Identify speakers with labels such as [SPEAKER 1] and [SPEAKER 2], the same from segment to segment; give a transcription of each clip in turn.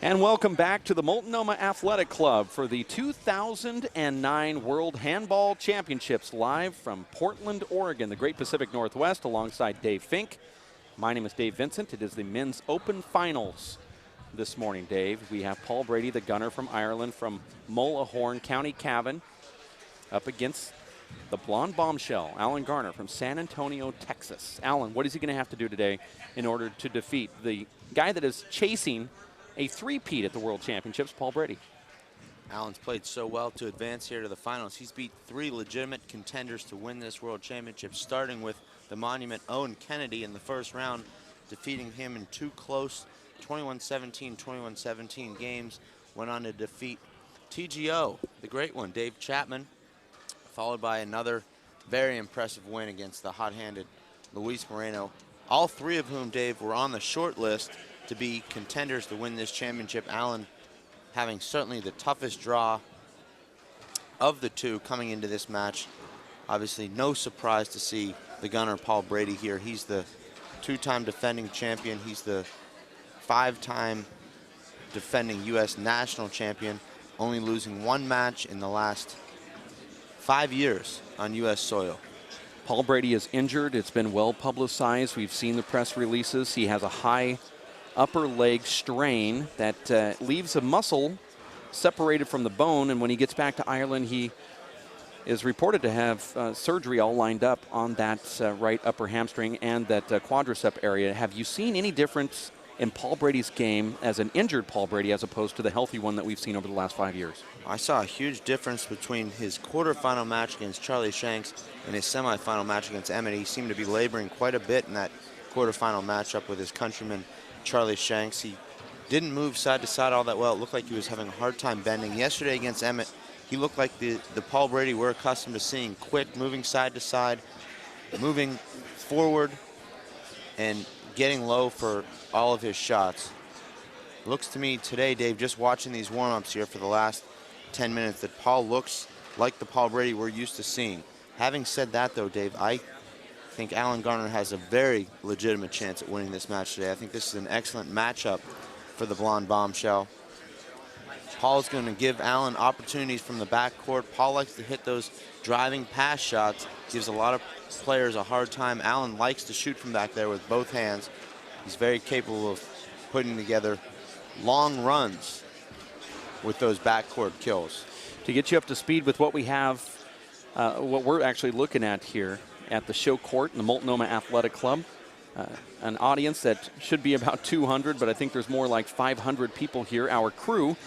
[SPEAKER 1] And welcome back to the Multnomah Athletic Club for the 2009 World Handball Championships, live from Portland, Oregon, the Great Pacific Northwest, alongside Dave Fink. My name is Dave Vincent. It is the men's open finals this morning, Dave. We have Paul Brady, the gunner from Ireland, from Multnomah, County Cavan, up against the blonde bombshell, Allan Garner from San Antonio, Texas. Allan, what is he going to have to do today in order to defeat the guy that is chasing a three-peat at the World Championships, Paul Brady?
[SPEAKER 2] Allan's played so well to advance here to the finals. He's beat three legitimate contenders to win this World Championship, starting with the monument Owen Kennedy in the first round, defeating him in two close 21-17, 21-17 games. Went on to defeat TGO, the great one, Dave Chapman, followed by another very impressive win against the hot-handed Luis Moreno. All three of whom, Dave, were on the short list to be contenders to win this championship. Allan having certainly the toughest draw of the two coming into this match. Obviously no surprise to see the gunner Paul Brady here. He's the two-time defending champion. He's the five-time defending U.S. national champion, only losing one match in the last 5 years on U.S. soil.
[SPEAKER 1] Paul Brady is injured. It's been well publicized. We've seen the press releases. He has a high upper leg strain that leaves a muscle separated from the bone, and when he gets back to Ireland, he is reported to have surgery all lined up on that right upper hamstring and that quadricep area. Have you seen any difference in Paul Brady's game as an injured Paul Brady as opposed to the healthy one that we've seen over the last 5 years?
[SPEAKER 2] I saw a huge difference between his quarterfinal match against Charlie Shanks and his semifinal match against Emmett. He seemed to be laboring quite a bit in that quarterfinal matchup with his countryman Charlie Shanks. He didn't move side to side all that well. It looked like he was having a hard time bending. Yesterday against Emmett, he looked like the Paul Brady we're accustomed to seeing, quick, moving side to side, moving forward, and getting low for all of his shots. Looks to me today, Dave, just watching these warm-ups here for the last 10 minutes, that Paul looks like the Paul Brady we're used to seeing. Having said that, though, Dave, I think Allan Garner has a very legitimate chance at winning this match today. I think this is an excellent matchup for the blonde bombshell. Paul's going to give Allan opportunities from the backcourt. Paul likes to hit those driving pass shots, gives a lot of players a hard time. Allan likes to shoot from back there with both hands. He's very capable of putting together long runs with those backcourt kills.
[SPEAKER 1] To get you up to speed with what we have, what we're actually looking at here at the show court in the Multnomah Athletic Club, an audience that should be about 200, but I think there's more like 500 people here. Our crew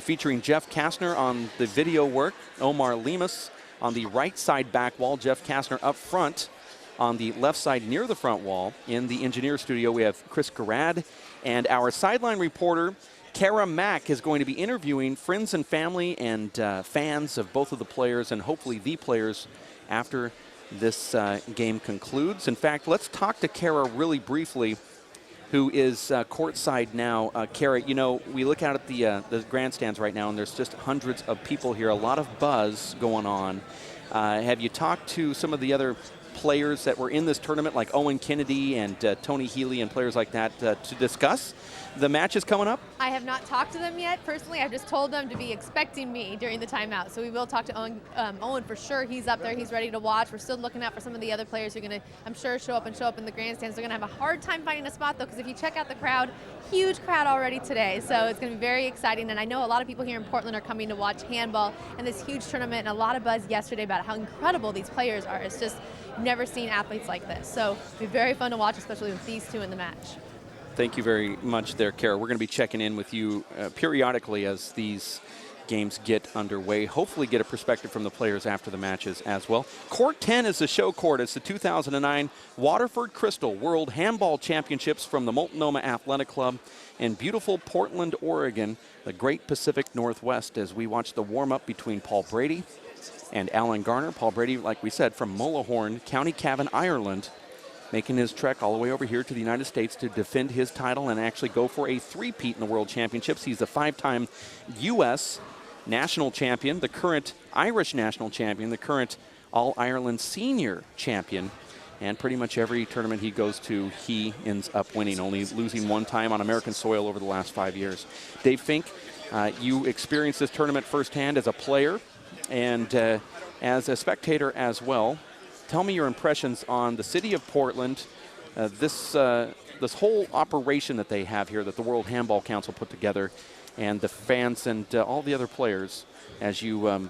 [SPEAKER 1] featuring Jeff Kastner on the video work, Omar Lemus on the right side back wall, Jeff Kastner up front on the left side near the front wall. In the engineer studio, we have Chris Garad, and our sideline reporter, Kara Mack, is going to be interviewing friends and family and fans of both of the players, and hopefully the players, after this game concludes. In fact, let's talk to Kara really briefly, who is courtside now. Kara, you know, we look out at the grandstands right now, and there's just hundreds of people here, a lot of buzz going on. Have you talked to some of the other players that were in this tournament, like Owen Kennedy and Tony Healy and players like that, to discuss the matches coming up?
[SPEAKER 3] I have not talked to them yet personally. I've just told them to be expecting me during the timeout. So we will talk to Owen for sure. He's up there. He's ready to watch. We're still looking out for some of the other players who are going to, I'm sure, show up in the grandstands. They're going to have a hard time finding a spot, though, because if you check out the crowd, huge crowd already today. So it's going to be very exciting. And I know a lot of people here in Portland are coming to watch handball and this huge tournament, and a lot of buzz yesterday about how incredible these players are. It's just never seen athletes like this. So it'll be very fun to watch, especially with these two in the match.
[SPEAKER 1] Thank you very much there, Kara. We're going to be checking in with you periodically as these games get underway. Hopefully get a perspective from the players after the matches as well. Court 10 is the show court. It's the 2009 Waterford Crystal World Handball Championships from the Multnomah Athletic Club in beautiful Portland, Oregon, the Great Pacific Northwest, as we watch the warm-up between Paul Brady and Allan Garner. Paul Brady, like we said, from Multnomah, County Cavan, Ireland, making his trek all the way over here to the United States to defend his title and actually go for a three-peat in the World Championships. He's the five-time U.S. national champion, the current Irish national champion, the current All-Ireland senior champion, And pretty much every tournament he goes to, he ends up winning, only losing one time on American soil over the last 5 years. Dave Fink, you experienced this tournament firsthand as a player and as a spectator as well. Tell me your impressions on the city of Portland, this whole operation that they have here that the World Handball Council put together, and the fans and all the other players as you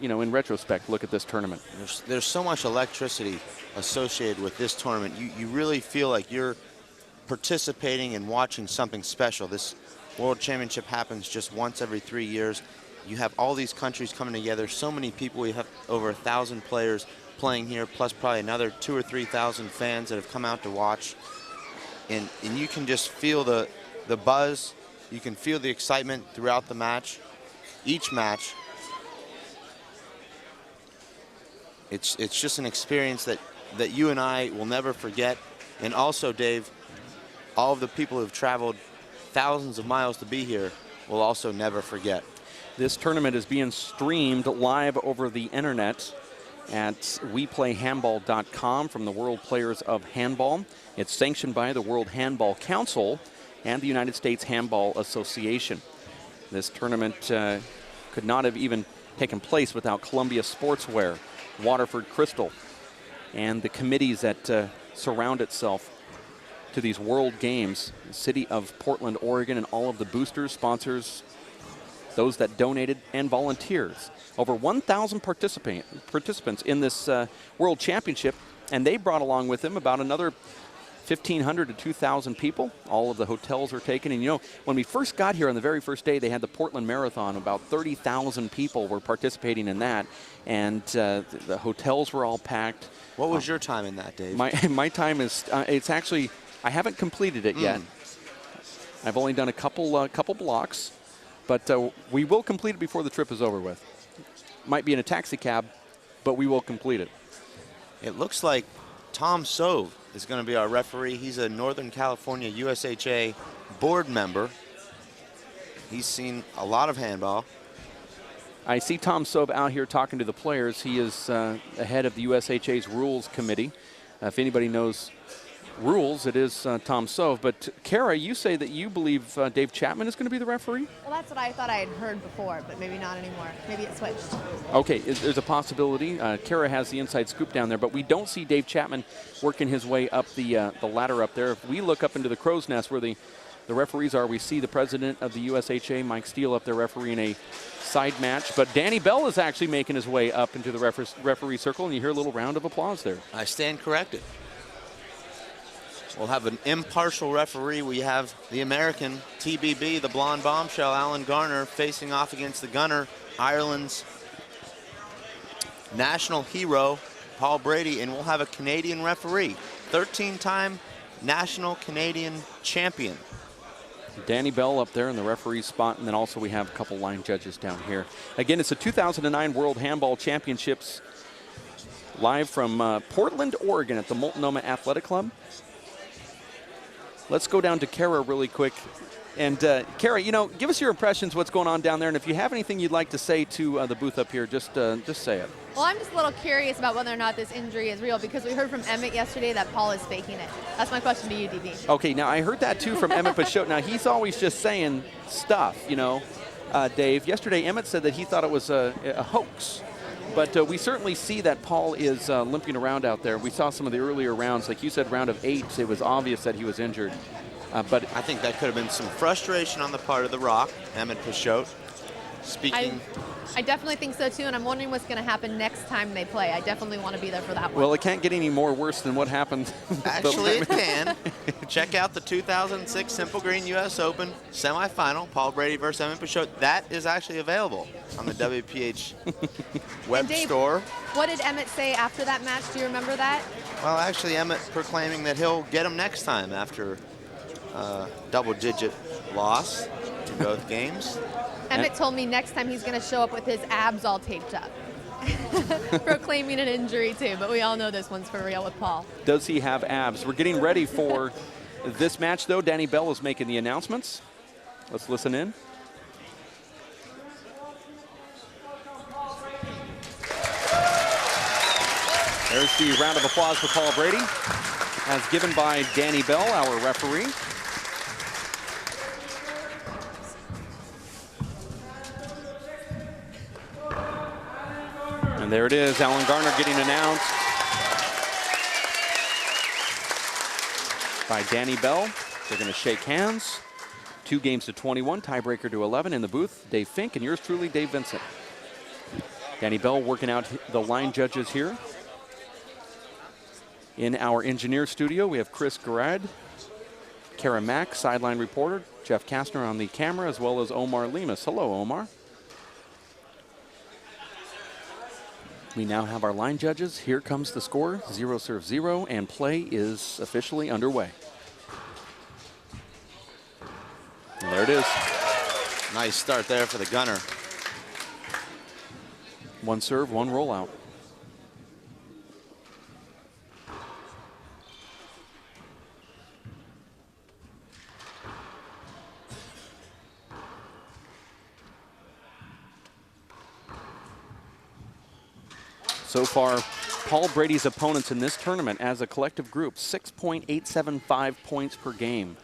[SPEAKER 1] in retrospect, look at this tournament.
[SPEAKER 2] There's so much electricity associated with this tournament. You really feel like you're participating and watching something special. This World Championship happens just once every 3 years. You have all these countries coming together, so many people. We have over 1,000 players playing here, plus probably another 2,000 or 3,000 fans that have come out to watch. And you can just feel the buzz. You can feel the excitement throughout the match. Each match. It's just an experience that you and I will never forget. And also, Dave, all of the people who've traveled thousands of miles to be here will also never forget.
[SPEAKER 1] This tournament is being streamed live over the internet at WePlayHandball.com from the World Players of Handball. It's sanctioned by the World Handball Council and the United States Handball Association. This tournament could not have even taken place without Columbia Sportswear, Waterford Crystal, and the committees that surround itself to these World Games. The city of Portland, Oregon, and all of the boosters, sponsors, those that donated, and volunteers. Over 1,000 participants in this World Championship, and they brought along with them about another 1,500 to 2,000 people. All of the hotels are taken. And when we first got here on the very first day, they had the Portland Marathon. About 30,000 people were participating in that. And the hotels were all packed.
[SPEAKER 2] What was your time in that, Dave?
[SPEAKER 1] My time is, it's actually, I haven't completed it yet. I've only done a couple blocks, but we will complete it before the trip is over with. Might be in a taxi cab, but we will complete it.
[SPEAKER 2] It looks like Tom Sove is going to be our referee. He's a Northern California USHA board member. He's seen a lot of handball.
[SPEAKER 1] I see Tom Sove out here talking to the players. He is ahead of the USHA's rules committee. If anybody knows rules, it is Tom Sove. But Kara, you say that you believe Dave Chapman is going to be the referee?
[SPEAKER 3] Well, that's what I thought I had heard before, but maybe not anymore. Maybe it switched.
[SPEAKER 1] Okay, there's a possibility. Kara has the inside scoop down there, but we don't see Dave Chapman working his way up the ladder up there. If we look up into the crow's nest where the referees are, we see the president of the USHA, Mike Steele, up there refereeing a side match. But Danny Bell is actually making his way up into the referee circle, and you hear a little round of applause there.
[SPEAKER 2] I stand corrected. We'll have an impartial referee. We have the American TBB, the blonde bombshell, Allan Garner, facing off against the gunner, Ireland's national hero, Paul Brady, and we'll have a Canadian referee, 13-time national Canadian champion.
[SPEAKER 1] Danny Bell up there in the referee spot, and then also we have a couple line judges down here. Again, it's the 2009 World Handball Championships live from Portland, Oregon at the Multnomah Athletic Club. Let's go down to Kara really quick. And Kara, give us your impressions, what's going on down there, and if you have anything you'd like to say to the booth up here, just say it.
[SPEAKER 3] Well, I'm just a little curious about whether or not this injury is real, because we heard from Emmett yesterday that Paul is faking it. That's my question to you, DB.
[SPEAKER 1] Okay, now I heard that too from Emmett Pashot. Now he's always just saying stuff, Dave. Yesterday Emmett said that he thought it was a hoax. But we certainly see that Paul is limping around out there. We saw some of the earlier rounds. Like you said, round of 8, it was obvious that he was injured. But
[SPEAKER 2] I think that could have been some frustration on the part of the Rock, Emmett Pashot. Speaking.
[SPEAKER 3] I definitely think so, too, and I'm wondering what's going to happen next time they play. I definitely want to be there for that one.
[SPEAKER 1] Well, it can't get any more worse than what happened.
[SPEAKER 2] Actually, it can. Check out the 2006 Simple Green U.S. Open semifinal, Paul Brady versus Emmett Pashot. That is actually available on the WPH web
[SPEAKER 3] Dave,
[SPEAKER 2] store.
[SPEAKER 3] What did Emmett say after that match? Do you remember that?
[SPEAKER 2] Well, actually, Emmett proclaiming that he'll get him next time after double-digit loss in both games.
[SPEAKER 3] Emmett told me next time he's going to show up with his abs all taped up. Proclaiming an injury, too, but we all know this one's for real with Paul.
[SPEAKER 1] Does he have abs? We're getting ready for this match, though. Danny Bell is making the announcements. Let's listen in. There's the round of applause for Paul Brady, as given by Danny Bell, our referee. And there it is, Allan Garner getting announced by Danny Bell. They're going to shake hands. 2 games to 21, tiebreaker to 11. In the booth, Dave Fink, and yours truly, Dave Vincent. Danny Bell working out the line judges here. In our engineer studio, we have Chris Garad, Kara Mack, sideline reporter, Jeff Kastner on the camera, as well as Omar Lemus. Hello, Omar. We now have our line judges. Here comes the score, 0 serve 0, and play is officially underway. And there it is.
[SPEAKER 2] Nice start there for the gunner.
[SPEAKER 1] 1 serve, 1 rollout. So far, Paul Brady's opponents in this tournament as a collective group, 6.875 points per game.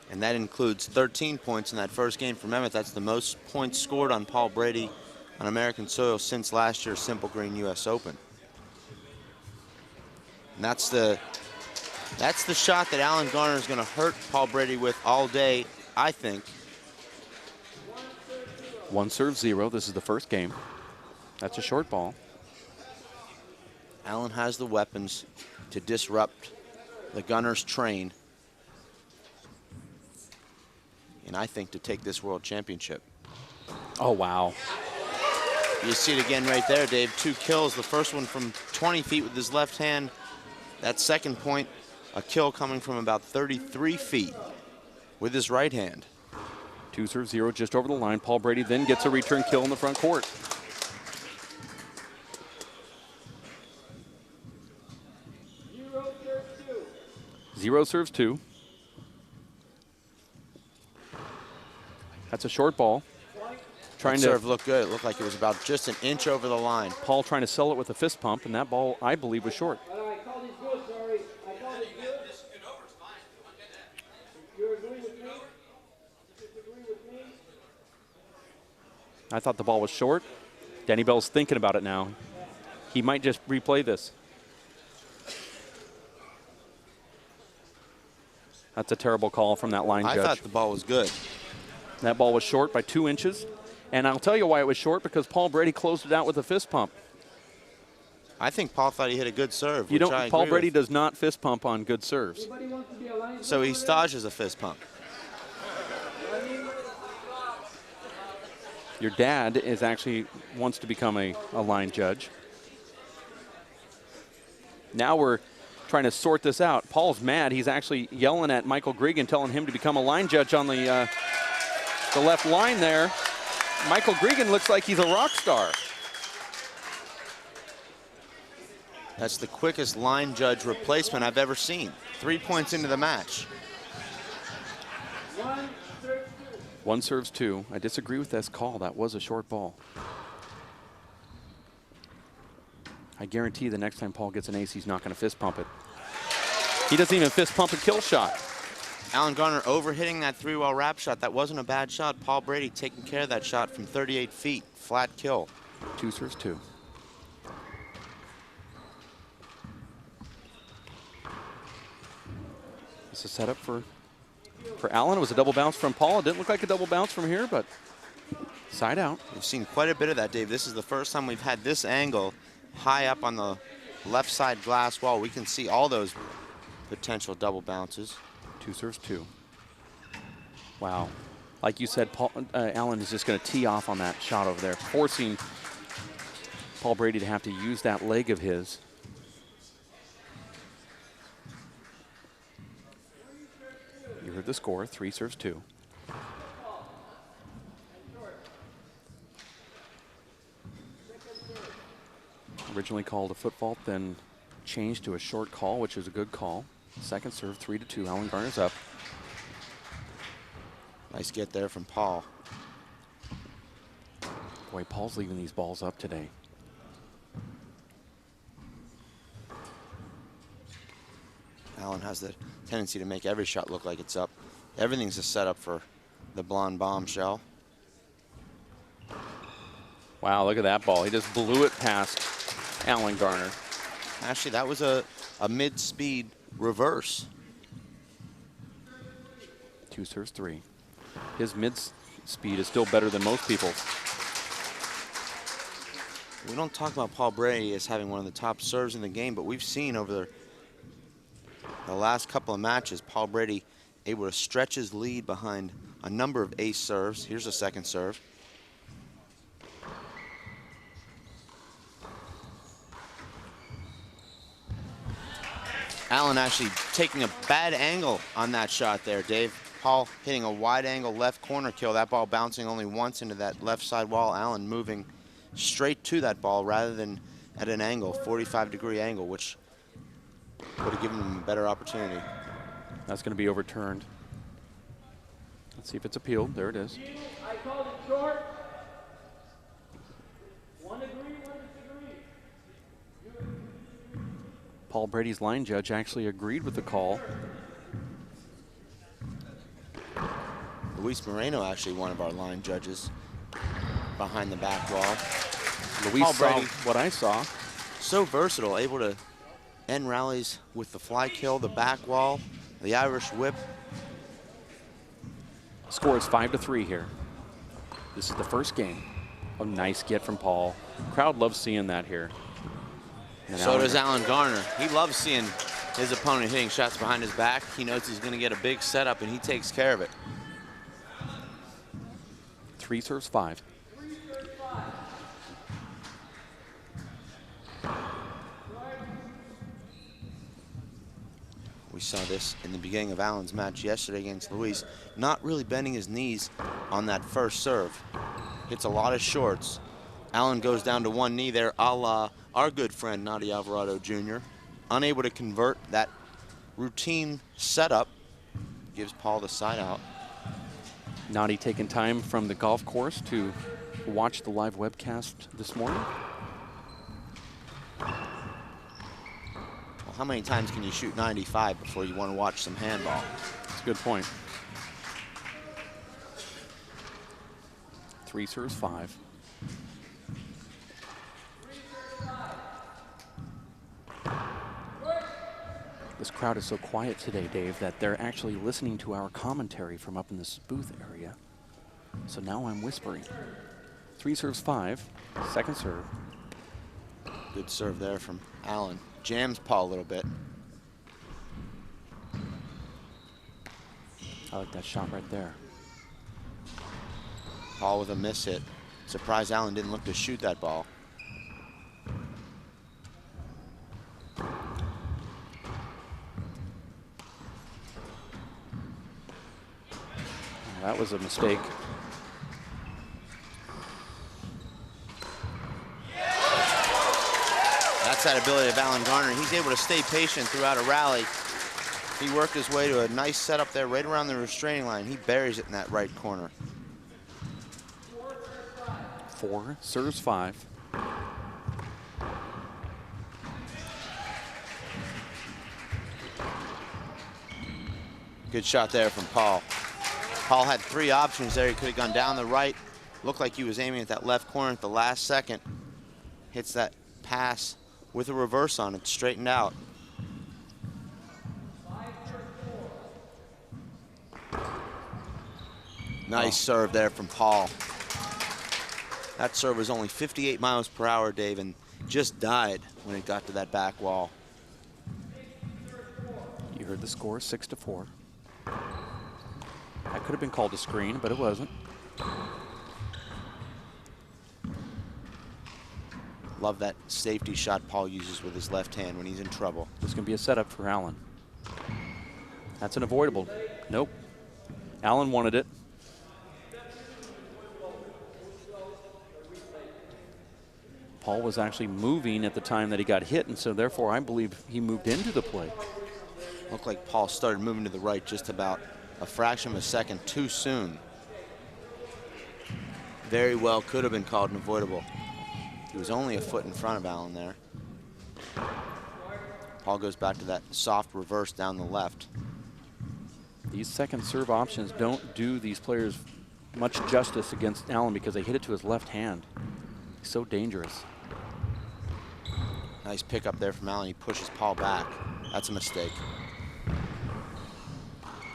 [SPEAKER 2] And that includes 13 points in that first game for Mehmet. That's the most points scored on Paul Brady on American soil since last year's Simple Green U.S. Open. And that's the shot that Allan Garner is going to hurt Paul Brady with all day, I think.
[SPEAKER 1] 1 serve 0. This is the first game. That's a short ball.
[SPEAKER 2] Allan has the weapons to disrupt the gunner's train, and I think to take this world championship.
[SPEAKER 1] Oh, wow.
[SPEAKER 2] You see it again right there, Dave. 2 kills. The first one from 20 feet with his left hand. That second point, a kill coming from about 33 feet with his right hand.
[SPEAKER 1] 2 serve 0 just over the line. Paul Brady then gets a return kill in the front court. 0 serves 2. That's a short ball.
[SPEAKER 2] That serve looked good. It looked like it was about just an inch over the line.
[SPEAKER 1] Paul trying to sell it with a fist pump, and that ball, I believe, was short. I thought the ball was short. Danny Bell's thinking about it now. He might just replay this. That's a terrible call from that line judge.
[SPEAKER 2] I thought the ball was good.
[SPEAKER 1] That ball was short by 2 inches. And I'll tell you why it was short, because Paul Brady closed it out with a fist pump.
[SPEAKER 2] I think Paul thought he hit a good serve.
[SPEAKER 1] You don't. Paul Brady does not fist pump on good serves.
[SPEAKER 2] So he stages a fist pump.
[SPEAKER 1] Your dad is actually wants to become a line judge. Now we're trying to sort this out. Paul's mad. He's actually yelling at Michael Gregan, telling him to become a line judge on the left line there. Michael Gregan looks like he's a rock star.
[SPEAKER 2] That's the quickest line judge replacement I've ever seen. 3 points into the match.
[SPEAKER 1] 1 serves 2. I disagree with this call. That was a short ball. I guarantee the next time Paul gets an ace, he's not going to fist pump it. He doesn't even fist pump a kill shot.
[SPEAKER 2] Allan Garner overhitting that 3-well wrap shot. That wasn't a bad shot. Paul Brady taking care of that shot from 38 feet. Flat kill.
[SPEAKER 1] 2 serves 2. This is a setup for Allan. It was a double bounce from Paul. It didn't look like a double bounce from here, but side out.
[SPEAKER 2] We've seen quite a bit of that, Dave. This is the first time we've had this angle high up on the left side glass wall. We can see all those potential double bounces.
[SPEAKER 1] 2 serves 2. Wow. Like you said, Allan is just going to tee off on that shot over there, forcing Paul Brady to have to use that leg of his. You heard the score, 3 serves 2. Originally called a foot fault, then changed to a short call, which is a good call. Second serve, 3-2. Allan Garner's up.
[SPEAKER 2] Nice get there from Paul.
[SPEAKER 1] Boy, Paul's leaving these balls up today.
[SPEAKER 2] Allan has the tendency to make every shot look like it's up. Everything's a setup for the blonde bombshell.
[SPEAKER 1] Wow, look at that ball. He just blew it past Allan Garner.
[SPEAKER 2] Actually, that was a mid-speed reverse.
[SPEAKER 1] 2 serves 3. His mid-speed is still better than most people's.
[SPEAKER 2] We don't talk about Paul Brady as having one of the top serves in the game, but we've seen over the last couple of matches, Paul Brady able to stretch his lead behind a number of ace serves. Here's a second serve. Allan actually taking a bad angle on that shot there, Dave. Paul hitting a wide angle left corner kill. That ball bouncing only once into that left side wall. Allan moving straight to that ball rather than at an angle, 45-degree angle, which would have given him a better opportunity.
[SPEAKER 1] That's going to be overturned. Let's see if it's appealed. There it is.
[SPEAKER 4] I called it short. 1 degree, 1 disagree.
[SPEAKER 1] Paul Brady's line judge actually agreed with the call.
[SPEAKER 2] Luis Moreno, actually one of our line judges, behind the back wall.
[SPEAKER 1] Luis
[SPEAKER 2] Paul
[SPEAKER 1] saw
[SPEAKER 2] Brady,
[SPEAKER 1] what I saw.
[SPEAKER 2] so versatile, able to end rallies with the fly kill, the back wall, the Irish whip.
[SPEAKER 1] Score is 5-3 here. This is the first game. A nice get from Paul. Crowd loves seeing that here. And
[SPEAKER 2] So does Allan Garner. He loves seeing his opponent hitting shots behind his back. He knows he's going to get a big setup, and he takes care of it.
[SPEAKER 1] 3 serves 5.
[SPEAKER 2] We saw this in the beginning of Allan's match yesterday against Luis, not really bending his knees on that first serve. Hits a lot of shorts. Allan goes down to one knee there, a la our good friend Nadi Alvarado Jr. Unable to convert that routine setup. Gives Paul the side out.
[SPEAKER 1] Nadi taking time from the golf course to watch the live webcast this morning.
[SPEAKER 2] Well, how many times can you shoot 95 before you want to watch some handball?
[SPEAKER 1] That's a good point. 3 serves 5. This crowd is so quiet today, Dave, that they're actually listening to our commentary from up in this booth area. So now I'm whispering. 3 serves 5. Second serve.
[SPEAKER 2] Good serve there from Allan. Jams Paul a little bit.
[SPEAKER 1] I like that shot right there.
[SPEAKER 2] Paul with a miss hit. Surprised Allan didn't look to shoot that ball.
[SPEAKER 1] That was a mistake.
[SPEAKER 2] That's that ability of Allan Garner. He's able to stay patient throughout a rally. He worked his way to a nice setup there right around the restraining line. He buries it in that right corner.
[SPEAKER 1] 4 serves 5.
[SPEAKER 2] Good shot there from Paul. Paul had 3 options there. He could have gone down the right. Looked like he was aiming at that left corner at the last second. Hits that pass with a reverse on it, straightened out. Nice serve there from Paul. That serve was only 58 miles per hour, Dave, and just died when it got to that back wall.
[SPEAKER 1] You heard the score, 6-4. That could have been called a screen, but it wasn't.
[SPEAKER 2] Love that safety shot Paul uses with his left hand when he's in trouble.
[SPEAKER 1] This is going to be a setup for Allan. That's an avoidable. Nope. Allan wanted it. Paul was actually moving at the time that he got hit, and so therefore I believe he moved into the play.
[SPEAKER 2] Looked like Paul started moving to the right just about a fraction of a second too soon. Very well could have been called an avoidable. He was only a foot in front of Allan there. Paul goes back to that soft reverse down the left.
[SPEAKER 1] These second serve options don't do these players much justice against Allan because they hit it to his left hand. He's so dangerous.
[SPEAKER 2] Nice pickup there from Allan. He pushes Paul back. That's a mistake.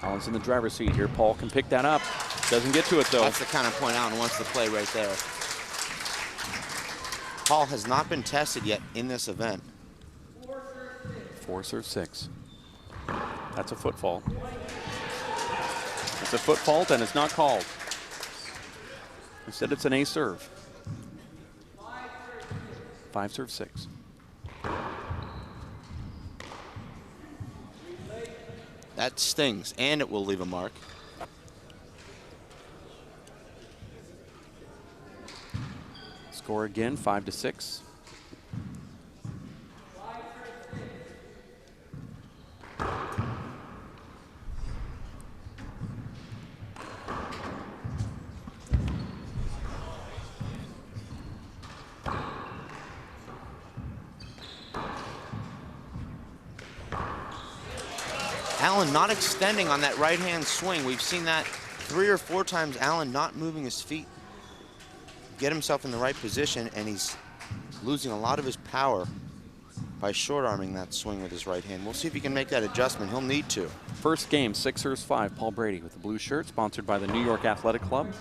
[SPEAKER 1] Allan's in the driver's seat here. Paul can pick that up. Doesn't get to it though.
[SPEAKER 2] That's the kind of point Allan wants to play right there. Paul has not been tested yet in this event.
[SPEAKER 1] 4 serve 6. That's a foot fault. It's a foot fault and it's not called. Instead, it's an ace serve. 5 serve 6.
[SPEAKER 2] That stings, and it will leave a mark.
[SPEAKER 1] Score again, 5-6.
[SPEAKER 2] Allan not extending on that right-hand swing. We've seen that 3 or 4 times. Allan not moving his feet, get himself in the right position, and he's losing a lot of his power by short-arming that swing with his right hand. We'll see if he can make that adjustment. He'll need to.
[SPEAKER 1] First game, 6 serves 5. Paul Brady with the blue shirt, sponsored by the New York Athletic Club.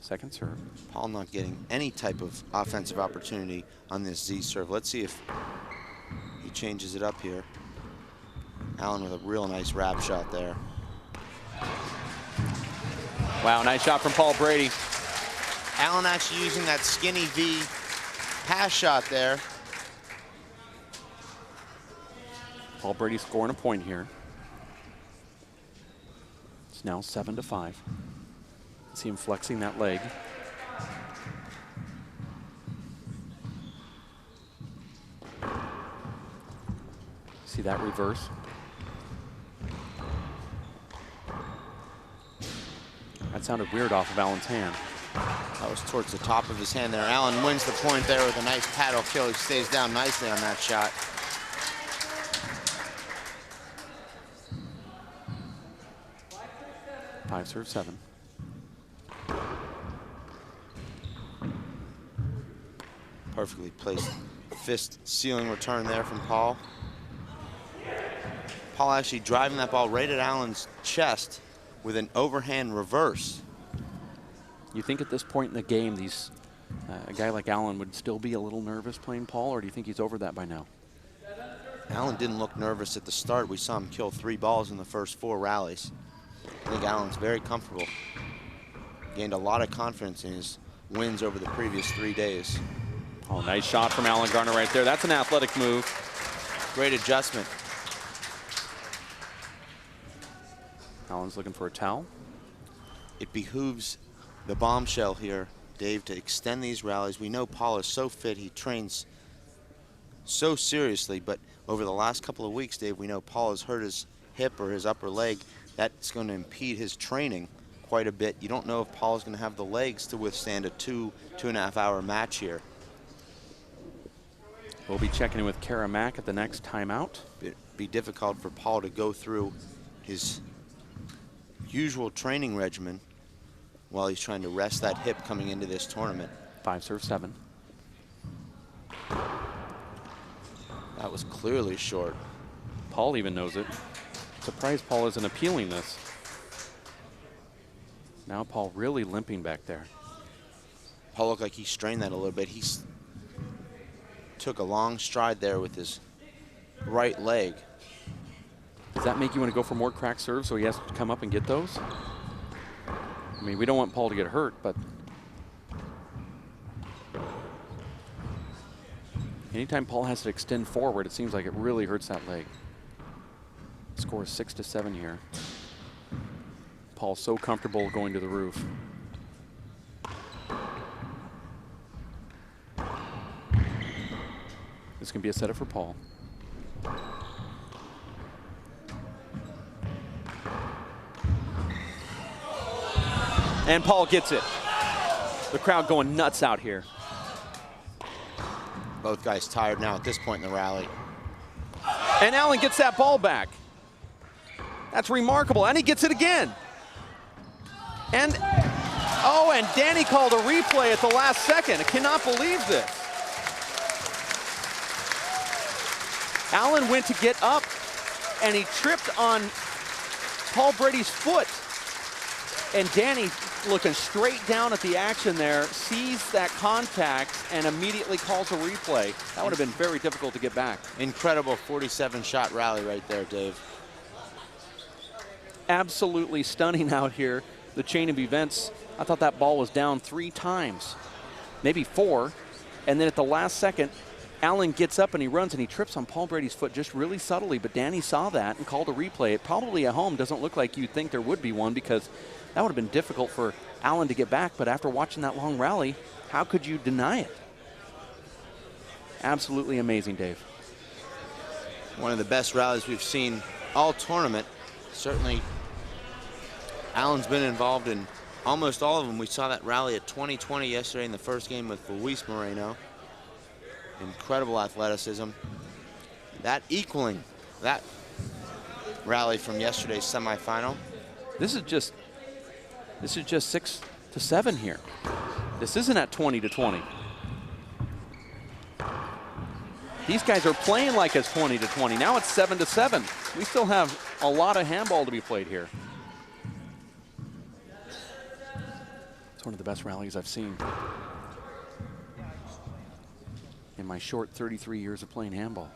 [SPEAKER 1] Second serve.
[SPEAKER 2] Paul not getting any type of offensive opportunity on this Z serve. Let's see if he changes it up here. Allan with a real nice wrap shot there.
[SPEAKER 1] Wow, nice shot from Paul Brady.
[SPEAKER 2] Allan actually using that skinny V pass shot there.
[SPEAKER 1] Paul Brady scoring a point here. It's now 7-5. See him flexing that leg. See that reverse? That sounded weird off of Allan's hand.
[SPEAKER 2] That was towards the top of his hand there. Allan wins the point there with a nice paddle kill. He stays down nicely on that shot.
[SPEAKER 1] Five serve 7.
[SPEAKER 2] Perfectly placed fist ceiling return there from Paul. Paul actually driving that ball right at Allan's chest with an overhand reverse.
[SPEAKER 1] You think at this point in the game, a guy like Allan would still be a little nervous playing Paul, or do you think he's over that by now?
[SPEAKER 2] Allan didn't look nervous at the start. We saw him kill 3 balls in the first 4 rallies. I think Allan's very comfortable. Gained a lot of confidence in his wins over the previous 3 days.
[SPEAKER 1] Oh, nice shot from Allan Garner right there. That's an athletic move.
[SPEAKER 2] Great adjustment.
[SPEAKER 1] Allan's looking for a towel.
[SPEAKER 2] It behooves the bombshell here, Dave, to extend these rallies. We know Paul is so fit. He trains so seriously, but over the last couple of weeks, Dave, we know Paul has hurt his hip or his upper leg. That's going to impede his training quite a bit. You don't know if Paul is going to have the legs to withstand a 2.5 hour match here.
[SPEAKER 1] We'll be checking in with Kara Mack at the next timeout.
[SPEAKER 2] It'd be difficult for Paul to go through his usual training regimen while he's trying to rest that hip coming into this tournament.
[SPEAKER 1] 5 serve 7.
[SPEAKER 2] That was clearly short.
[SPEAKER 1] Paul even knows it. Surprised Paul isn't appealing this. Now Paul really limping back there.
[SPEAKER 2] Paul looked like he strained that a little bit. He took a long stride there with his right leg.
[SPEAKER 1] Does that make you want to go for more crack serves so he has to come up and get those? I mean, we don't want Paul to get hurt, but anytime Paul has to extend forward, it seems like it really hurts that leg. Score is 6-7 here. Paul's so comfortable going to the roof. This can be a setup for Paul. And Paul gets it. The crowd going nuts out here.
[SPEAKER 2] Both guys tired now at this point in the rally.
[SPEAKER 1] And Allan gets that ball back. That's remarkable, and he gets it again. And, oh, and Danny called a replay at the last second. I cannot believe this. Allan went to get up, and he tripped on Paul Brady's foot. And Danny, looking straight down at the action there, sees that contact and immediately calls a replay. That would have been very difficult to get back.
[SPEAKER 2] Incredible 47-shot rally right there, Dave.
[SPEAKER 1] Absolutely stunning out here. The chain of events, I thought that ball was down 3 times, maybe 4. And then at the last second, Allan gets up and he runs and he trips on Paul Brady's foot just really subtly, but Danny saw that and called a replay. It probably at home doesn't look like you'd think there would be one, because that would have been difficult for Allan to get back, but after watching that long rally, how could you deny it? Absolutely amazing, Dave.
[SPEAKER 2] One of the best rallies we've seen all tournament. Certainly, Allan's been involved in almost all of them. We saw that rally at 20-20 yesterday in the first game with Luis Moreno. Incredible athleticism. That equaling that rally from yesterday's semifinal.
[SPEAKER 1] This is just 6-7 here. This isn't at 20-20. These guys are playing like it's 20-20. Now it's 7-7. We still have a lot of handball to be played here. It's one of the best rallies I've seen in my short 33 years of playing handball.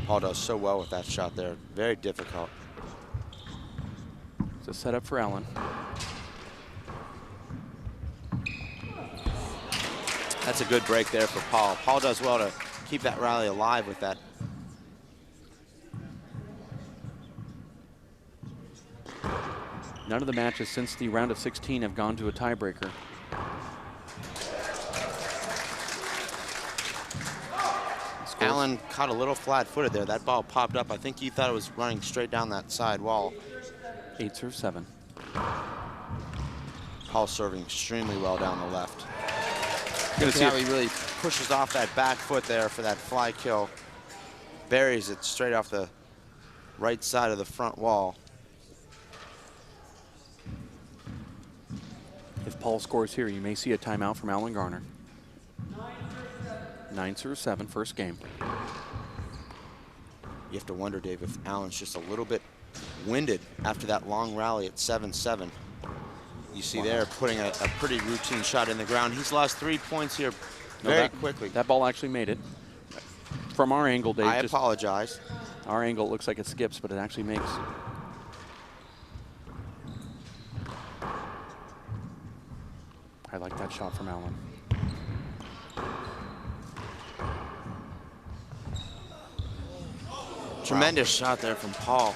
[SPEAKER 2] Paul does so well with that shot there. Very difficult.
[SPEAKER 1] It's a setup for Allan.
[SPEAKER 2] That's a good break there for Paul. Paul does well to keep that rally alive with that.
[SPEAKER 1] None of the matches since the round of 16 have gone to a tiebreaker.
[SPEAKER 2] Allan caught a little flat-footed there. That ball popped up. I think he thought it was running straight down that side wall.
[SPEAKER 1] 8-7.
[SPEAKER 2] Paul serving extremely well down the left.
[SPEAKER 1] Gonna
[SPEAKER 2] See
[SPEAKER 1] see
[SPEAKER 2] how he really pushes off that back foot there for that fly kill. Buries it straight off the right side of the front wall.
[SPEAKER 1] If Paul scores here, you may see a timeout from Allan Garner. 9-7, first game.
[SPEAKER 2] You have to wonder, Dave, if Allan's just a little bit winded after that long rally at 7-7. You see there putting a pretty routine shot in the ground. He's lost 3 points here very quickly.
[SPEAKER 1] That ball actually made it. From our angle, Dave.
[SPEAKER 2] I apologize.
[SPEAKER 1] Our angle, it looks like it skips, but it actually makes. I like that shot from Allan.
[SPEAKER 2] Tremendous shot there from Paul.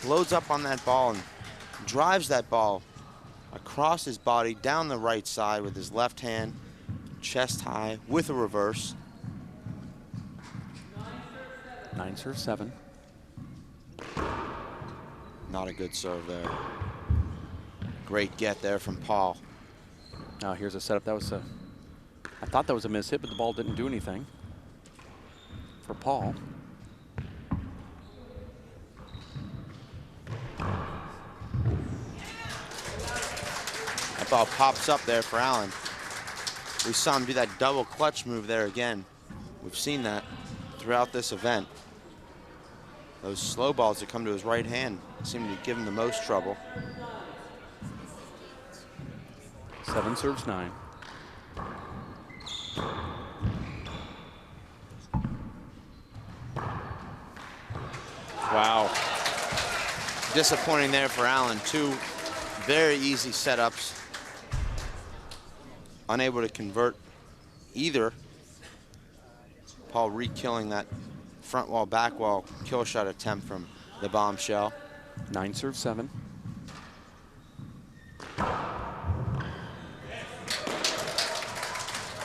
[SPEAKER 2] Loads up on that ball and drives that ball across his body down the right side with his left hand, chest high with a reverse.
[SPEAKER 1] 9-7.
[SPEAKER 2] Not a good serve there. Great get there from Paul.
[SPEAKER 1] Now here's a setup. That was a, I thought that was a miss hit, but the ball didn't do anything for Paul.
[SPEAKER 2] That ball pops up there for Allan. We saw him do that double clutch move there again. We've seen that throughout this event. Those slow balls that come to his right hand seem to give him the most trouble.
[SPEAKER 1] 7-9.
[SPEAKER 2] Wow. Disappointing there for Allan. 2 very easy setups. Unable to convert either. Paul re-killing that front wall, back wall kill shot attempt from the bombshell.
[SPEAKER 1] 9-7.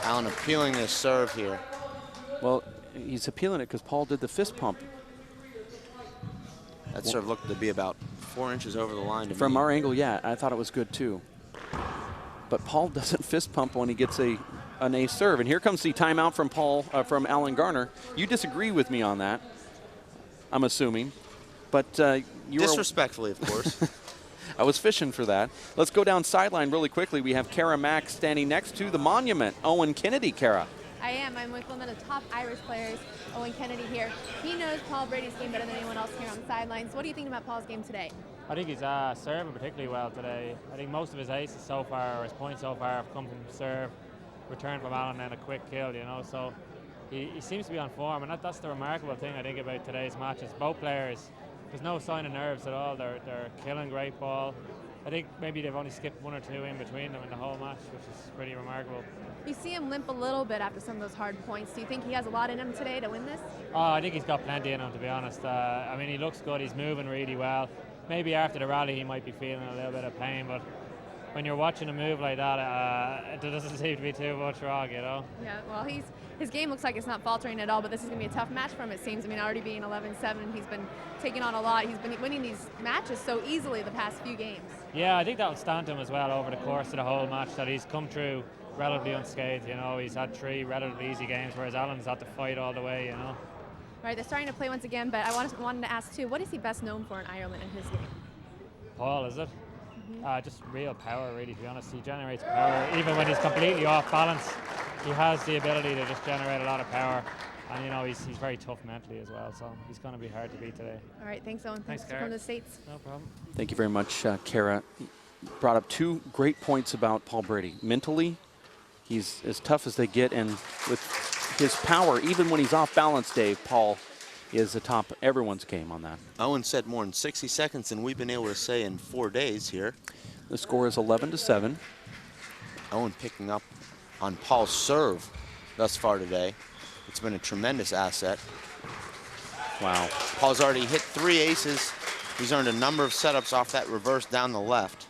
[SPEAKER 2] Allan appealing this serve here.
[SPEAKER 1] Well, he's appealing it because Paul did the fist pump.
[SPEAKER 2] That serve looked to be about 4 inches over the line to
[SPEAKER 1] From
[SPEAKER 2] me.
[SPEAKER 1] our angle, yeah, I thought it was good too. but Paul doesn't fist pump when he gets an ace serve. And here comes the timeout from Allan Garner. You disagree with me on that, I'm assuming. But you were
[SPEAKER 2] Disrespectfully, of course.
[SPEAKER 1] I was fishing for that. Let's go down sideline really quickly. We have Kara Mack standing next to the monument. Owen Kennedy, Kara.
[SPEAKER 3] I am. I'm with one of the top Irish players, Owen Kennedy here. He knows Paul Brady's game better than anyone else here on the sidelines. What do you think about Paul's game today?
[SPEAKER 5] I think he's serving particularly well today. I think most of his aces so far, or his points so far, have come from serve, return from Allan, and a quick kill, you know. So he seems to be on form, and that's the remarkable thing I think about today's matches. Both players, there's no sign of nerves at all. They're killing great ball. I think maybe they've only skipped 1 or 2 in between them in the whole match, which is pretty remarkable.
[SPEAKER 3] You see him limp a little bit after some of those hard points. Do you think he has a lot in him today to win this?
[SPEAKER 5] Oh, I think he's got plenty in him, to be honest. I mean, he looks good. He's moving really well. Maybe after the rally he might be feeling a little bit of pain, but when you're watching a move like that, it doesn't seem to be too much wrong, you know?
[SPEAKER 3] Yeah, well, his game looks like it's not faltering at all, but this is going to be a tough match for him, it seems. I mean, already being 11-7, he's been taking on a lot. He's been winning these matches so easily the past few games.
[SPEAKER 5] Yeah, I think that'll stand him as well over the course of the whole match, that he's come through relatively unscathed, you know. He's had 3 relatively easy games, whereas Allan's had to fight all the way, you know.
[SPEAKER 3] All right, they're starting to play once again, but I wanted to ask, too, what is he best known for in Ireland in his game?
[SPEAKER 5] Paul, is it? Just real power, really, to be honest. He generates power. Even when he's completely off balance, he has the ability to just generate a lot of power. And, you know, he's very tough mentally as well, so he's going to be hard to beat today.
[SPEAKER 3] All right, thanks, Owen. Thanks for
[SPEAKER 5] Kara.
[SPEAKER 3] coming to the States.
[SPEAKER 5] No problem.
[SPEAKER 1] Thank you very much, Kara. Brought up 2 great points about Paul Brady. Mentally, he's as tough as they get, and with his power, even when he's off balance, Dave, Paul is atop everyone's game on that.
[SPEAKER 2] Owen said more than 60 seconds than we've been able to say in 4 days here.
[SPEAKER 1] The score is 11-7.
[SPEAKER 2] Owen picking up on Paul's serve thus far today. It's been a tremendous asset.
[SPEAKER 1] Wow.
[SPEAKER 2] Paul's already hit 3 aces. He's earned a number of setups off that reverse down the left.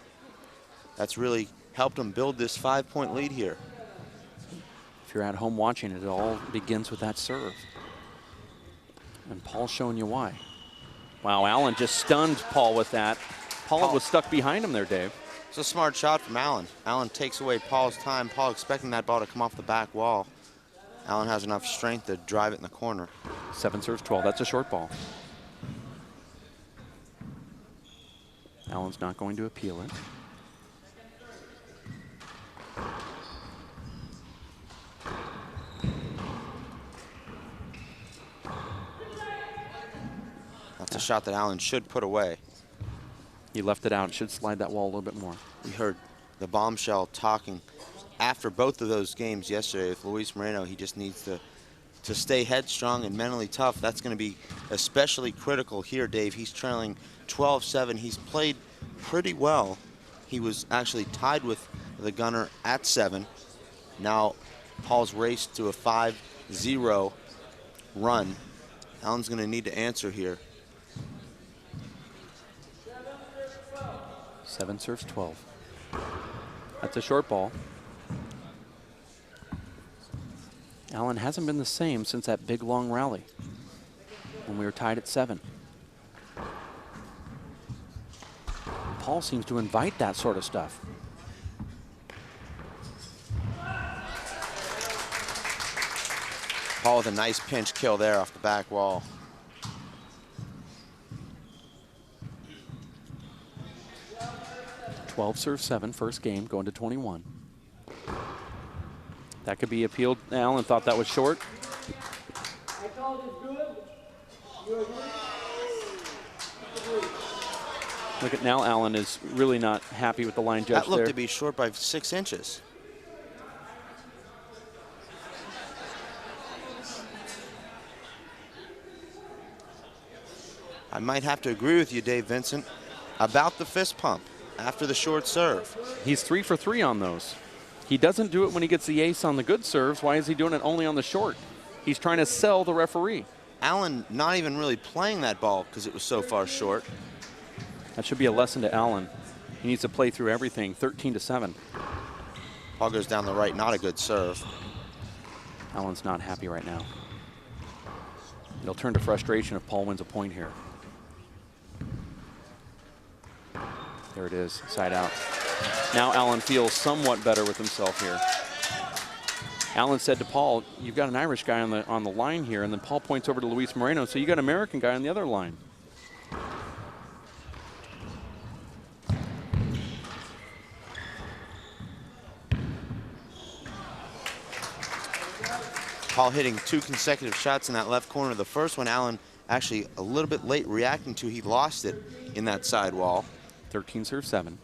[SPEAKER 2] That's really helped him build this 5-point lead here.
[SPEAKER 1] If you're at home watching it, it all begins with that serve. And Paul's showing you why. Wow, Allan just stunned Paul with that. Paul was stuck behind him there, Dave.
[SPEAKER 2] It's a smart shot from Allan. Allan takes away Paul's time. Paul expecting that ball to come off the back wall. Allan has enough strength to drive it in the corner.
[SPEAKER 1] 7 serves 12. That's a short ball. Allan's not going to appeal it.
[SPEAKER 2] That's a shot that Allan should put away.
[SPEAKER 1] He left it out. Should slide that wall a little bit more.
[SPEAKER 2] We heard the bombshell talking after both of those games yesterday with Luis Moreno. He just needs to stay headstrong and mentally tough. That's going to be especially critical here, Dave. He's trailing 12-7. He's played pretty well. He was actually tied with the Gunner at 7. Now Paul's raced to a 5-0 run. Allan's going to need to answer here.
[SPEAKER 1] 7 serves 12. That's a short ball. Allan hasn't been the same since that big long rally when we were tied at 7. Paul seems to invite that sort of stuff.
[SPEAKER 2] Paul with a nice pinch kill there off the back wall.
[SPEAKER 1] Serve 7, first game, going to 21. That could be appealed. Allan thought that was short.
[SPEAKER 4] I called it good. You agree?
[SPEAKER 1] Look at now, Allan is really not happy with the line judge
[SPEAKER 2] That looked
[SPEAKER 1] there.
[SPEAKER 2] to be short by 6 inches. I might have to agree with you, Dave Vincent, about the fist pump after the short serve.
[SPEAKER 1] He's 3 for 3 on those. He doesn't do it when he gets the ace on the good serves. Why is he doing it only on the short? He's trying to sell the referee.
[SPEAKER 2] Allan not even really playing that ball because it was so far short.
[SPEAKER 1] That should be a lesson to Allan. He needs to play through everything. 13-7.
[SPEAKER 2] Ball goes down the right, not a good serve.
[SPEAKER 1] Allan's not happy right now. It'll turn to frustration if Paul wins a point here. There it is, side out. Now Allan feels somewhat better with himself here. Allan said to Paul, you've got an Irish guy on the line here, and then Paul points over to Luis Moreno, so you got an American guy on the other line.
[SPEAKER 2] Paul hitting 2 consecutive shots in that left corner. The first one, Allan actually a little bit late reacting to. He lost it in that side wall.
[SPEAKER 1] 13 serve 7.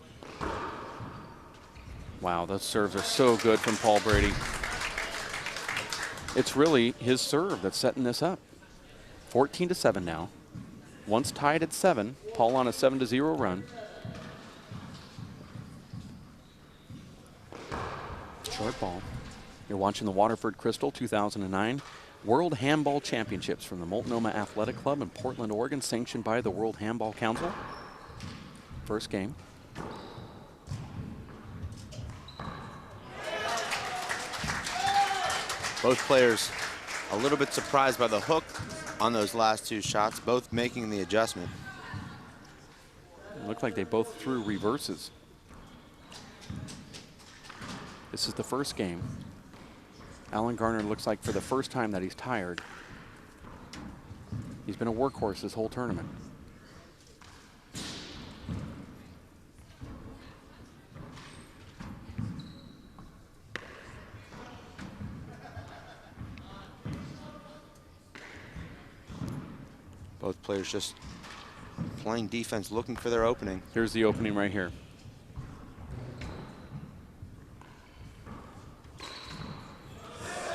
[SPEAKER 1] Wow, those serves are so good from Paul Brady. It's really his serve that's setting this up. 14-7 now. Once tied at 7, Paul on a 7-0 run. Short ball. You're watching the Waterford Crystal 2009 World Handball Championships from the Multnomah Athletic Club in Portland, Oregon, sanctioned by the World Handball Council. First game.
[SPEAKER 2] Both players a little bit surprised by the hook on those last 2 shots, both making the adjustment.
[SPEAKER 1] It looked like they both threw reverses. This is the first game. Allan Garner looks like for the first time that he's tired. He's been a workhorse this whole tournament.
[SPEAKER 2] Both players just playing defense, looking for their opening.
[SPEAKER 1] Here's the opening right here.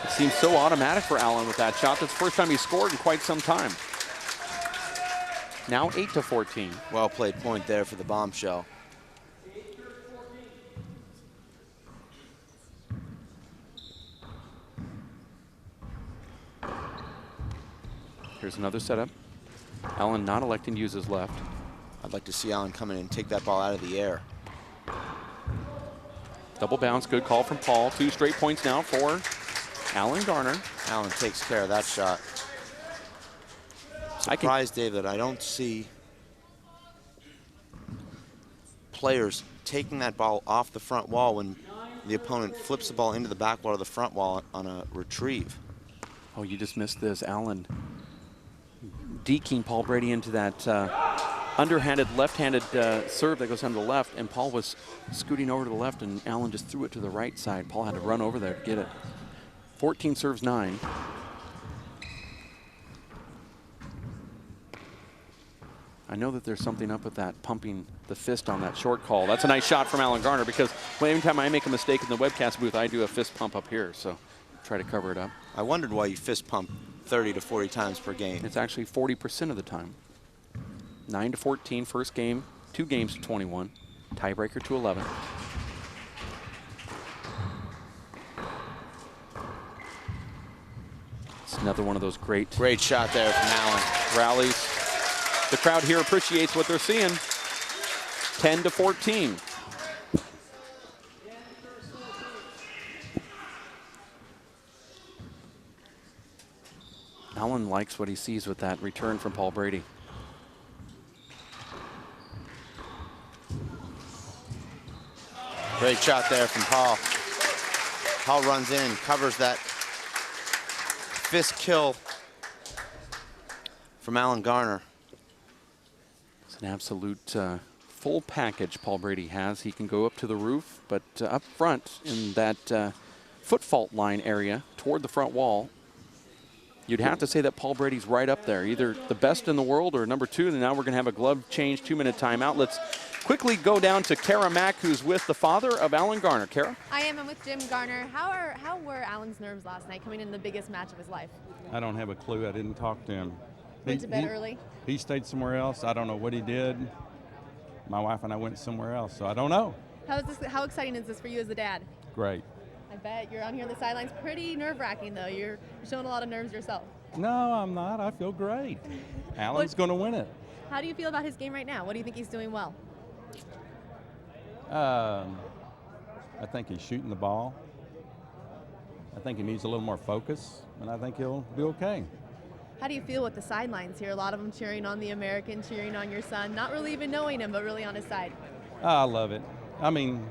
[SPEAKER 1] It seems so automatic for Allan with that shot. That's the first time he scored in quite some time. Now 8-14.
[SPEAKER 2] Well played point there for the bombshell.
[SPEAKER 1] Here's another setup. Allan not electing to use his left.
[SPEAKER 2] I'd like to see Allan come in and take that ball out of the air.
[SPEAKER 1] Double bounce, good call from Paul. 2 straight points now for Allan Garner.
[SPEAKER 2] Allan takes care of that shot. Surprised, Dave, that I don't see players taking that ball off the front wall when the opponent flips the ball into the back wall of the front wall on a retrieve.
[SPEAKER 1] Oh, you just missed this. Allan deking Paul Brady into that underhanded, left-handed serve that goes down to the left, and Paul was scooting over to the left, and Allan just threw it to the right side. Paul had to run over there to get it. 14 serves 9. I know that there's something up with that, pumping the fist on that short call. That's a nice shot from Allan Garner, because every time I make a mistake in the webcast booth, I do a fist pump up here, so try to cover it up.
[SPEAKER 2] I wondered why you fist pump 30 to 40 times per game.
[SPEAKER 1] It's actually 40% of the time. 9-14, first game, 2 games to 21, tiebreaker to 11. It's another one of those great
[SPEAKER 2] shot there from Allan.
[SPEAKER 1] rallies. The crowd here appreciates what they're seeing. 10-14. Allan likes what he sees with that return from Paul Brady.
[SPEAKER 2] Great shot there from Paul. Paul runs in, covers that fist kill from Allan Garner.
[SPEAKER 1] It's an absolute full package Paul Brady has. He can go up to the roof, but up front in that foot fault line area toward the front wall, you'd have to say that Paul Brady's right up there, either the best in the world or number 2. And now we're going to have a glove change, 2-minute timeout. Let's quickly go down to Kara Mack, who's with the father of Allan Garner. Kara?
[SPEAKER 3] I am. I'm with Jim Garner. How were Allan's nerves last night coming in the biggest match of his life?
[SPEAKER 6] I don't have a clue. I didn't talk to him.
[SPEAKER 3] Went to bed early?
[SPEAKER 6] He stayed somewhere else. I don't know what he did. My wife and I went somewhere else, so I don't know.
[SPEAKER 3] How exciting is this for you as a dad?
[SPEAKER 6] Great.
[SPEAKER 3] I bet. You're on here on the sidelines. Pretty nerve-wracking, though. You're showing a lot of nerves yourself.
[SPEAKER 6] No, I'm not. I feel great. Allan's going to win it.
[SPEAKER 3] How do you feel about his game right now? What do you think he's doing well?
[SPEAKER 6] I think he's shooting the ball. I think he needs a little more focus, and I think he'll be okay.
[SPEAKER 3] How do you feel with the sidelines here? A lot of them cheering on the American, cheering on your son, not really even knowing him, but really on his side.
[SPEAKER 6] I love it. I mean,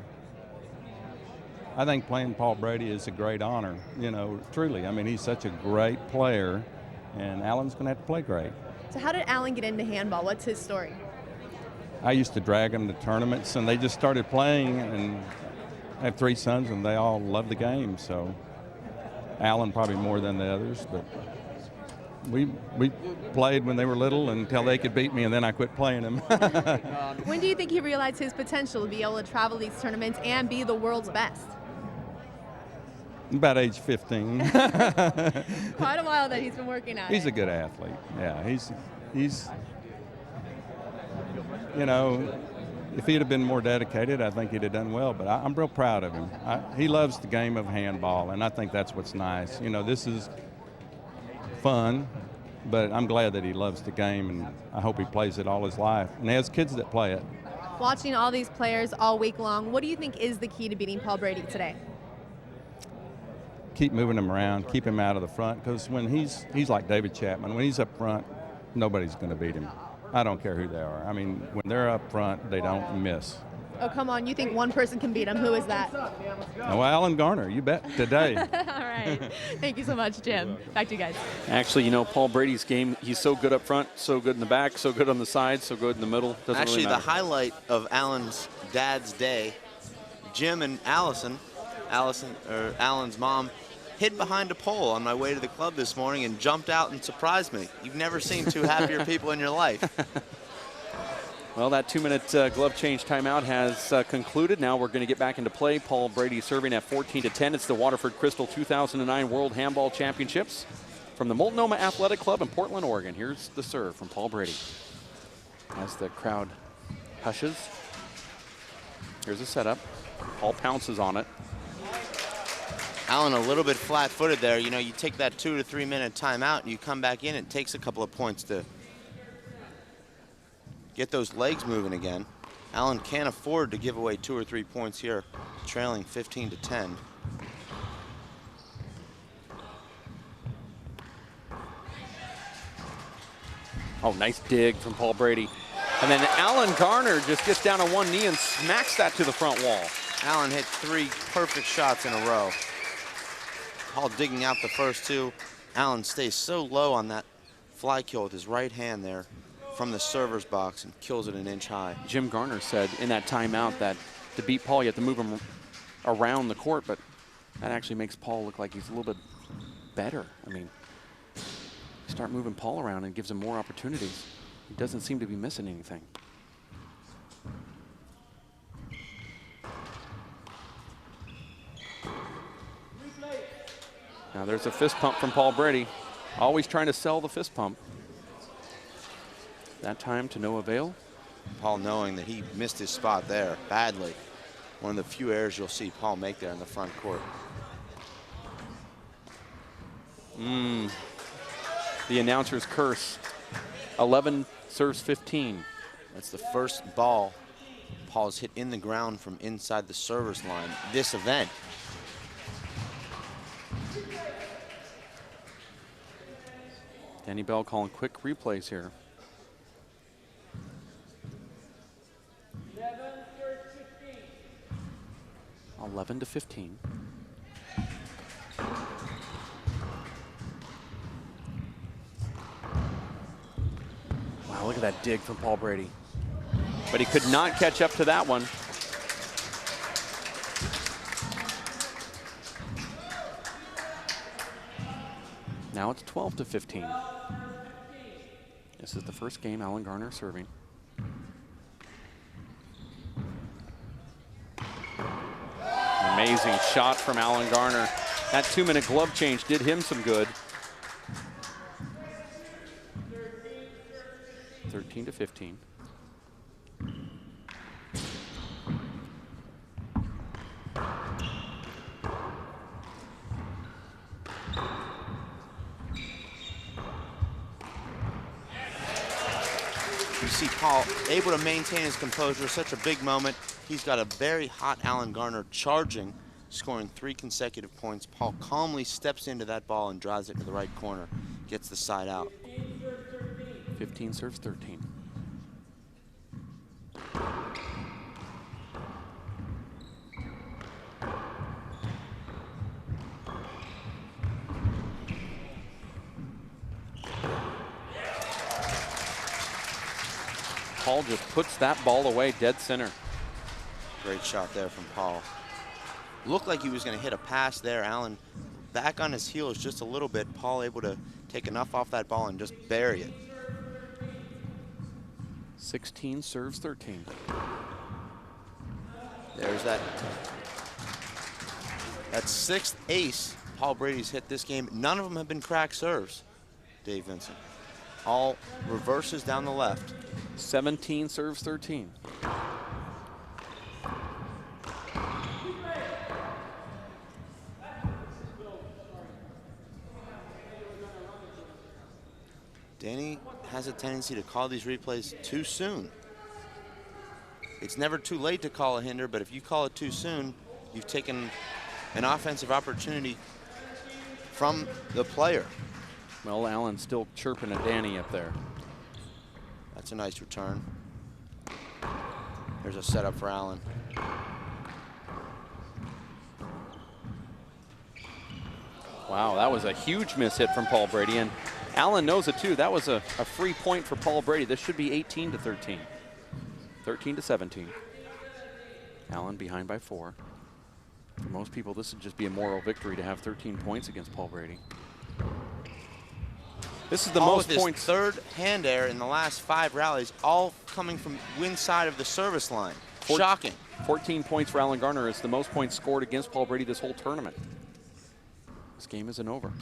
[SPEAKER 6] I think playing Paul Brady is a great honor, you know, truly. I mean, he's such a great player, and Allan's going to have to play great.
[SPEAKER 3] So how did Allan get into handball? What's his story?
[SPEAKER 6] I used to drag them to tournaments, and they just started playing, and I have 3 sons, and they all love the game. So Allan probably more than the others, but we played when they were little until they could beat me, and then I quit playing them.
[SPEAKER 3] When do you think he realized his potential to be able to travel these tournaments and be the world's best?
[SPEAKER 6] About age 15.
[SPEAKER 3] Quite a while that he's been working at
[SPEAKER 6] He's
[SPEAKER 3] it.
[SPEAKER 6] a good athlete. Yeah, he's you know, if he'd have been more dedicated, I think he'd have done well. But I'm real proud of him. He loves the game of handball, and I think that's what's nice. You know, this is fun, but I'm glad that he loves the game, and I hope he plays it all his life. And he has kids that play it.
[SPEAKER 3] Watching all these players all week long, what do you think is the key to beating Paul Brady today?
[SPEAKER 6] Keep moving him around, keep him out of the front, because when he's like David Chapman. When he's up front, nobody's going to beat him. I don't care who they are. I mean, when they're up front, they don't miss.
[SPEAKER 3] Oh, come on. You think one person can beat him. Who is that?
[SPEAKER 6] Oh, Allan Garner, you bet, today.
[SPEAKER 3] All right. Thank you so much, Jim. Back to you guys.
[SPEAKER 1] Actually, you know, Paul Brady's game, he's so good up front, so good in the back, so good on the side, so good in the middle. Doesn't
[SPEAKER 2] Actually,
[SPEAKER 1] really
[SPEAKER 2] the
[SPEAKER 1] matter.
[SPEAKER 2] highlight of Allan's dad's day, Jim and Allan's mom, hid behind a pole on my way to the club this morning and jumped out and surprised me. You've never seen 2 happier people in your life.
[SPEAKER 1] Well, that 2-minute glove change timeout has concluded. Now we're going to get back into play. Paul Brady serving at 14-10. It's the Waterford Crystal 2009 World Handball Championships from the Multnomah Athletic Club in Portland, Oregon. Here's the serve from Paul Brady. As the crowd hushes. Here's a setup. Paul pounces on it.
[SPEAKER 2] Allan a little bit flat-footed there. You know, you take that 2 to 3 minute timeout and you come back in, it takes a couple of points to get those legs moving again. Allan can't afford to give away 2 or 3 points here, trailing 15-10.
[SPEAKER 1] Oh, nice dig from Paul Brady. And then Allan Garner just gets down on one knee and smacks that to the front wall.
[SPEAKER 2] Allan hit 3 perfect shots in a row. Paul digging out the first 2. Allan stays so low on that fly kill with his right hand there from the server's box and kills it an inch high.
[SPEAKER 1] Jim Garner said in that timeout that to beat Paul, you have to move him around the court, but that actually makes Paul look like he's a little bit better. I mean, start moving Paul around and gives him more opportunities. He doesn't seem to be missing anything. Now there's a fist pump from Paul Brady. Always trying to sell the fist pump. That time to no avail.
[SPEAKER 2] Paul knowing that he missed his spot there badly. One of the few errors you'll see Paul make there in the front court.
[SPEAKER 1] The announcer's curse. 11 serves 15.
[SPEAKER 2] That's the first ball Paul's hit in the ground from inside the server's line this event.
[SPEAKER 1] Danny Bell calling quick replays here. 11-15. Wow, look at that dig from Paul Brady. But he could not catch up to that one. Now it's 12-15. This is the first game Allan Garner serving. Amazing shot from Allan Garner. That 2-minute glove change did him some good. 13-15.
[SPEAKER 2] You see Paul able to maintain his composure, such a big moment. He's got a very hot Allan Garner charging, scoring 3 consecutive points. Paul calmly steps into that ball and drives it to the right corner, gets the side out.
[SPEAKER 1] 15 serves 13. Paul just puts that ball away dead center.
[SPEAKER 2] Great shot there from Paul. Looked like he was going to hit a pass there. Allan back on his heels just a little bit. Paul able to take enough off that ball and just bury it.
[SPEAKER 1] 16 serves 13.
[SPEAKER 2] There's that sixth ace Paul Brady's hit this game. None of them have been cracked serves, Dave Vincent. All reverses down the left.
[SPEAKER 1] 17 serves 13.
[SPEAKER 2] Danny has a tendency to call these replays too soon. It's never too late to call a hinder, but if you call it too soon, you've taken an offensive opportunity from the player.
[SPEAKER 1] Well, Allan's still chirping at Danny up there.
[SPEAKER 2] That's a nice return. There's a setup for Allan.
[SPEAKER 1] Wow, that was a huge miss hit from Paul Brady, and Allan knows it too. That was a free point for Paul Brady. This should be 18 to 13. 13 to 17. Allan behind by 4. For most people, this would just be a moral victory to have 13 points against Paul Brady. This is the
[SPEAKER 2] Paul
[SPEAKER 1] most
[SPEAKER 2] with his
[SPEAKER 1] points.
[SPEAKER 2] third hand air in the last 5 rallies, all coming from win side of the service line. Shocking.
[SPEAKER 1] 14 points for Allan Garner. It's the most points scored against Paul Brady this whole tournament. This game isn't over.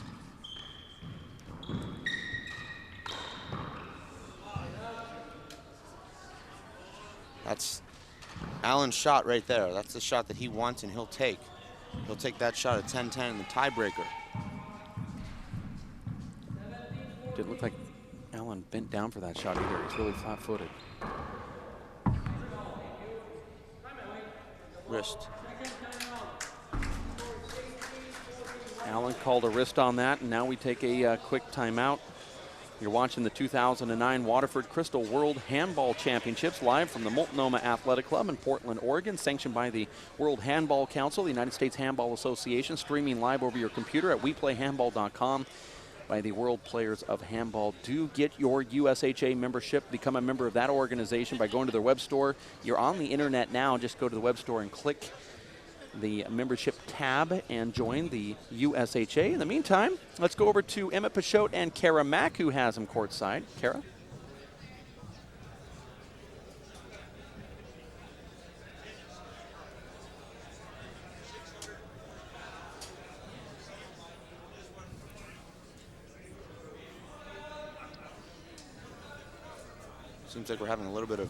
[SPEAKER 2] That's Allan's shot right there. That's the shot that he wants and he'll take. He'll take that shot at 10-10 in the tiebreaker.
[SPEAKER 1] Didn't look like Allan bent down for that shot either. He's really flat-footed.
[SPEAKER 2] Wrist.
[SPEAKER 1] Allan called a wrist on that, and now we take a quick timeout. You're watching the 2009 Waterford Crystal World Handball Championships live from the Multnomah Athletic Club in Portland, Oregon, sanctioned by the World Handball Council, the United States Handball Association, streaming live over your computer at weplayhandball.com by the World Players of Handball. Do get your USHA membership. Become a member of that organization by going to their web store. You're on the internet now. Just go to the web store and click the membership tab and join the USHA. In the meantime, let's go over to Emmett Peixote and Kara Mack, who has him courtside. Kara?
[SPEAKER 2] Seems like we're having a little bit of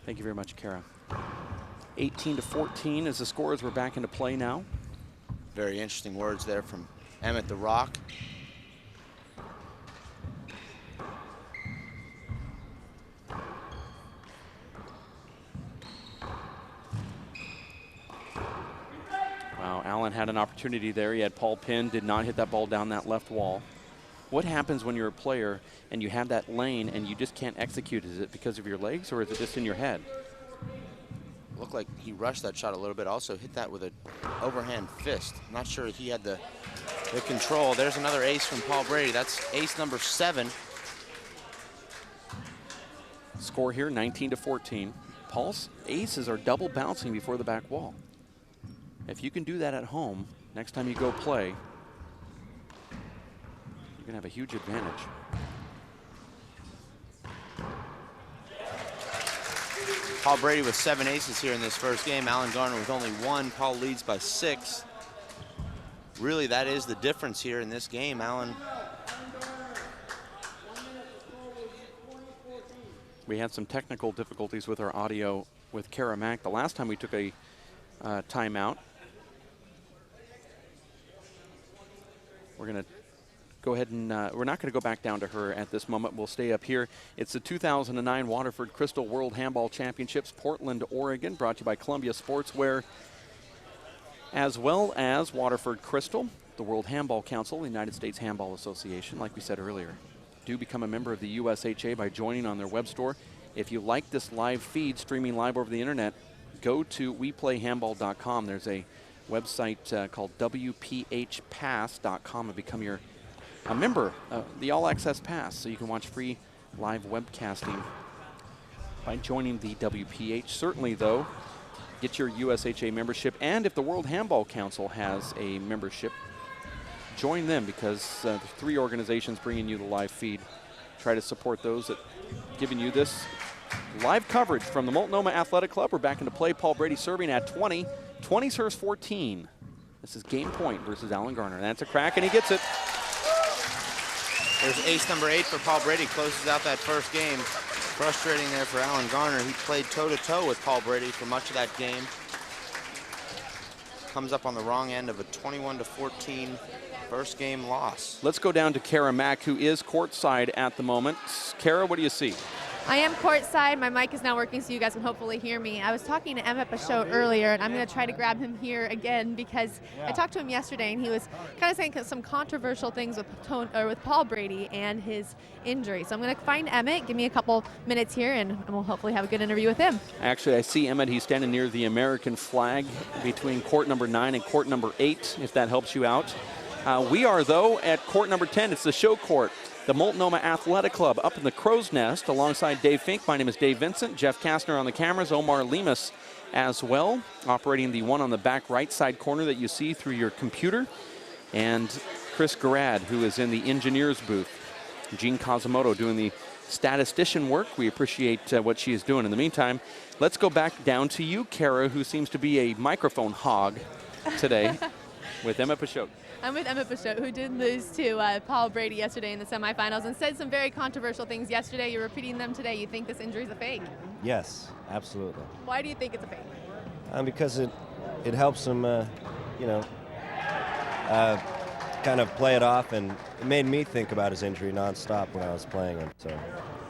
[SPEAKER 1] Thank you very much, Kara. 18 to 14 as the scores were back into play now.
[SPEAKER 2] very interesting words there from Emmett the Rock.
[SPEAKER 1] Wow, Allan had an opportunity there. He had Paul pinned, did not hit that ball down that left wall. What happens when you're a player and you have that lane and you just can't execute? Is it because of your legs or is it just in your head?
[SPEAKER 2] Looked like he rushed that shot a little bit. Also hit that with an overhand fist. Not sure if he had the control. There's another ace from Paul Brady. That's ace number 7.
[SPEAKER 1] Score here, 19 to 14. Paul's aces are double bouncing before the back wall. If you can do that at home, next time you go play, you're going to have a huge advantage.
[SPEAKER 2] Paul Brady with 7 aces here in this first game. Allan Garner with only 1. Paul leads by 6. Really, that is the difference here in this game. Allan.
[SPEAKER 1] We had some technical difficulties with our audio with Kara Mack. The last time we took a timeout, We're going to go ahead and we're not going to go back down to her at this moment. We'll stay up here. It's the 2009 Waterford Crystal World Handball Championships, Portland, Oregon, brought to you by Columbia Sportswear, as well as Waterford Crystal, the World Handball Council, the United States Handball Association. Like we said earlier, do become a member of the USHA by joining on their web store. If you like this live feed streaming live over the internet, go to weplayhandball.com. There's a website called wphpass.com and become a member of the All Access Pass, so you can watch free live webcasting by joining the WPH. Certainly, though, get your USHA membership, and if the World Handball Council has a membership, join them, because the 3 organizations bringing you the live feed try to support those that giving you this live coverage from the Multnomah Athletic Club. We're back into play. Paul Brady serving at 20. 20 serves 14. This is game point versus Allan Garner. That's a crack, and he gets it.
[SPEAKER 2] There's ace number 8 for Paul Brady. Closes out that first game. Frustrating there for Allan Garner. He played toe-to-toe with Paul Brady for much of that game. Comes up on the wrong end of a 21-14 first game loss.
[SPEAKER 1] Let's go down to Kara Mack, who is courtside at the moment. Kara, what do you see?
[SPEAKER 3] I am courtside. My mic is now working, so you guys can hopefully hear me. I was talking to Emmett Bachot earlier, and I'm going to try to grab him here again, because I talked to him yesterday, and he was kind of saying some controversial things with Paul Brady and his injury. So I'm going to find Emmett. Give me a couple minutes here, and we'll hopefully have a good interview with him.
[SPEAKER 1] Actually, I see Emmett. He's standing near the American flag between court number 9 and court number 8, if that helps you out. We are, though, at court number 10. It's the show court. The Multnomah Athletic Club up in the Crow's Nest alongside Dave Fink. My name is Dave Vincent. Jeff Kastner on the cameras. Omar Lemus as well, operating the one on the back right side corner that you see through your computer. And Chris Garad, who is in the engineer's booth. Gene Cosimoto doing the statistician work. We appreciate what she is doing. In the meantime, let's go back down to you, Kara, who seems to be a microphone hog today with Emmett Bachot.
[SPEAKER 3] I'm with Emmett Bachot, who did lose to Paul Brady yesterday in the semifinals and said some very controversial things yesterday. You're repeating them today. You think this injury is a fake?
[SPEAKER 7] Yes, absolutely.
[SPEAKER 3] Why do you think it's a fake?
[SPEAKER 7] Because it helps him, kind of play it off, and it made me think about his injury nonstop when I was playing him. So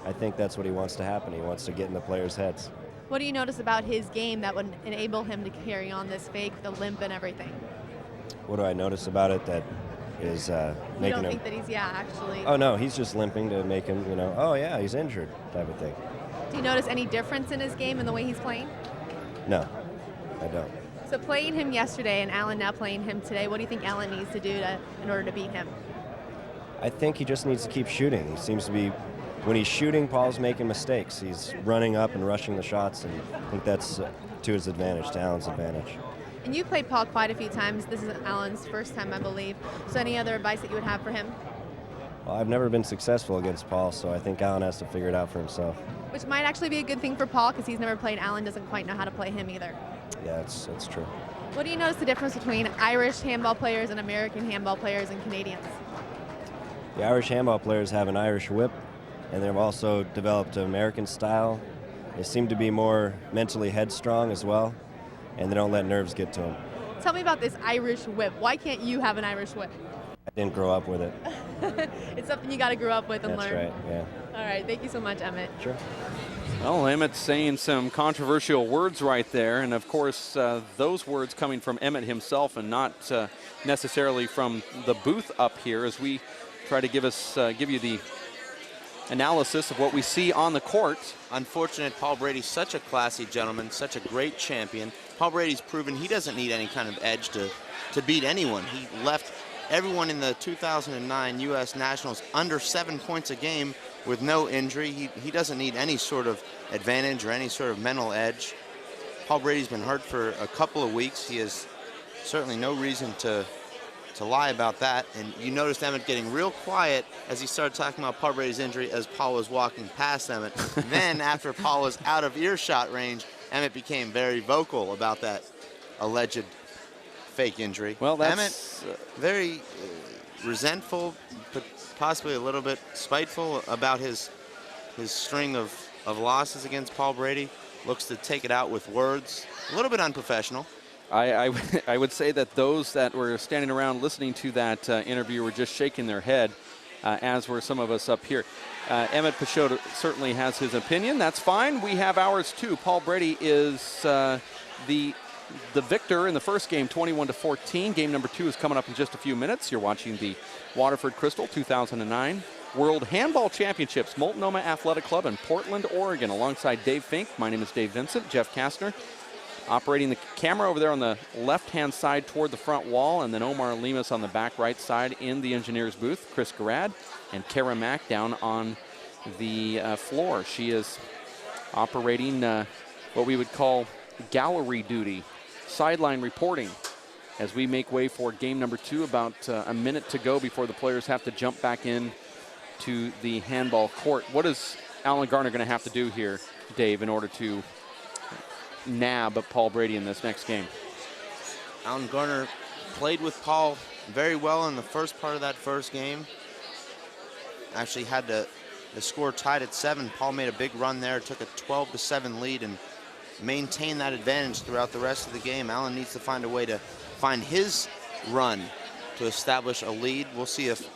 [SPEAKER 7] I think that's what he wants to happen. He wants to get in the players' heads.
[SPEAKER 3] What do you notice about his game that would enable him to carry on this fake, the limp and everything?
[SPEAKER 7] What do I notice about it that is making him...
[SPEAKER 3] You don't think that he's, actually...
[SPEAKER 7] Oh, no, he's just limping to make him, oh, yeah, he's injured type of thing.
[SPEAKER 3] Do you notice any difference in his game and the way he's playing?
[SPEAKER 7] No, I don't.
[SPEAKER 3] So playing him yesterday and Allan now playing him today, what do you think Allan needs to do in order to beat him?
[SPEAKER 7] I think he just needs to keep shooting. He seems to be... When he's shooting, Paul's making mistakes. He's running up and rushing the shots, and I think that's to his advantage, to Allan's advantage.
[SPEAKER 3] And you played Paul quite a few times. This is Allan's first time, I believe. So any other advice that you would have for him?
[SPEAKER 7] Well, I've never been successful against Paul, so I think Allan has to figure it out for himself.
[SPEAKER 3] Which might actually be a good thing for Paul, because he's never played Allan, doesn't quite know how to play him either.
[SPEAKER 7] Yeah, that's true.
[SPEAKER 3] What do you notice the difference between Irish handball players and American handball players and Canadians?
[SPEAKER 7] The Irish handball players have an Irish whip, and they've also developed an American style. They seem to be more mentally headstrong as well, and they don't let nerves get to them.
[SPEAKER 3] Tell me about this Irish whip. Why can't you have an Irish whip?
[SPEAKER 7] I didn't grow up with it.
[SPEAKER 3] It's something you got to grow up with and learn.
[SPEAKER 7] That's right, yeah.
[SPEAKER 3] All right, thank you so much, Emmett.
[SPEAKER 7] Sure.
[SPEAKER 1] Well, Emmett's saying some controversial words right there, and of course, those words coming from Emmett himself and not necessarily from the booth up here, as we try to give you the analysis of what we see on the court.
[SPEAKER 2] Unfortunate, Paul Brady's such a classy gentleman, such a great champion. Paul Brady's proven he doesn't need any kind of edge to beat anyone. He left everyone in the 2009 U.S. Nationals under 7 points a game with no injury. He doesn't need any sort of advantage or any sort of mental edge. Paul Brady's been hurt for a couple of weeks. He has certainly no reason to lie about that. And you noticed Emmett getting real quiet as he started talking about Paul Brady's injury as Paul was walking past Emmett. Then after Paul was out of earshot range, Emmett became very vocal about that alleged fake injury.
[SPEAKER 1] Well, that's
[SPEAKER 2] Emmett very resentful, but possibly a little bit spiteful about his string of losses against Paul Brady. Looks to take it out with words. A little bit unprofessional.
[SPEAKER 1] I would say that those that were standing around listening to that interview were just shaking their head, as were some of us up here. Emmett Peixoto certainly has his opinion. That's fine. We have ours too. Paul Brady is the victor in the first game, 21-14. Game number 2 is coming up in just a few minutes. You're watching the Waterford Crystal 2009 World Handball Championships, Multnomah Athletic Club in Portland, Oregon. Alongside Dave Fink, my name is Dave Vincent, Jeff Kastner. Operating the camera over there on the left-hand side toward the front wall, and then Omar Lemus on the back right side in the engineer's booth. Chris Garrad and Kara Mack down on the floor. She is operating what we would call gallery duty, sideline reporting, as we make way for game number 2. About a minute to go before the players have to jump back in to the handball court. What is Allan Garner going to have to do here, Dave, in order to nab Paul Brady in this next game?
[SPEAKER 2] Allan Garner played with Paul very well in the first part of that first game. Actually had the score tied at 7. Paul made a big run there, took a 12-7 lead, and maintained that advantage throughout the rest of the game. Allan needs to find a way to find his run to establish a lead. We'll see if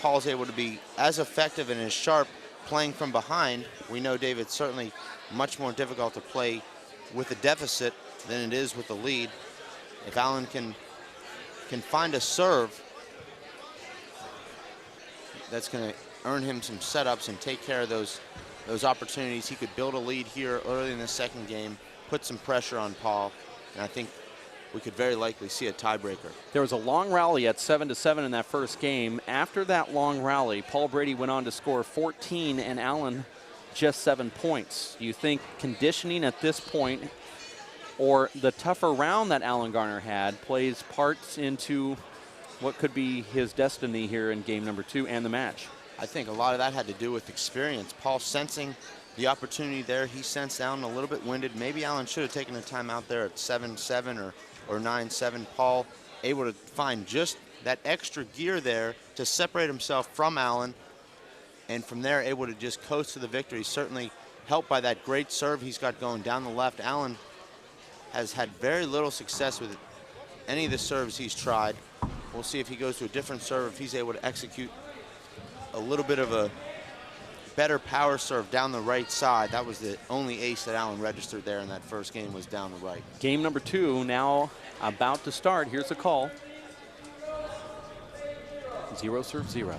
[SPEAKER 2] Paul's able to be as effective and as sharp playing from behind. We know, Dave, it's certainly much more difficult to play with a deficit than it is with the lead. If Allan can find a serve that's going to earn him some setups and take care of those opportunities, he could build a lead here early in the second game, put some pressure on Paul, and I think we could very likely see a tiebreaker.
[SPEAKER 1] There was a long rally at 7-7 in that first game. After that long rally, Paul Brady went on to score 14 and Allan just 7 points. Do you think conditioning at this point or the tougher round that Allan Garner had plays parts into what could be his destiny here in game number 2 and the match?
[SPEAKER 2] I think a lot of that had to do with experience. Paul sensing the opportunity there. He sensed Allan a little bit winded. Maybe Allan should have taken a timeout there at 7-7 or 9-7. Paul able to find just that extra gear there to separate himself from Allan, and from there able to just coast to the victory. Certainly helped by that great serve he's got going down the left. Allan has had very little success with any of the serves he's tried. We'll see if he goes to a different serve, if he's able to execute a little bit of a better power serve down the right side. That was the only ace that Allan registered there in that first game, was down the right.
[SPEAKER 1] Game number 2 now about to start. Here's the call. 0 serve 0.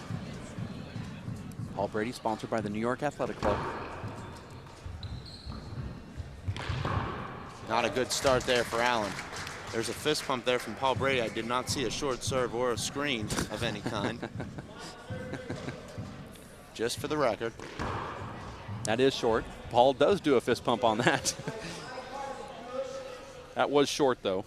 [SPEAKER 1] Paul Brady, sponsored by the New York Athletic Club.
[SPEAKER 2] Not a good start there for Allan. There's a fist pump there from Paul Brady. I did not see a short serve or a screen of any kind. Just for the record.
[SPEAKER 1] That is short. Paul does do a fist pump on that. That was short, though.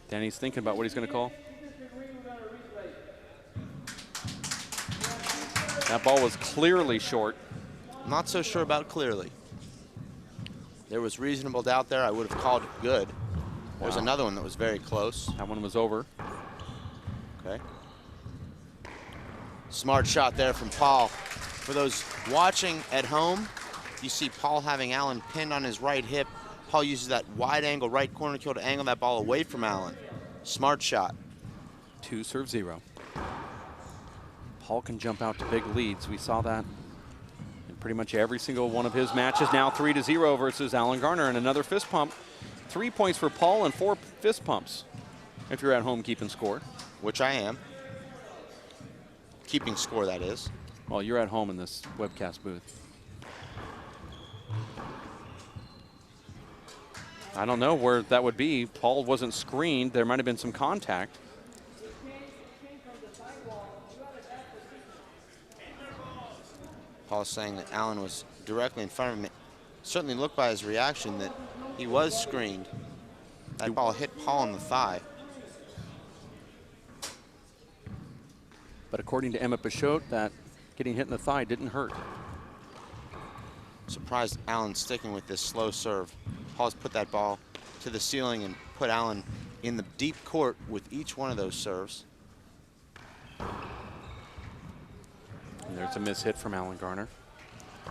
[SPEAKER 1] Danny's thinking about what he's going to call. That ball was clearly short.
[SPEAKER 2] Not so sure about clearly. There was reasonable doubt there. I would have called it good. There's another one that was very close.
[SPEAKER 1] That one was over.
[SPEAKER 2] Okay. Smart shot there from Paul. For those watching at home, you see Paul having Allan pinned on his right hip. Paul uses that wide angle right corner kill to angle that ball away from Allan. Smart shot.
[SPEAKER 1] 2 serve 0. Paul can jump out to big leads. We saw that in pretty much every single one of his matches. Now 3-0 versus Allan Garner, and another fist pump. 3 points for Paul and 4 fist pumps if you're at home keeping score.
[SPEAKER 2] Which I am. Keeping score, that is.
[SPEAKER 1] Well, you're at home in this webcast booth. I don't know where that would be. Paul wasn't screened. There might have been some contact.
[SPEAKER 2] Paul's saying that Allan was directly in front of him. It certainly looked by his reaction that he was screened. That ball hit Paul in the thigh.
[SPEAKER 1] But according to Emmett Peixoto, that getting hit in the thigh didn't hurt.
[SPEAKER 2] Surprised Allan's sticking with this slow serve. Paul's put that ball to the ceiling and put Allan in the deep court with each one of those serves.
[SPEAKER 1] And there's a miss hit from Allan Garner.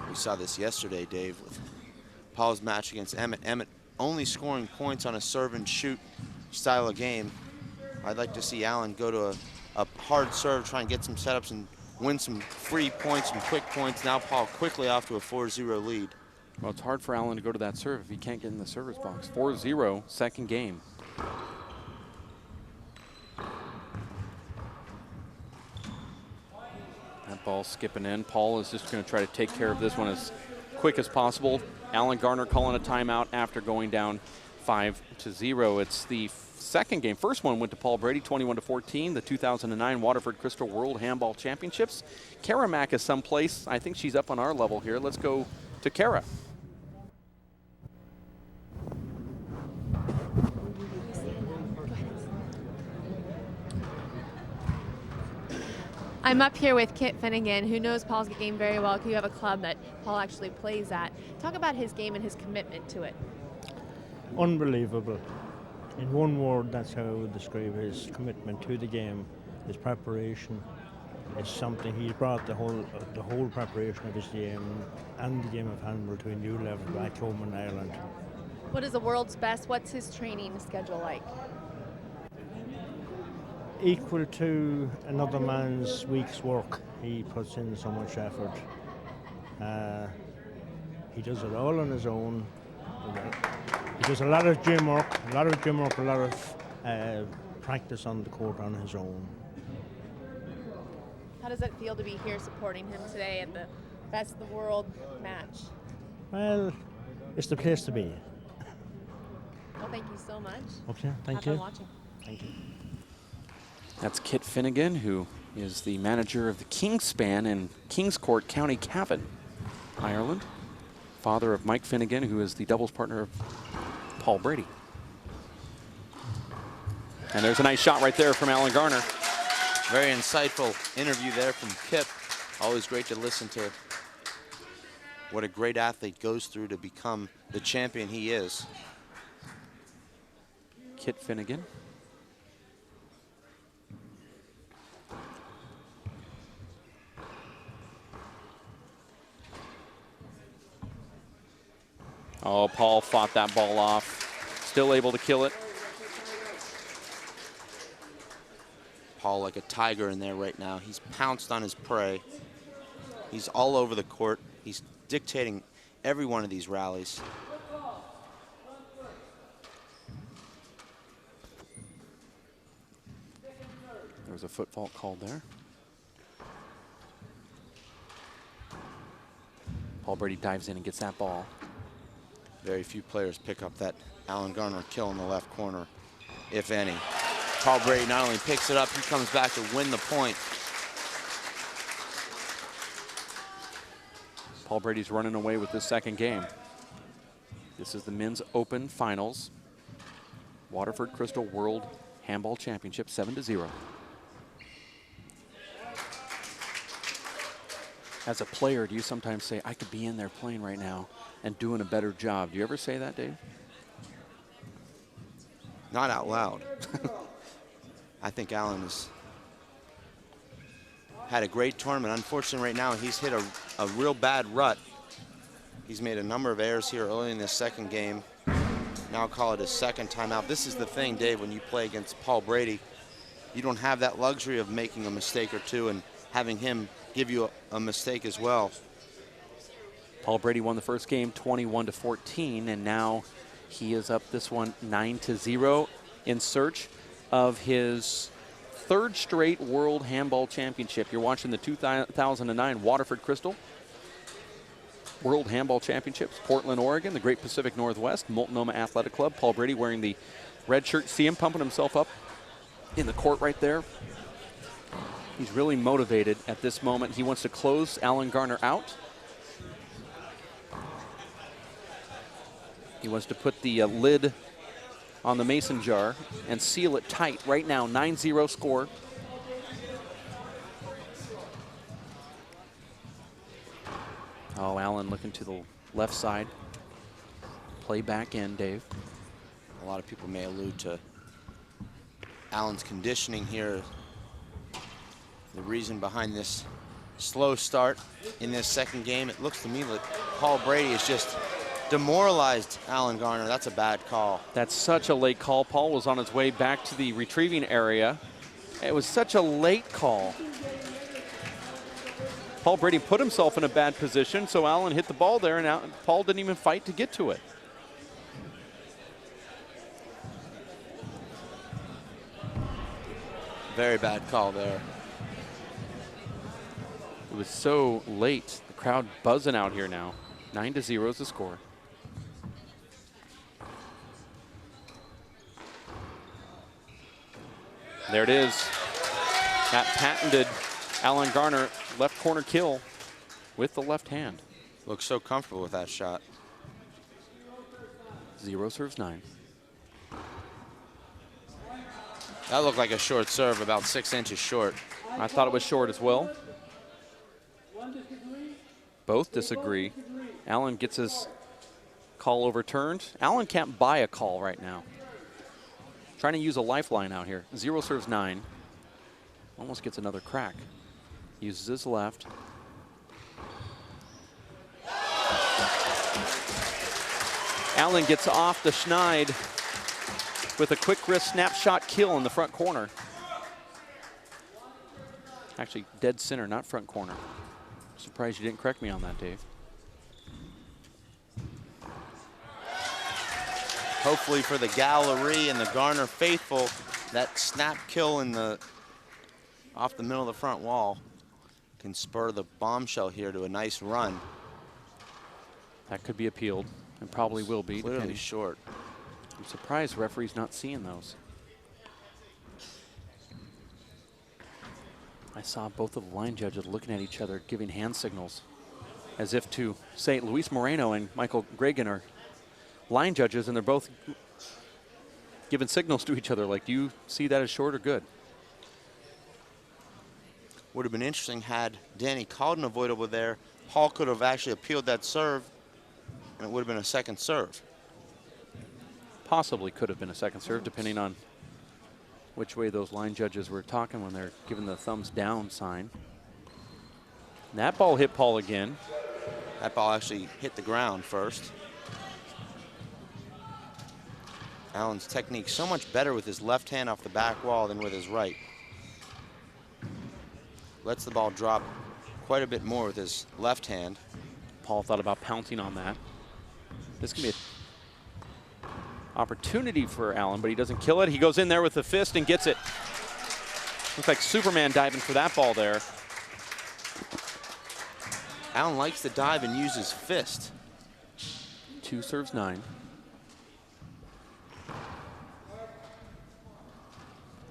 [SPEAKER 2] We saw this yesterday, Dave, with Paul's match against Emmett. Emmett only scoring points on a serve and shoot style of game. I'd like to see Allan go to a hard serve, try and get some setups and win some free points, some quick points. Now Paul quickly off to a 4-0 lead.
[SPEAKER 1] Well, it's hard for Allan to go to that serve if he can't get in the service box. 4-0, second game. That ball skipping in. Paul is just going to try to take care of this one as quick as possible. Allan Garner calling a timeout after going down 5-0. It's the second game. First one went to Paul Brady, 21-14, the 2009 Waterford Crystal World Handball Championships. Kara Mack is someplace. I think she's up on our level here. Let's go to Kara.
[SPEAKER 3] I'm up here with Kit Finnegan, who knows Paul's game very well. You have a club that Paul actually plays at. Talk about his game and his commitment to it.
[SPEAKER 8] Unbelievable. In one word, that's how I would describe his commitment to the game, his preparation. It's something he's brought the whole preparation of his game and the game of handball to a new level back home in Ireland.
[SPEAKER 3] What is the world's best? What's his training schedule like?
[SPEAKER 8] Equal to another man's week's work. He puts in so much effort. He does it all on his own. He does a lot of gym work, a lot of practice on the court on his own.
[SPEAKER 3] How does it feel to be here supporting him today at the Best of the World match?
[SPEAKER 8] Well, it's the place to be.
[SPEAKER 3] Well, thank you so much.
[SPEAKER 8] Okay, thank
[SPEAKER 3] Have
[SPEAKER 8] you.
[SPEAKER 3] fun watching.
[SPEAKER 8] Thank you.
[SPEAKER 1] That's Kit Finnegan, who is the manager of the Kingspan in Kingscourt, County Cavan, Ireland. Father of Mike Finnegan, who is the doubles partner of Paul Brady. And there's a nice shot right there from Allan Garner.
[SPEAKER 2] Very insightful interview there from Kip. Always great to listen to what a great athlete goes through to become the champion he is.
[SPEAKER 1] Kit Finnegan. Oh, Paul fought that ball off. Still able to kill it.
[SPEAKER 2] Paul like a tiger in there right now. He's pounced on his prey. He's all over the court. He's dictating every one of these rallies.
[SPEAKER 1] There was a foot fault called there. Paul Brady dives in and gets that ball.
[SPEAKER 2] Very few players pick up that Allan Garner kill in the left corner, if any. Paul Brady not only picks it up, he comes back to win the point.
[SPEAKER 1] Paul Brady's running away with this second game. This is the Men's Open Finals. Waterford Crystal World Handball Championship, 7-0. As a player, do you sometimes say, I could be in there playing right now and doing a better job? Do you ever say that, Dave?
[SPEAKER 2] Not out loud. I think Allan has had a great tournament. Unfortunately, right now, he's hit a real bad rut. He's made a number of errors here early in this second game. Now call it his second timeout. This is the thing, Dave, when you play against Paul Brady, you don't have that luxury of making a mistake or two and having him give you a mistake as well.
[SPEAKER 1] Paul Brady won the first game 21-14, and now he is up this one 9-0 in search of his third straight World Handball Championship. You're watching the 2009 Waterford Crystal World Handball Championships, Portland, Oregon, the Great Pacific Northwest, Multnomah Athletic Club. Paul Brady wearing the red shirt. See him pumping himself up in the court right there. He's really motivated at this moment. He wants to close Allan Garner out. He wants to put the lid on the mason jar and seal it tight. Right now, 9-0 score. Oh, Allan looking to the left side. Play back in, Dave.
[SPEAKER 2] A lot of people may allude to Allan's conditioning here. The reason behind this slow start in this second game. It looks to me that Paul Brady has just demoralized Allan Garner. That's a bad call.
[SPEAKER 1] That's such a late call. Paul was on his way back to the retrieving area. It was such a late call. Paul Brady put himself in a bad position, so Allan hit the ball there, and Paul didn't even fight to get to it.
[SPEAKER 2] Very bad call there.
[SPEAKER 1] It was so late. The crowd buzzing out here now. 9-0 is the score. There it is. That patented Allan Garner left corner kill with the left hand.
[SPEAKER 2] Looks so comfortable with that shot.
[SPEAKER 1] 0 serves 9.
[SPEAKER 2] That looked like a short serve, about 6 inches short.
[SPEAKER 1] I thought it was short as well. Both disagree. Allan gets his call overturned. Allan can't buy a call right now. Trying to use a lifeline out here. 0 serves 9. Almost gets another crack. Uses his left. Allan gets off the schneid with a quick wrist snapshot kill in the front corner. Actually, dead center, not front corner. Surprised you didn't correct me on that, Dave.
[SPEAKER 2] Hopefully for the gallery and the Garner faithful, that snap kill in the off the middle of the front wall can spur the bombshell here to a nice run.
[SPEAKER 1] That could be appealed, and probably will be.
[SPEAKER 2] Clearly
[SPEAKER 1] depending.
[SPEAKER 2] short.
[SPEAKER 1] I'm surprised referee's not seeing those. I saw both of the line judges looking at each other, giving hand signals, as if to say Luis Moreno and Michael Gregan are line judges, and they're both giving signals to each other like, do you see that as short or good?
[SPEAKER 2] Would have been interesting had Danny called an avoidable there. Paul could have actually appealed that serve, and it would have been a second serve.
[SPEAKER 1] Possibly could have been a second serve, depending on which way those line judges were talking when they're giving the thumbs down sign. And that ball hit Paul again.
[SPEAKER 2] That ball actually hit the ground first. Allan's technique so much better with his left hand off the back wall than with his right. Lets the ball drop quite a bit more with his left hand.
[SPEAKER 1] Paul thought about pouncing on that. This can be an opportunity for Allan, but he doesn't kill it. He goes in there with the fist and gets it. Looks like Superman diving for that ball there.
[SPEAKER 2] Allan likes to dive and use his fist.
[SPEAKER 1] 2 serves 9.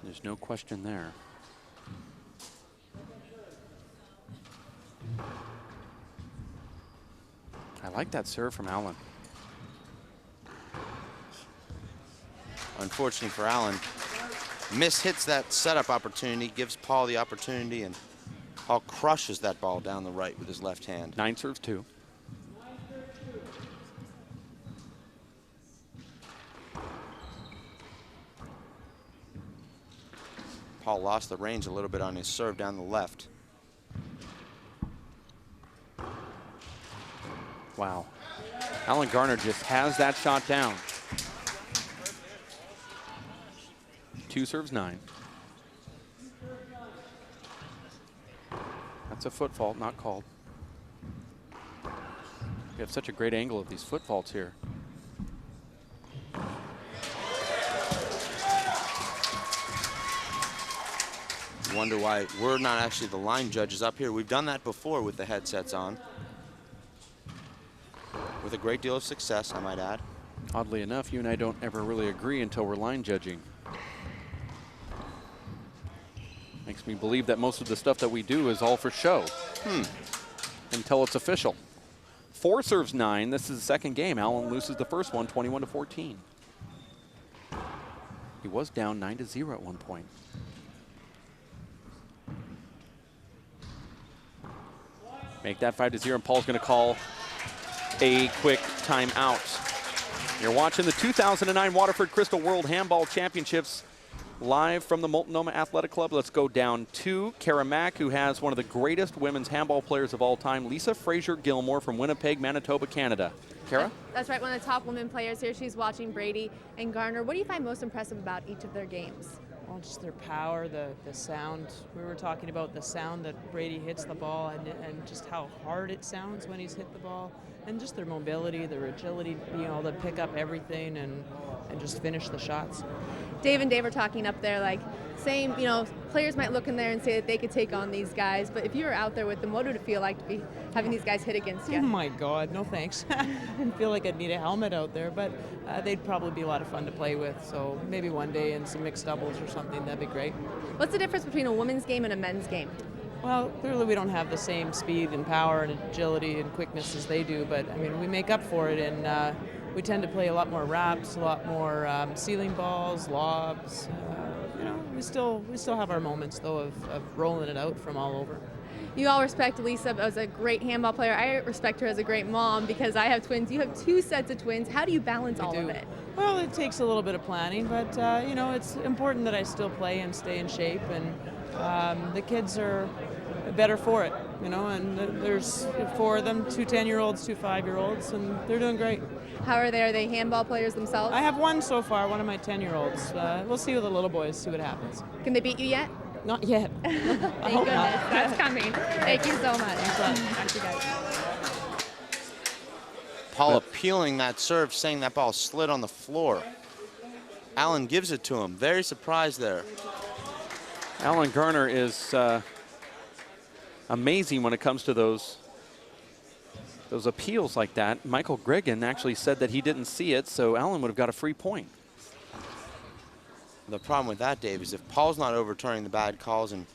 [SPEAKER 1] There's no question there. I like that serve from Allan.
[SPEAKER 2] Unfortunately for Allan, mishits that setup opportunity, gives Paul the opportunity, and Paul crushes that ball down the right with his left hand.
[SPEAKER 1] 9 serves 2.
[SPEAKER 2] Paul lost the range a little bit on his serve down the left.
[SPEAKER 1] Wow. Allan Garner just has that shot down. 2 serves 9. That's a foot fault, not called. We have such a great angle of these foot faults here.
[SPEAKER 2] Wonder why we're not actually the line judges up here. We've done that before with the headsets on. With a great deal of success, I might add.
[SPEAKER 1] Oddly enough, you and I don't ever really agree until we're line judging. Makes me believe that most of the stuff that we do is all for show. Until it's official. 4 serves 9. This is the second game. Allan loses the first one, 21-14. He was down 9-0 at one point. Make that 5-0, and Paul's going to call a quick timeout. You're watching the 2009 Waterford Crystal World Handball Championships live from the Multnomah Athletic Club. Let's go down to Kara Mack, who has one of the greatest women's handball players of all time, Lisa Fraser-Gilmore from Winnipeg, Manitoba, Canada. Kara?
[SPEAKER 3] That's right, one of the top women players here. She's watching Brady and Garner. What do you find most impressive about each of their games?
[SPEAKER 9] Well, just their power, the sound. We were talking about the sound that Brady hits the ball and just how hard it sounds when he's hit the ball, and just their mobility, their agility, being able to pick up everything and just finish the shots.
[SPEAKER 3] Dave and Dave are talking up there, like saying, you know, players might look in there and say that they could take on these guys, but if you were out there with them, what would it feel like to be having these guys hit against you?
[SPEAKER 9] Oh my God, no thanks. I didn't feel like I'd need a helmet out there, but they'd probably be a lot of fun to play with, so maybe one day in some mixed doubles or something, that'd be great.
[SPEAKER 3] What's the difference between a women's game and a men's game?
[SPEAKER 9] Well, clearly we don't have the same speed and power and agility and quickness as they do, but I mean, we make up for it, and we tend to play a lot more wraps, a lot more ceiling balls, lobs. You know, we still have our moments though of rolling it out from all over.
[SPEAKER 3] You all respect Lisa as a great handball player. I respect her as a great mom because I have twins. You have 2 sets of twins. How do you balance all of it?
[SPEAKER 9] Well, it takes a little bit of planning, but you know, it's important that I still play and stay in shape, and the kids are better for it, you know, and there's 4 of them, 2 10-year-olds, 2 5-year-olds, and they're doing great.
[SPEAKER 3] How are they? Are they handball players themselves?
[SPEAKER 9] I have one so far, one of my 10-year-olds. We'll see with the little boys, see what happens.
[SPEAKER 3] Can they beat you yet?
[SPEAKER 9] Not yet.
[SPEAKER 3] Thank goodness. That's coming. Thank you so much.
[SPEAKER 9] Thank you guys.
[SPEAKER 2] Paul appealing that serve, saying that ball slid on the floor. Allan gives it to him. Very surprised there.
[SPEAKER 1] Allan Garner is amazing when it comes to those appeals like that. Michael Gregan actually said that he didn't see it, so Allan would have got a free point.
[SPEAKER 2] The problem with that, Dave, is if Paul's not overturning the bad calls and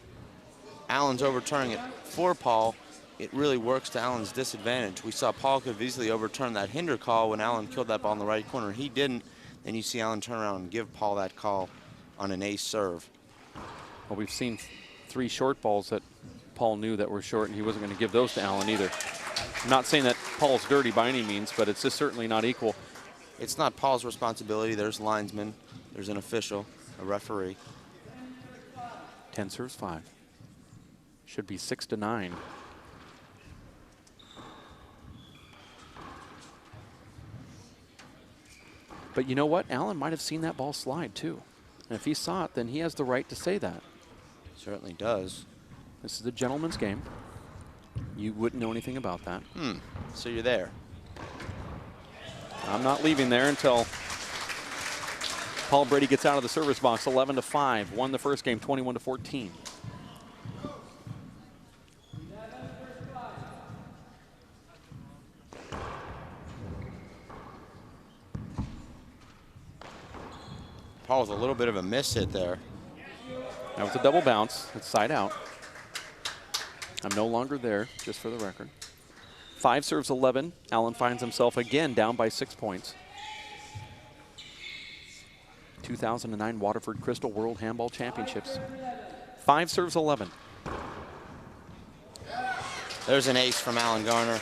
[SPEAKER 2] Allan's overturning it for Paul, it really works to Allan's disadvantage. We saw Paul could have easily overturned that hinder call when Allan killed that ball in the right corner. He didn't. Then you see Allan turn around and give Paul that call on an ace serve.
[SPEAKER 1] Well, we've seen 3 short balls that Paul knew that were short, and he wasn't going to give those to Allan either. I'm not saying that Paul's dirty by any means, but it's just certainly not equal.
[SPEAKER 2] It's not Paul's responsibility. There's linesmen. There's an official, a referee.
[SPEAKER 1] 10 serves 5. Should be 6-9. But you know what? Allan might have seen that ball slide too. And if he saw it, then he has the right to say that.
[SPEAKER 2] Certainly does.
[SPEAKER 1] This is a gentleman's game. You wouldn't know anything about that.
[SPEAKER 2] So you're there.
[SPEAKER 1] I'm not leaving there until Paul Brady gets out of the service box. 11-5. Won the first game 21-14.
[SPEAKER 2] Paul's a little bit of a miss hit there.
[SPEAKER 1] That was a double bounce. It's side out. I'm no longer there, just for the record. 5 serves 11. Allan finds himself again down by 6 points. 2009 Waterford Crystal World Handball Championships. 5 serves 11.
[SPEAKER 2] There's an ace from Allan Garner.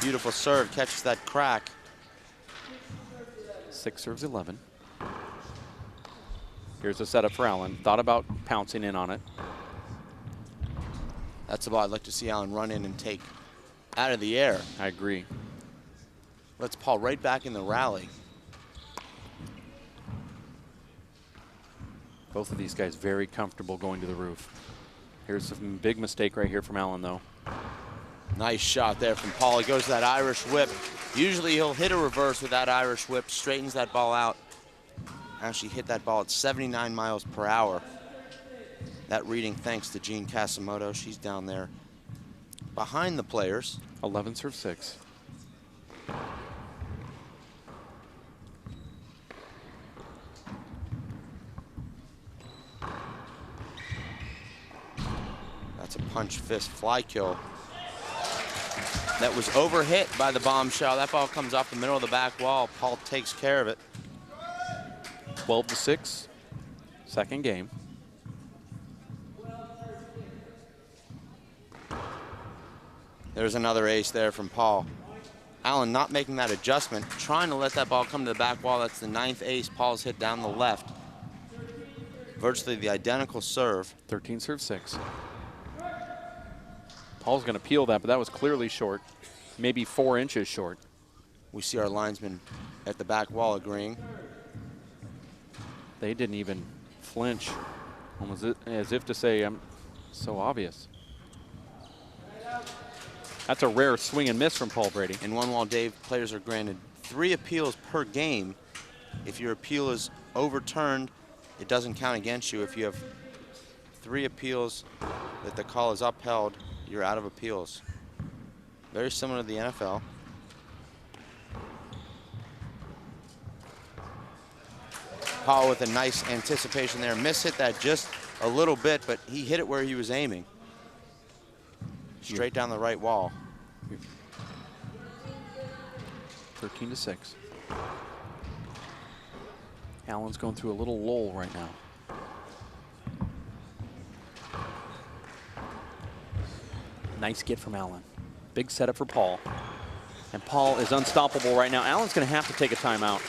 [SPEAKER 2] Beautiful serve, catches that crack.
[SPEAKER 1] 6 serves 11. Here's a setup for Allan. Thought about pouncing in on it.
[SPEAKER 2] That's the ball I'd like to see Allan run in and take out of the air.
[SPEAKER 1] I agree.
[SPEAKER 2] Let's Paul right back in the rally.
[SPEAKER 1] Both of these guys very comfortable going to the roof. Here's a big mistake right here from Allan, though.
[SPEAKER 2] Nice shot there from Paul. He goes to that Irish whip. Usually he'll hit a reverse with that Irish whip, straightens that ball out. Actually hit that ball at 79 miles per hour. That reading thanks to Jean Casimoto. She's down there behind the players.
[SPEAKER 1] 11 serves 6.
[SPEAKER 2] That's a punch fist fly kill. That was overhit by the bombshell. That ball comes off the middle of the back wall. Paul takes care of it.
[SPEAKER 1] 12-6. Second game.
[SPEAKER 2] There's another ace there from Paul. Allan not making that adjustment, trying to let that ball come to the back wall. That's the 9th ace Paul's hit down the left. virtually the identical serve.
[SPEAKER 1] 13 serve 6. Paul's going to peel that, but that was clearly short, maybe 4 inches short.
[SPEAKER 2] We see our linesman at the back wall agreeing.
[SPEAKER 1] They didn't even flinch, almost as if to say, I'm so obvious. That's a rare swing and miss from Paul Brady.
[SPEAKER 2] In one wall, Dave, players are granted 3 appeals per game. If your appeal is overturned, it doesn't count against you. If you have 3 appeals that the call is upheld, you're out of appeals. Very similar to the NFL. Paul with a nice anticipation there. Miss-hit that just a little bit, but he hit it where he was aiming. Straight down the right wall.
[SPEAKER 1] 13 to 6. Allan's going through a little lull right now. Nice get from Allan. Big setup for Paul. And Paul is unstoppable right now. Allan's going to have to take a timeout.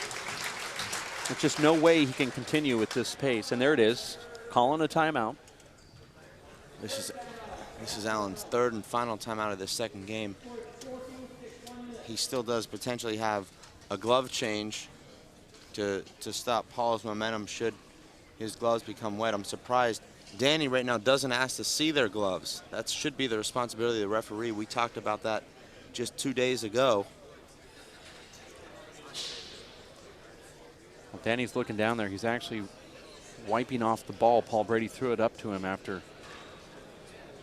[SPEAKER 1] There's just no way he can continue with this pace. And there it is, calling a timeout.
[SPEAKER 2] This is Allan's 3rd and final timeout of this 2nd game. He still does potentially have a glove change to stop Paul's momentum should his gloves become wet. I'm surprised Danny right now doesn't ask to see their gloves. That should be the responsibility of the referee. We talked about that just 2 days ago.
[SPEAKER 1] Well, Danny's looking down there. He's actually wiping off the ball. Paul Brady threw it up to him after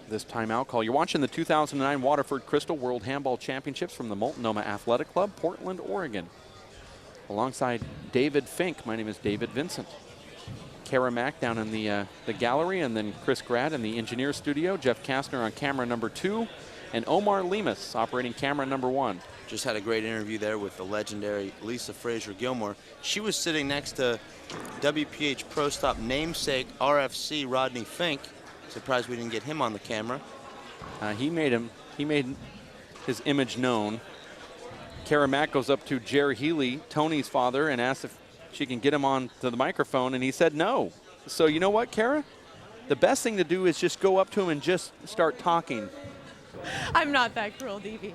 [SPEAKER 1] this timeout call. You're watching the 2009 Waterford Crystal World Handball Championships from the Multnomah Athletic Club, Portland, Oregon. Alongside David Fink, my name is David Vincent. Kara Mack down in the gallery, and then Chris Grad in the engineer studio, Jeff Kastner on camera number 2, and Omar Lemus operating camera number 1.
[SPEAKER 2] Just had a great interview there with the legendary Lisa Fraser-Gilmore. She was sitting next to WPH Pro Stop namesake RFC Rodney Fink. Surprised we didn't get him on the camera.
[SPEAKER 1] He made his image known. Kara Mack goes up to Jerry Healy, Tony's father, and asks if she can get him on to the microphone, and he said no. So you know what, Kara? The best thing to do is just go up to him and just start talking.
[SPEAKER 3] I'm not that cruel, DB.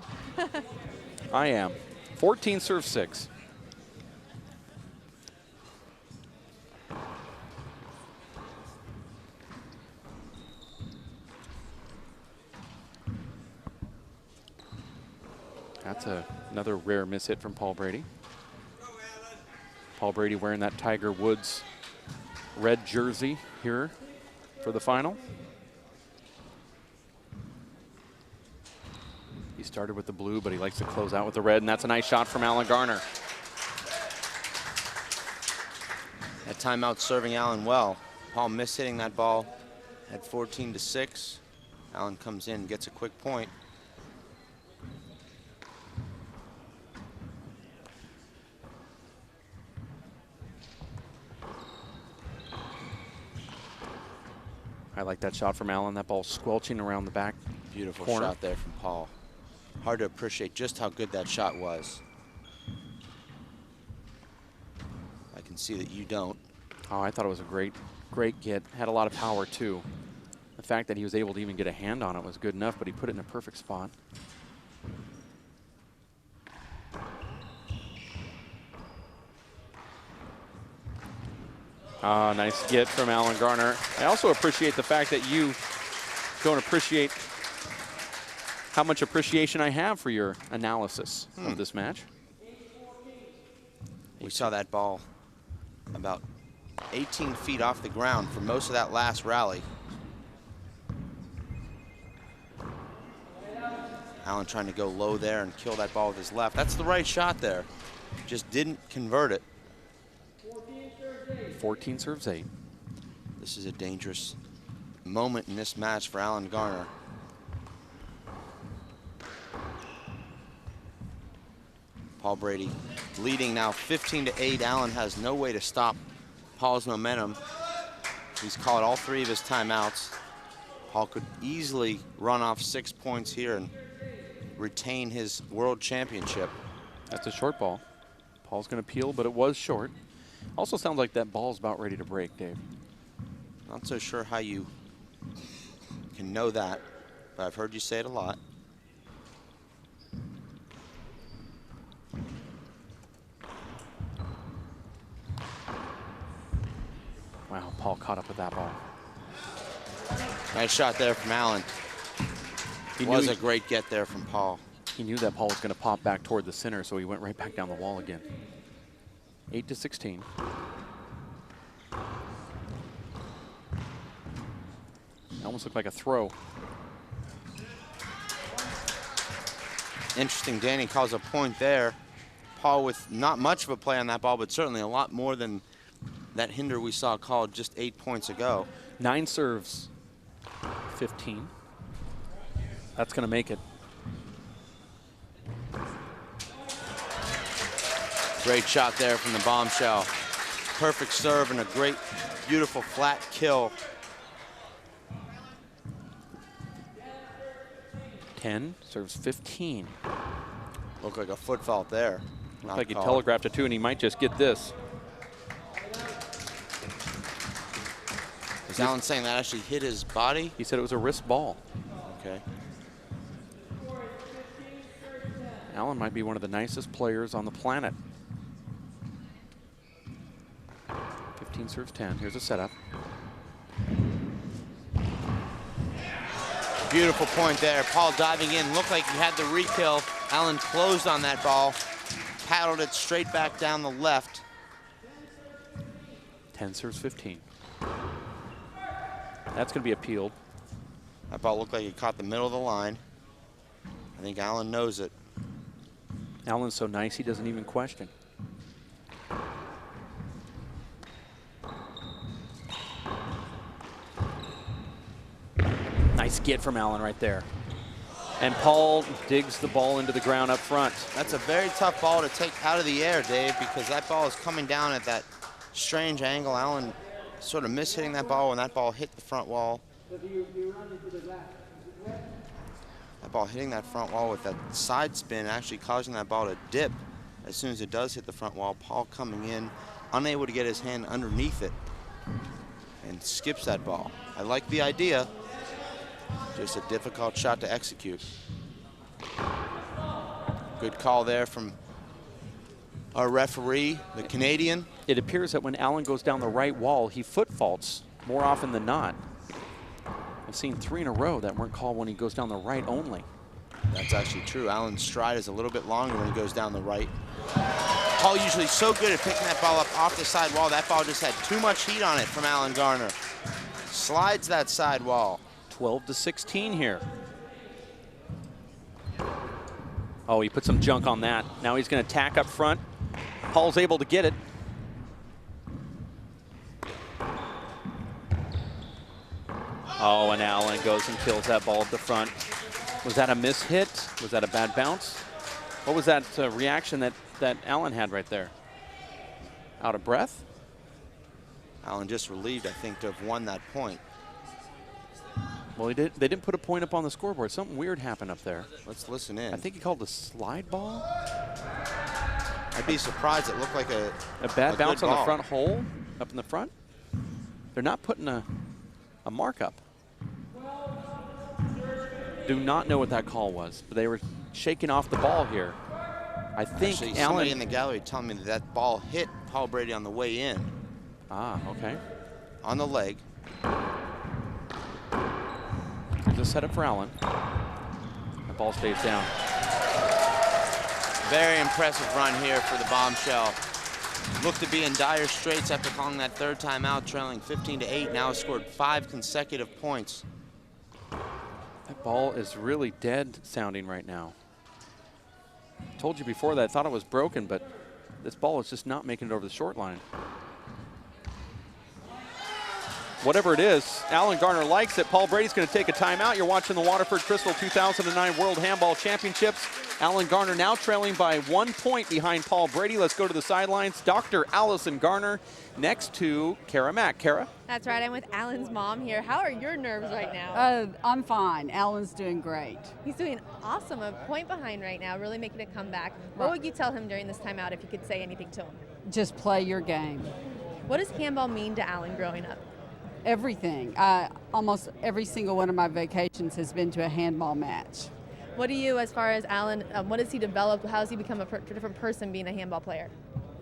[SPEAKER 1] I am. 14 serve 6. That's another rare miss hit from Paul Brady. Paul Brady wearing that Tiger Woods red jersey here for the final. He started with the blue, but he likes to close out with the red, and that's a nice shot from Allan Garner.
[SPEAKER 2] That timeout serving Allan well. Paul mishitting that ball at 14 to 6. Allan comes in, gets a quick point.
[SPEAKER 1] I like that shot from Allan. That ball squelching around the back.
[SPEAKER 2] Beautiful
[SPEAKER 1] corner.
[SPEAKER 2] shot there from Paul. Hard to appreciate just how good that shot was. I can see that you don't.
[SPEAKER 1] Oh, I thought it was a great get. Had a lot of power, too. The fact that he was able to even get a hand on it was good enough, but he put it in a perfect spot. Ah, nice get from Allan Garner. I also appreciate the fact that you don't appreciate how much appreciation I have for your analysis of this match.
[SPEAKER 2] We saw that ball about 18 feet off the ground for most of that last rally. Allan trying to go low there and kill that ball with his left. That's the right shot there. Just didn't convert it.
[SPEAKER 1] 14 serves 8.
[SPEAKER 2] This is a dangerous moment in this match for Allan Garner. Paul Brady leading now 15 to 8. Allan has no way to stop Paul's momentum. He's called all 3 of his timeouts. Paul could easily run off 6 points here and retain his world championship.
[SPEAKER 1] That's a short ball. Paul's going to peel, but it was short. Also sounds like that ball's about ready to break, Dave.
[SPEAKER 2] Not so sure how you can know that, but I've heard you say it a lot.
[SPEAKER 1] Wow, Paul caught up with that ball.
[SPEAKER 2] Nice shot there from Allan.
[SPEAKER 1] He
[SPEAKER 2] was
[SPEAKER 1] knew
[SPEAKER 2] a great get there from Paul.
[SPEAKER 1] He knew that Paul was going to pop back toward the center, so he went right back down the wall again. 8-16. Almost looked like a throw.
[SPEAKER 2] Interesting, Danny calls a point there. Paul with not much of a play on that ball, but certainly a lot more than that hinder we saw called just 8 points ago.
[SPEAKER 1] 9 serves, 15. That's going to make it.
[SPEAKER 2] Great shot there from the bombshell. Perfect serve and a great, beautiful flat kill.
[SPEAKER 1] 10 serves 15.
[SPEAKER 2] Looked like a foot fault there.
[SPEAKER 1] Looked like he telegraphed it too, and he might just get this.
[SPEAKER 2] Is Allan saying that actually hit his body?
[SPEAKER 1] He said it was a wrist ball.
[SPEAKER 2] Okay.
[SPEAKER 1] Allan might be one of the nicest players on the planet. 15 serves 10. Here's a setup.
[SPEAKER 2] Beautiful point there. Paul diving in. Looked like he had the re-kill. Allan closed on that ball. Paddled it straight back down the left.
[SPEAKER 1] 10 serves 15. That's going to be appealed.
[SPEAKER 2] That ball looked like it caught the middle of the line. I think Allan knows it.
[SPEAKER 1] Allan's so nice he doesn't even question. Nice get from Allan right there. And Paul digs the ball into the ground up front.
[SPEAKER 2] That's a very tough ball to take out of the air, Dave, because that ball is coming down at that strange angle. Allan sort of mishitting that ball when that ball hit the front wall. That ball hitting that front wall with that side spin actually causing that ball to dip as soon as it does hit the front wall. Paul coming in, unable to get his hand underneath it, and skips that ball. I like the idea, just a difficult shot to execute. Good call there from our referee, the Canadian.
[SPEAKER 1] It appears that when Allan goes down the right wall, he foot faults more often than not. I've seen 3 in a row that weren't called when he goes down the right only.
[SPEAKER 2] That's actually true. Allan's stride is a little bit longer when he goes down the right. Paul usually so good at picking that ball up off the side wall. That ball just had too much heat on it from Allan Garner. Slides that side wall.
[SPEAKER 1] 12-16 here. Oh, he put some junk on that. Now he's going to tack up front. Paul's able to get it. Oh, and Allan goes and kills that ball at the front. Was that a mishit? Was that a bad bounce? What was that reaction that Allan had right there? Out of breath?
[SPEAKER 2] Allan just relieved, I think, to have won that point.
[SPEAKER 1] Well, they didn't put a point up on the scoreboard. Something weird happened up there.
[SPEAKER 2] Let's listen in.
[SPEAKER 1] I think he called a slide ball.
[SPEAKER 2] I'd be surprised. It looked like a
[SPEAKER 1] bad bounce on
[SPEAKER 2] ball.
[SPEAKER 1] the front hole up in the front. They're not putting a mark up. Do not know what that call was, but they were shaking off the ball here. I think
[SPEAKER 2] actually,
[SPEAKER 1] Allan
[SPEAKER 2] somebody in the gallery telling me that ball hit Paul Brady on the way in.
[SPEAKER 1] Ah, okay.
[SPEAKER 2] On the leg.
[SPEAKER 1] Here's a setup for Allan. The ball stays down.
[SPEAKER 2] Very impressive run here for the bombshell. Looked to be in dire straits after calling that third timeout, trailing 15-8. Now has scored 5 consecutive points.
[SPEAKER 1] That ball is really dead sounding right now. Told you before that I thought it was broken, but this ball is just not making it over the short line. Whatever it is, Allan Garner likes it. Paul Brady's going to take a timeout. You're watching the Waterford Crystal 2009 World Handball Championships. Allan Garner now trailing by 1 point behind Paul Brady. Let's go to the sidelines. Dr. Allison Garner next to Kara Mack. Kara?
[SPEAKER 3] That's right. I'm with Allan's mom here. How are your nerves right now?
[SPEAKER 10] I'm fine. Allan's doing great.
[SPEAKER 3] He's doing awesome. A point behind right now, really making a comeback. What would you tell him during this timeout if you could say anything to him?
[SPEAKER 10] Just play your game.
[SPEAKER 3] What does handball mean to Allan growing up?
[SPEAKER 10] Everything. Almost every single one of my vacations has been to a handball match.
[SPEAKER 3] What do you, as far as Allan, what has he developed? How has he become a different person being a handball player?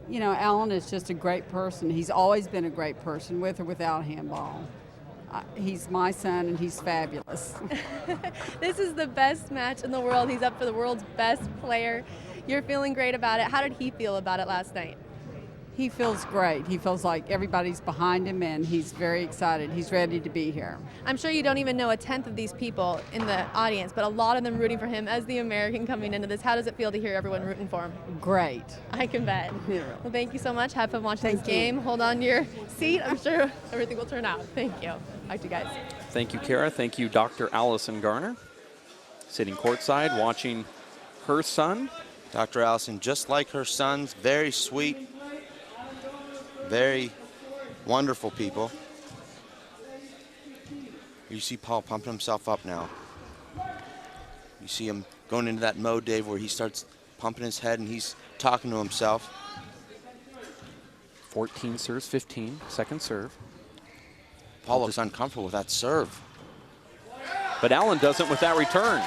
[SPEAKER 10] You know, Allan is just a great person. He's always been a great person, with or without handball. He's my son, and he's fabulous.
[SPEAKER 3] This is the best match in the world. He's up for the world's best player. You're feeling great about it. How did he feel about it last night?
[SPEAKER 10] He feels great. He feels like everybody's behind him, and he's very excited. He's ready to be here.
[SPEAKER 3] I'm sure you don't even know a tenth of these people in the audience, but a lot of them rooting for him as the American coming into this. How does it feel to hear everyone rooting for him?
[SPEAKER 10] Great.
[SPEAKER 3] I can bet.
[SPEAKER 10] Yeah.
[SPEAKER 3] Well, thank you so much. Have fun watching this
[SPEAKER 10] Thank you.
[SPEAKER 3] game. Hold on to your seat. I'm sure everything will turn out. Thank you. Back to you guys.
[SPEAKER 1] Thank you, Kara. Thank you, Dr. Allison Garner, sitting courtside watching her son.
[SPEAKER 2] Dr. Allison, just like her sons, very sweet, very wonderful people. You see Paul pumping himself up now. You see him going into that mode, Dave, where he starts pumping his head and he's talking to himself.
[SPEAKER 1] 14 serves 15, second serve.
[SPEAKER 2] Paul looks uncomfortable with that serve.
[SPEAKER 1] But Allan doesn't with that return.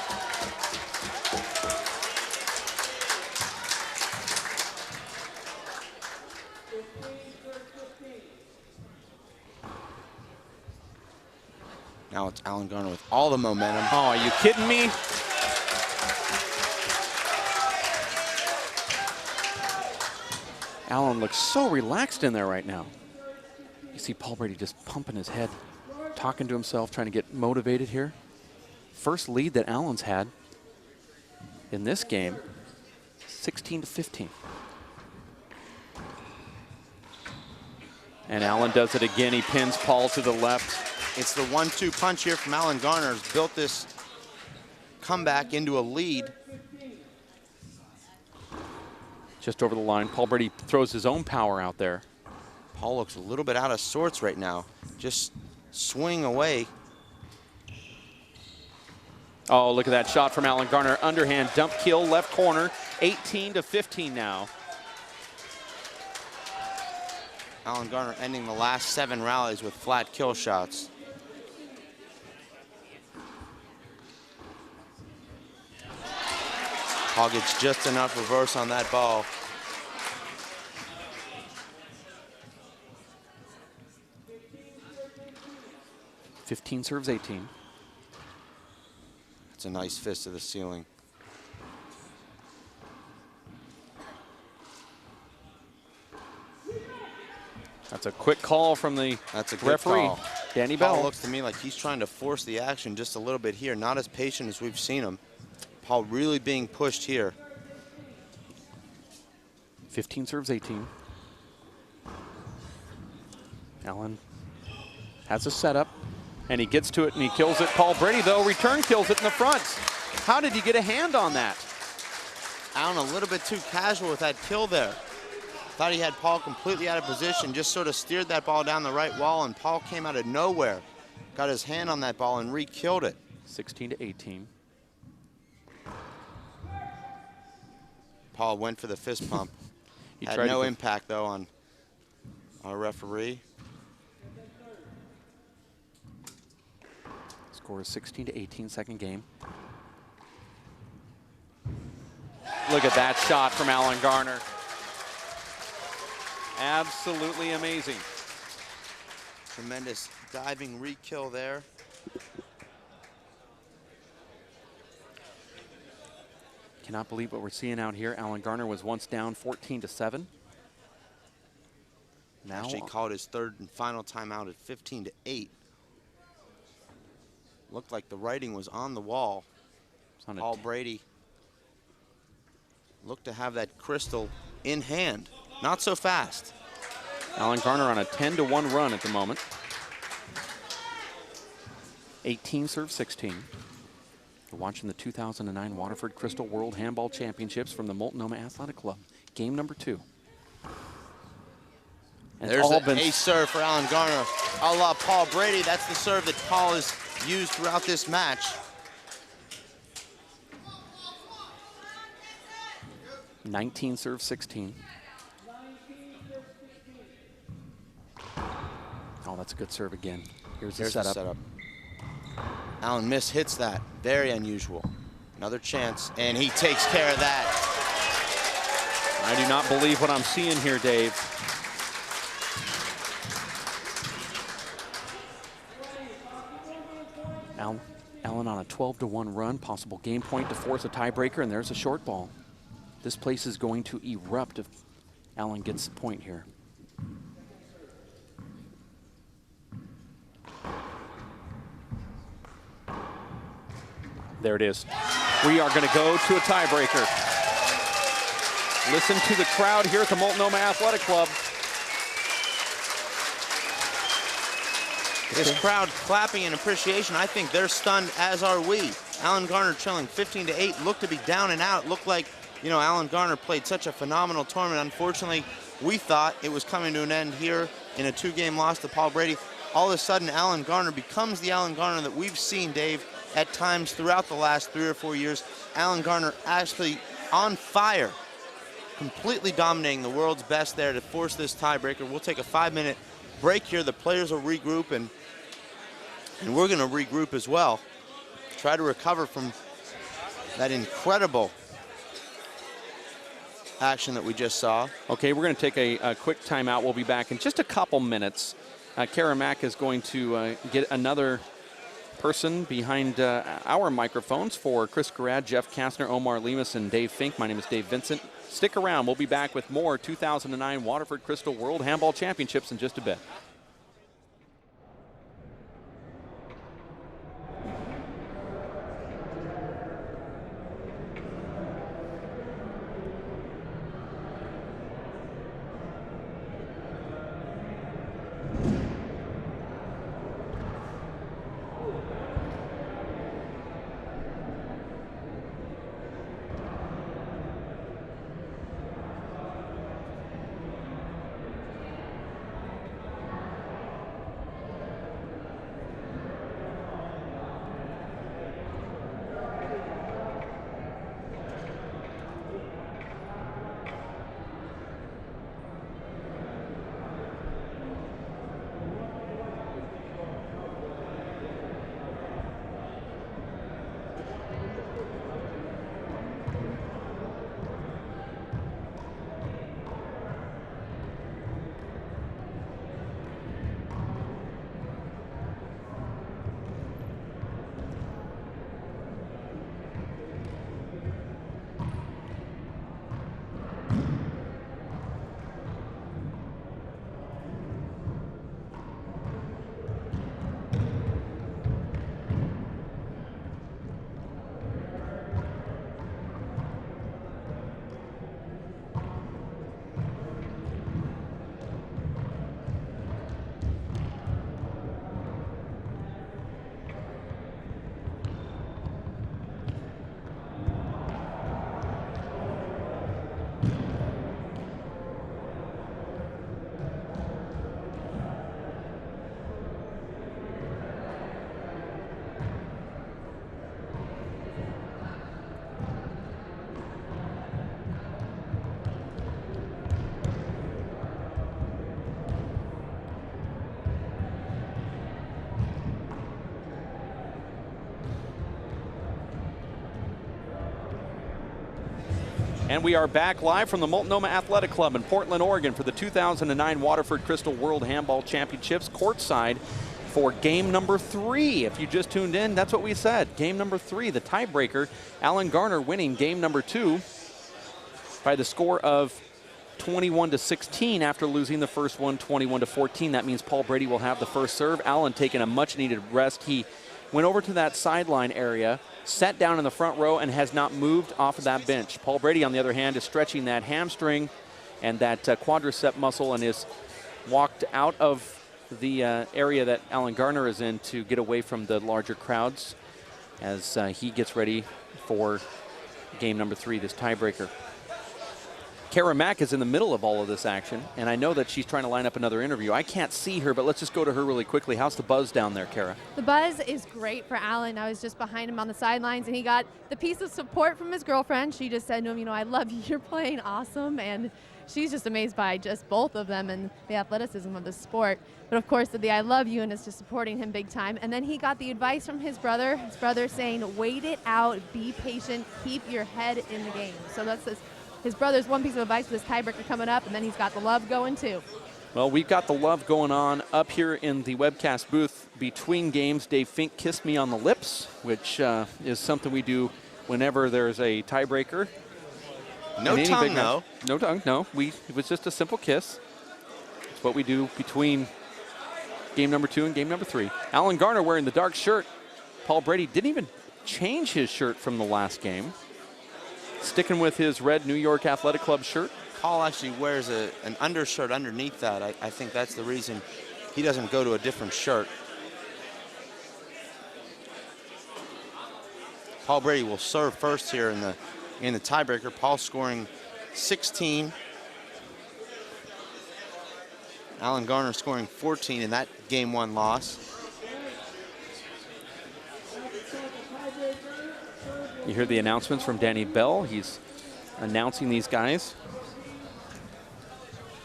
[SPEAKER 2] Now it's Allan Garner with all the momentum.
[SPEAKER 1] Oh, are you kidding me? Allan looks so relaxed in there right now. You see Paul Brady just pumping his head, talking to himself, trying to get motivated here. First lead that Allan's had in this game, 16-15. And Allan does it again. He pins Paul to the left.
[SPEAKER 2] It's the 1-2 punch here from Allan Garner. Has built this comeback into a lead.
[SPEAKER 1] Just over the line. Paul Brady throws his own power out there.
[SPEAKER 2] Paul looks a little bit out of sorts right now. Just swing away.
[SPEAKER 1] Oh, look at that shot from Allan Garner. Underhand dump kill, left corner. 18-15 now.
[SPEAKER 2] Allan Garner ending the last 7 rallies with flat kill shots. Paul gets just enough reverse on that ball.
[SPEAKER 1] Fifteen serves 18.
[SPEAKER 2] It's a nice fist to the ceiling.
[SPEAKER 1] That's a quick call from the
[SPEAKER 2] That's a good
[SPEAKER 1] referee,
[SPEAKER 2] call.
[SPEAKER 1] Danny
[SPEAKER 2] Paul
[SPEAKER 1] Bell.
[SPEAKER 2] looks to me like he's trying to force the action just a little bit here. Not as patient as we've seen him. Paul really being pushed here.
[SPEAKER 1] 15 serves 18. Allan has a setup, and he gets to it, and he kills it. Paul Brady, though, return kills it in the front. How did he get a hand on that?
[SPEAKER 2] Allan a little bit too casual with that kill there. Thought he had Paul completely out of position, just sort of steered that ball down the right wall, and Paul came out of nowhere. Got his hand on that ball and re-killed it.
[SPEAKER 1] 16-18.
[SPEAKER 2] Paul went for the fist pump.
[SPEAKER 1] He
[SPEAKER 2] Had
[SPEAKER 1] tried
[SPEAKER 2] no
[SPEAKER 1] to
[SPEAKER 2] impact, though, on our referee.
[SPEAKER 1] Score is 16-18, second game. Look at that shot from Allan Garner. Absolutely amazing.
[SPEAKER 2] Tremendous diving re-kill there.
[SPEAKER 1] Cannot believe what we're seeing out here. Allan Garner was once down 14-7. Now
[SPEAKER 2] Actually called his third and final timeout at 15-8. Looked like the writing was on the wall.
[SPEAKER 1] on
[SPEAKER 2] Paul Brady looked to have that crystal in hand. Not so fast.
[SPEAKER 1] Allan Garner on a 10-1 run at the moment. 18 serves 16. You're watching the 2009 Waterford Crystal World Handball Championships from the Multnomah Athletic Club. Game number 2. And
[SPEAKER 2] there's an ace serve for Allan Garner. A la Paul Brady. That's the serve that Paul has used throughout this match.
[SPEAKER 1] $19 serves 16. Oh, that's a good serve again. Here's the
[SPEAKER 2] Here's
[SPEAKER 1] setup.
[SPEAKER 2] the setup. Allan hits that. Very unusual. Another chance, and he takes care of that.
[SPEAKER 1] I do not believe what I'm seeing here, Dave. Allan on a 12-1 run, possible game point to force a tiebreaker, and there's a short ball. This place is going to erupt if Allan gets the point here. There it is. We are going to go to a tiebreaker. Listen to the crowd here at the Multnomah Athletic Club.
[SPEAKER 2] This crowd clapping in appreciation. I think they're stunned, as are we. Allan Garner trailing 15-8, looked to be down and out. Looked like, you know, Allan Garner played such a phenomenal tournament. Unfortunately, we thought it was coming to an end here in a 2-game loss to Paul Brady. All of a sudden, Allan Garner becomes the Allan Garner that we've seen, Dave, at times throughout the last 3 or 4 years. Allan Garner actually on fire, completely dominating the world's best there to force this tiebreaker. We'll take a 5-minute break here. The players will regroup, and we're going to regroup as well. Try to recover from that incredible action that we just saw.
[SPEAKER 1] Okay, we're going to take a quick timeout. We'll be back in just a couple minutes. Kara Mack is going to get another person behind our microphones for Chris Garrad, Jeff Kastner, Omar Lemus, and Dave Fink. My name is Dave Vincent. Stick around. We'll be back with more 2009 Waterford Crystal World Handball Championships in just a bit. And we are back live from the Multnomah Athletic Club in Portland, Oregon for the 2009 Waterford Crystal World Handball Championships, courtside for game number 3. If you just tuned in, that's what we said. Game number 3, the tiebreaker. Allan Garner winning game number 2 by the score of 21-16 after losing the first one 21-14. That means Paul Brady will have the first serve. Allan taking a much needed rest. He went over to that sideline area, sat down in the front row, and has not moved off of that bench. Paul Brady, on the other hand, is stretching that hamstring and that quadricep muscle and is walked out of the area that Allan Garner is in to get away from the larger crowds as he gets ready for game number 3, this tiebreaker. Kara Mack is in the middle of all of this action, and I know that she's trying to line up another interview. I can't see her, but let's just go to her really quickly. How's the buzz down there, Kara?
[SPEAKER 3] The buzz is great for Allan. I was just behind him on the sidelines, and he got the piece of support from his girlfriend. She just said to him, you know, I love you. You're playing awesome. And she's just amazed by just both of them and the athleticism of the sport. But of course, the I love you and is just supporting him big time. And then he got the advice from his brother saying, wait it out, be patient, keep your head in the game. So that's his brother's one piece of advice for this tiebreaker coming up, and then he's got the love going too.
[SPEAKER 1] Well, we've got the love going on up here in the webcast booth between games. Dave Fink kissed me on the lips, which is something we do whenever there's a tiebreaker.
[SPEAKER 2] No tongue, though.
[SPEAKER 1] No tongue, no. It was just a simple kiss. It's what we do between game number 2 and game number 3. Allan Garner wearing the dark shirt. Paul Brady didn't even change his shirt from the last game. Sticking with his red New York Athletic Club shirt.
[SPEAKER 2] Paul actually wears an undershirt underneath that. I think that's the reason he doesn't go to a different shirt. Paul Brady will serve first here in the tiebreaker. Paul scoring 16. Allan Garner scoring 14 in that game 1 loss.
[SPEAKER 1] You hear the announcements from Danny Bell. He's announcing these guys.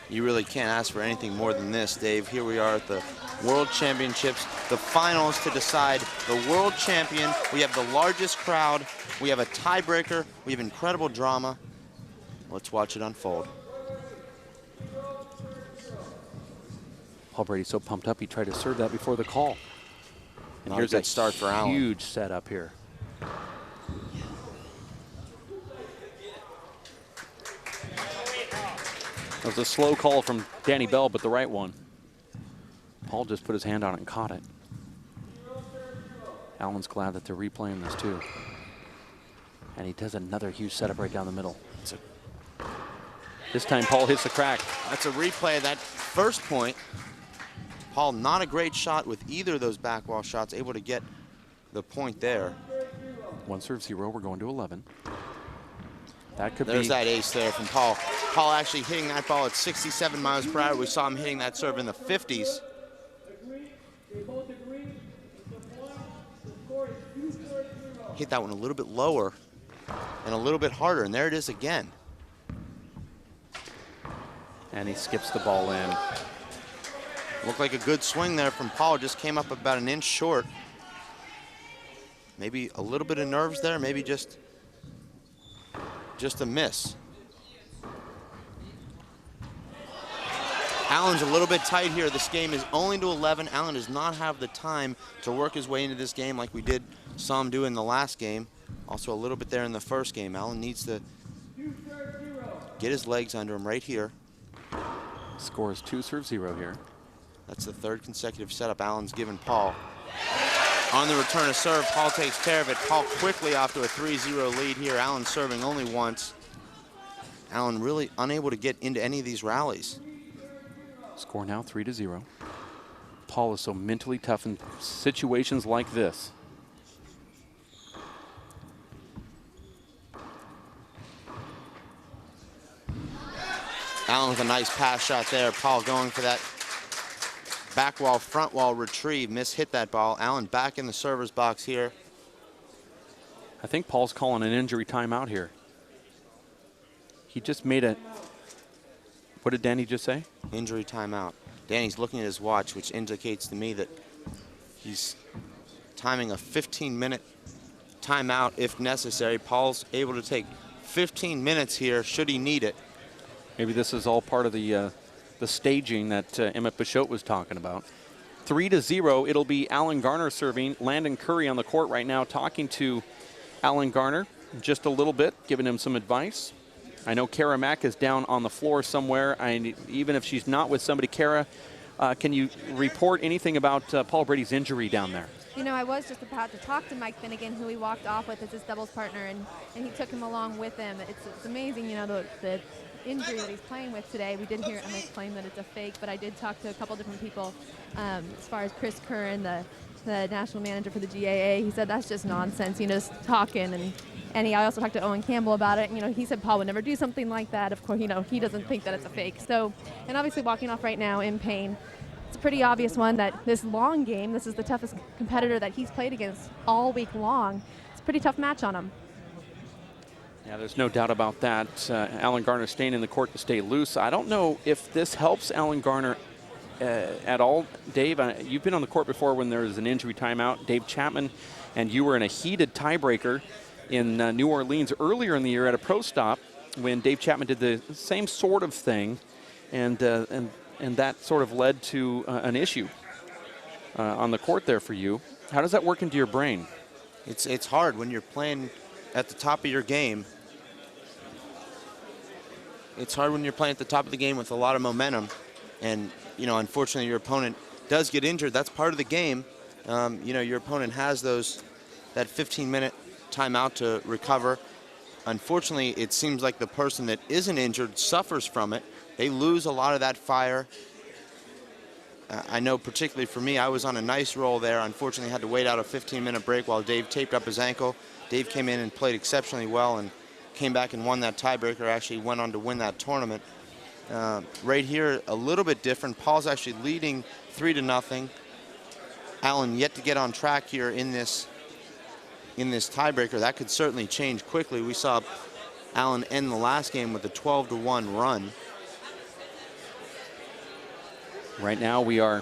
[SPEAKER 2] You really can't ask for anything more than this, Dave. Here we are at the World Championships, the finals to decide the world champion. We have the largest crowd. We have a tiebreaker. We have incredible drama. Let's watch it unfold.
[SPEAKER 1] Paul Brady's so pumped up, he tried to serve that before the call. And
[SPEAKER 2] Not
[SPEAKER 1] here's
[SPEAKER 2] a good start for Allan.
[SPEAKER 1] Huge setup here. That was a slow call from Danny Bell, but the right one. Paul just put his hand on it and caught it. Allan's glad that they're replaying this too. And he does another huge setup right down the middle. This time Paul hits the crack.
[SPEAKER 2] That's a replay of that first point. Paul, not a great shot with either of those back wall shots, able to get the point there.
[SPEAKER 1] 1-0, we're going to 11. That could
[SPEAKER 2] There's
[SPEAKER 1] be.
[SPEAKER 2] that ace there from Paul. Paul actually hitting that ball at 67 miles per hour. We saw him hitting that serve in the 50s. Hit that one a little bit lower and a little bit harder, and there it is again.
[SPEAKER 1] And he skips the ball in.
[SPEAKER 2] Looked like a good swing there from Paul, just came up about an inch short. Maybe a little bit of nerves there, maybe just a miss. Allan's a little bit tight here. This game is only to 11. Allan does not have the time to work his way into this game like we saw him do in the last game. Also a little bit there in the first game. Allan needs to get his legs under him right here.
[SPEAKER 1] Score is 2-0 here.
[SPEAKER 2] That's the third consecutive setup Allan's given Paul. On the return of serve, Paul takes care of it. Paul quickly off to a 3-0 lead here. Allan serving only once. Allan really unable to get into any of these rallies.
[SPEAKER 1] Score now 3-0. Paul is so mentally tough in situations like this.
[SPEAKER 2] Allan with a nice pass shot there. Paul going for that back wall, front wall retrieve. Hit that ball. Allan back in the server's box here.
[SPEAKER 1] I think Paul's calling an injury timeout here. He just made a, what did Danny just say?
[SPEAKER 2] Injury timeout. Danny's looking at his watch, which indicates to me that he's timing a 15-minute timeout if necessary. Paul's able to take 15 minutes here should he need it.
[SPEAKER 1] Maybe this is all part of the staging that Emmett Bichotte was talking about. 3-0, it'll be Allan Garner serving. Landon Curry on the court right now talking to Allan Garner just a little bit, giving him some advice. I know Kara Mack is down on the floor somewhere. Even if she's not with somebody, Kara, can you report anything about Paul Brady's injury down there?
[SPEAKER 3] You know, I was just about to talk to Mike Finnegan, who he walked off with as his doubles partner, and he took him along with him. It's amazing, you know, the injury that he's playing with today. We did hear Emmett claim that it's a fake, but I did talk to a couple different people as far as Chris Curran, the national manager for the GAA. He said that's just nonsense, you know, just talking. And I also talked to Owen Campbell about it. You know, he said Paul would never do something like that. Of course, you know, he doesn't think that it's a fake. So, and obviously walking off right now in pain. It's a pretty obvious one that this long game, this is the toughest competitor that he's played against all week long. It's a pretty tough match on him.
[SPEAKER 1] Yeah, there's no doubt about that. Allan Garner staying in the court to stay loose. I don't know if this helps Allan Garner at all. Dave, you've been on the court before when there was an injury timeout. Dave Chapman and you were in a heated tiebreaker in New Orleans earlier in the year at a pro stop when Dave Chapman did the same sort of thing, and that sort of led to an issue on the court there for you. How does that work into your brain?
[SPEAKER 2] It's hard when you're playing at the top of your game. It's hard when you're playing at the top of the game with a lot of momentum, and unfortunately your opponent does get injured. That's part of the game. Your opponent has that 15-minute timeout to recover. Unfortunately, it seems like the person that isn't injured suffers from it. They lose a lot of that fire. I know particularly for me, I was on a nice roll there. Unfortunately, had to wait out a 15-minute break while Dave taped up his ankle. Dave came in and played exceptionally well and came back and won that tiebreaker, actually went on to win that tournament. Right here, a little bit different. Paul's actually leading 3-0. Allan yet to get on track here in this tiebreaker. That could certainly change quickly. We saw Allan end the last game with a 12-1 run.
[SPEAKER 1] Right now we are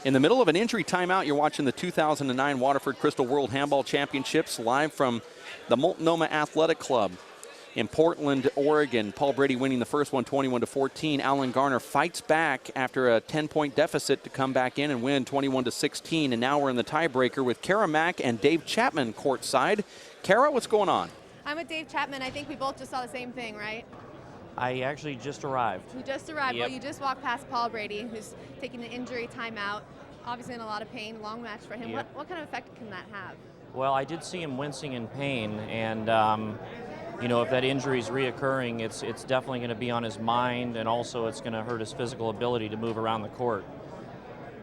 [SPEAKER 1] in the middle of an injury timeout. You're watching the 2009 Waterford Crystal World Handball Championships live from the Multnomah Athletic Club in Portland, Oregon. Paul Brady winning the first one 21-14. Allan Garner fights back after a 10-point deficit to come back in and win 21-16. And now we're in the tiebreaker with Kara Mack and Dave Chapman courtside. Kara, what's going on?
[SPEAKER 3] I'm with Dave Chapman. I think we both just saw the same thing, right?
[SPEAKER 11] I actually just arrived.
[SPEAKER 3] You just arrived.
[SPEAKER 11] Yep.
[SPEAKER 3] Well, you just walked past Paul Brady, who's taking an injury timeout. Obviously in a lot of pain, long match for him.
[SPEAKER 11] Yep.
[SPEAKER 3] What kind of effect can that have?
[SPEAKER 11] Well, I did see him wincing in pain, and if that injury is reoccurring, it's definitely going to be on his mind, and also it's going to hurt his physical ability to move around the court.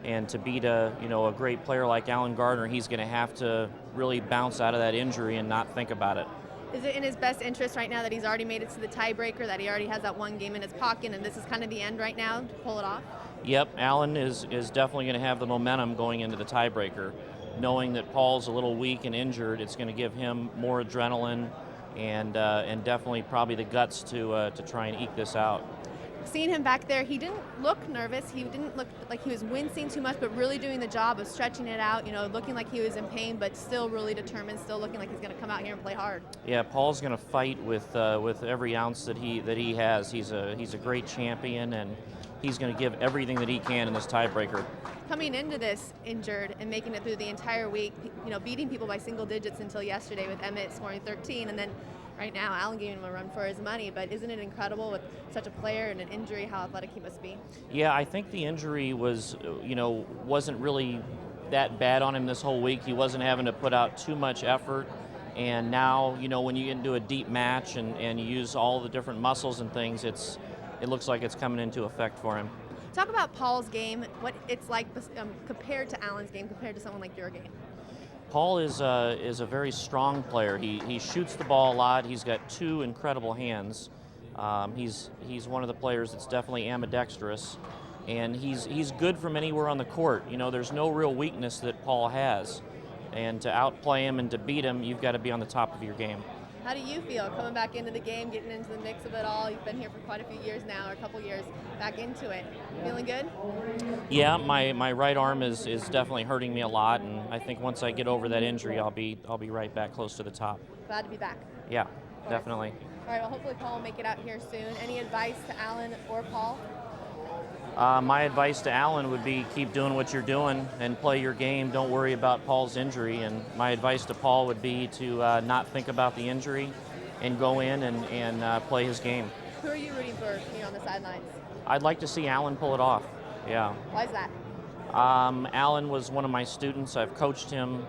[SPEAKER 11] And to beat a great player like Allan Garner, he's going to have to really bounce out of that injury and not think about it.
[SPEAKER 3] Is it in his best interest right now that he's already made it to the tiebreaker, that he already has that one game in his pocket, and this is kind of the end right now to pull it off?
[SPEAKER 11] Yep, Allan is definitely going to have the momentum going into the tiebreaker. Knowing that Paul's a little weak and injured, it's going to give him more adrenaline and definitely probably the guts to try and eke this out.
[SPEAKER 3] Seeing him back there, he didn't look nervous. He didn't look like he was wincing too much, but really doing the job of stretching it out, looking like he was in pain, but still really determined, still looking like he's going to come out here and play hard.
[SPEAKER 11] Yeah, Paul's going to fight with every ounce that he has. He's a great champion, and he's going to give everything that he can in this tiebreaker.
[SPEAKER 3] Coming into this injured and making it through the entire week, beating people by single digits until yesterday with Emmett scoring 13, and then right now Allan giving him a run for his money. But isn't it incredible with such a player and an injury how athletic he must be?
[SPEAKER 11] Yeah, I think the injury wasn't really that bad on him this whole week. He wasn't having to put out too much effort. And now, when you get into a deep match and you use all the different muscles and things, it looks like it's coming into effect for him.
[SPEAKER 3] Talk about Paul's game, what it's like compared to Allan's game, compared to someone like your game.
[SPEAKER 11] Paul is a very strong player. He shoots the ball a lot. He's got two incredible hands. He's one of the players that's definitely ambidextrous, and he's good from anywhere on the court. There's no real weakness that Paul has, and to outplay him and to beat him, you've got to be on the top of your game.
[SPEAKER 3] How do you feel coming back into the game, getting into the mix of it all? You've been here for quite a few years now, or a couple years, back into it. Feeling good?
[SPEAKER 11] Yeah, my right arm is definitely hurting me a lot, and I think once I get over that injury, I'll be right back close to the top.
[SPEAKER 3] Glad to be back.
[SPEAKER 11] Yeah, definitely.
[SPEAKER 3] All right, well, hopefully Paul will make it out here soon. Any advice to Allan or Paul?
[SPEAKER 11] My advice to Allan would be keep doing what you're doing and play your game. Don't worry about Paul's injury. And my advice to Paul would be to not think about the injury and go in and play his game.
[SPEAKER 3] Who are you rooting for on the sidelines?
[SPEAKER 11] I'd like to see Allan pull it off. Yeah.
[SPEAKER 3] Why is that?
[SPEAKER 11] Allan was one of my students. I've coached him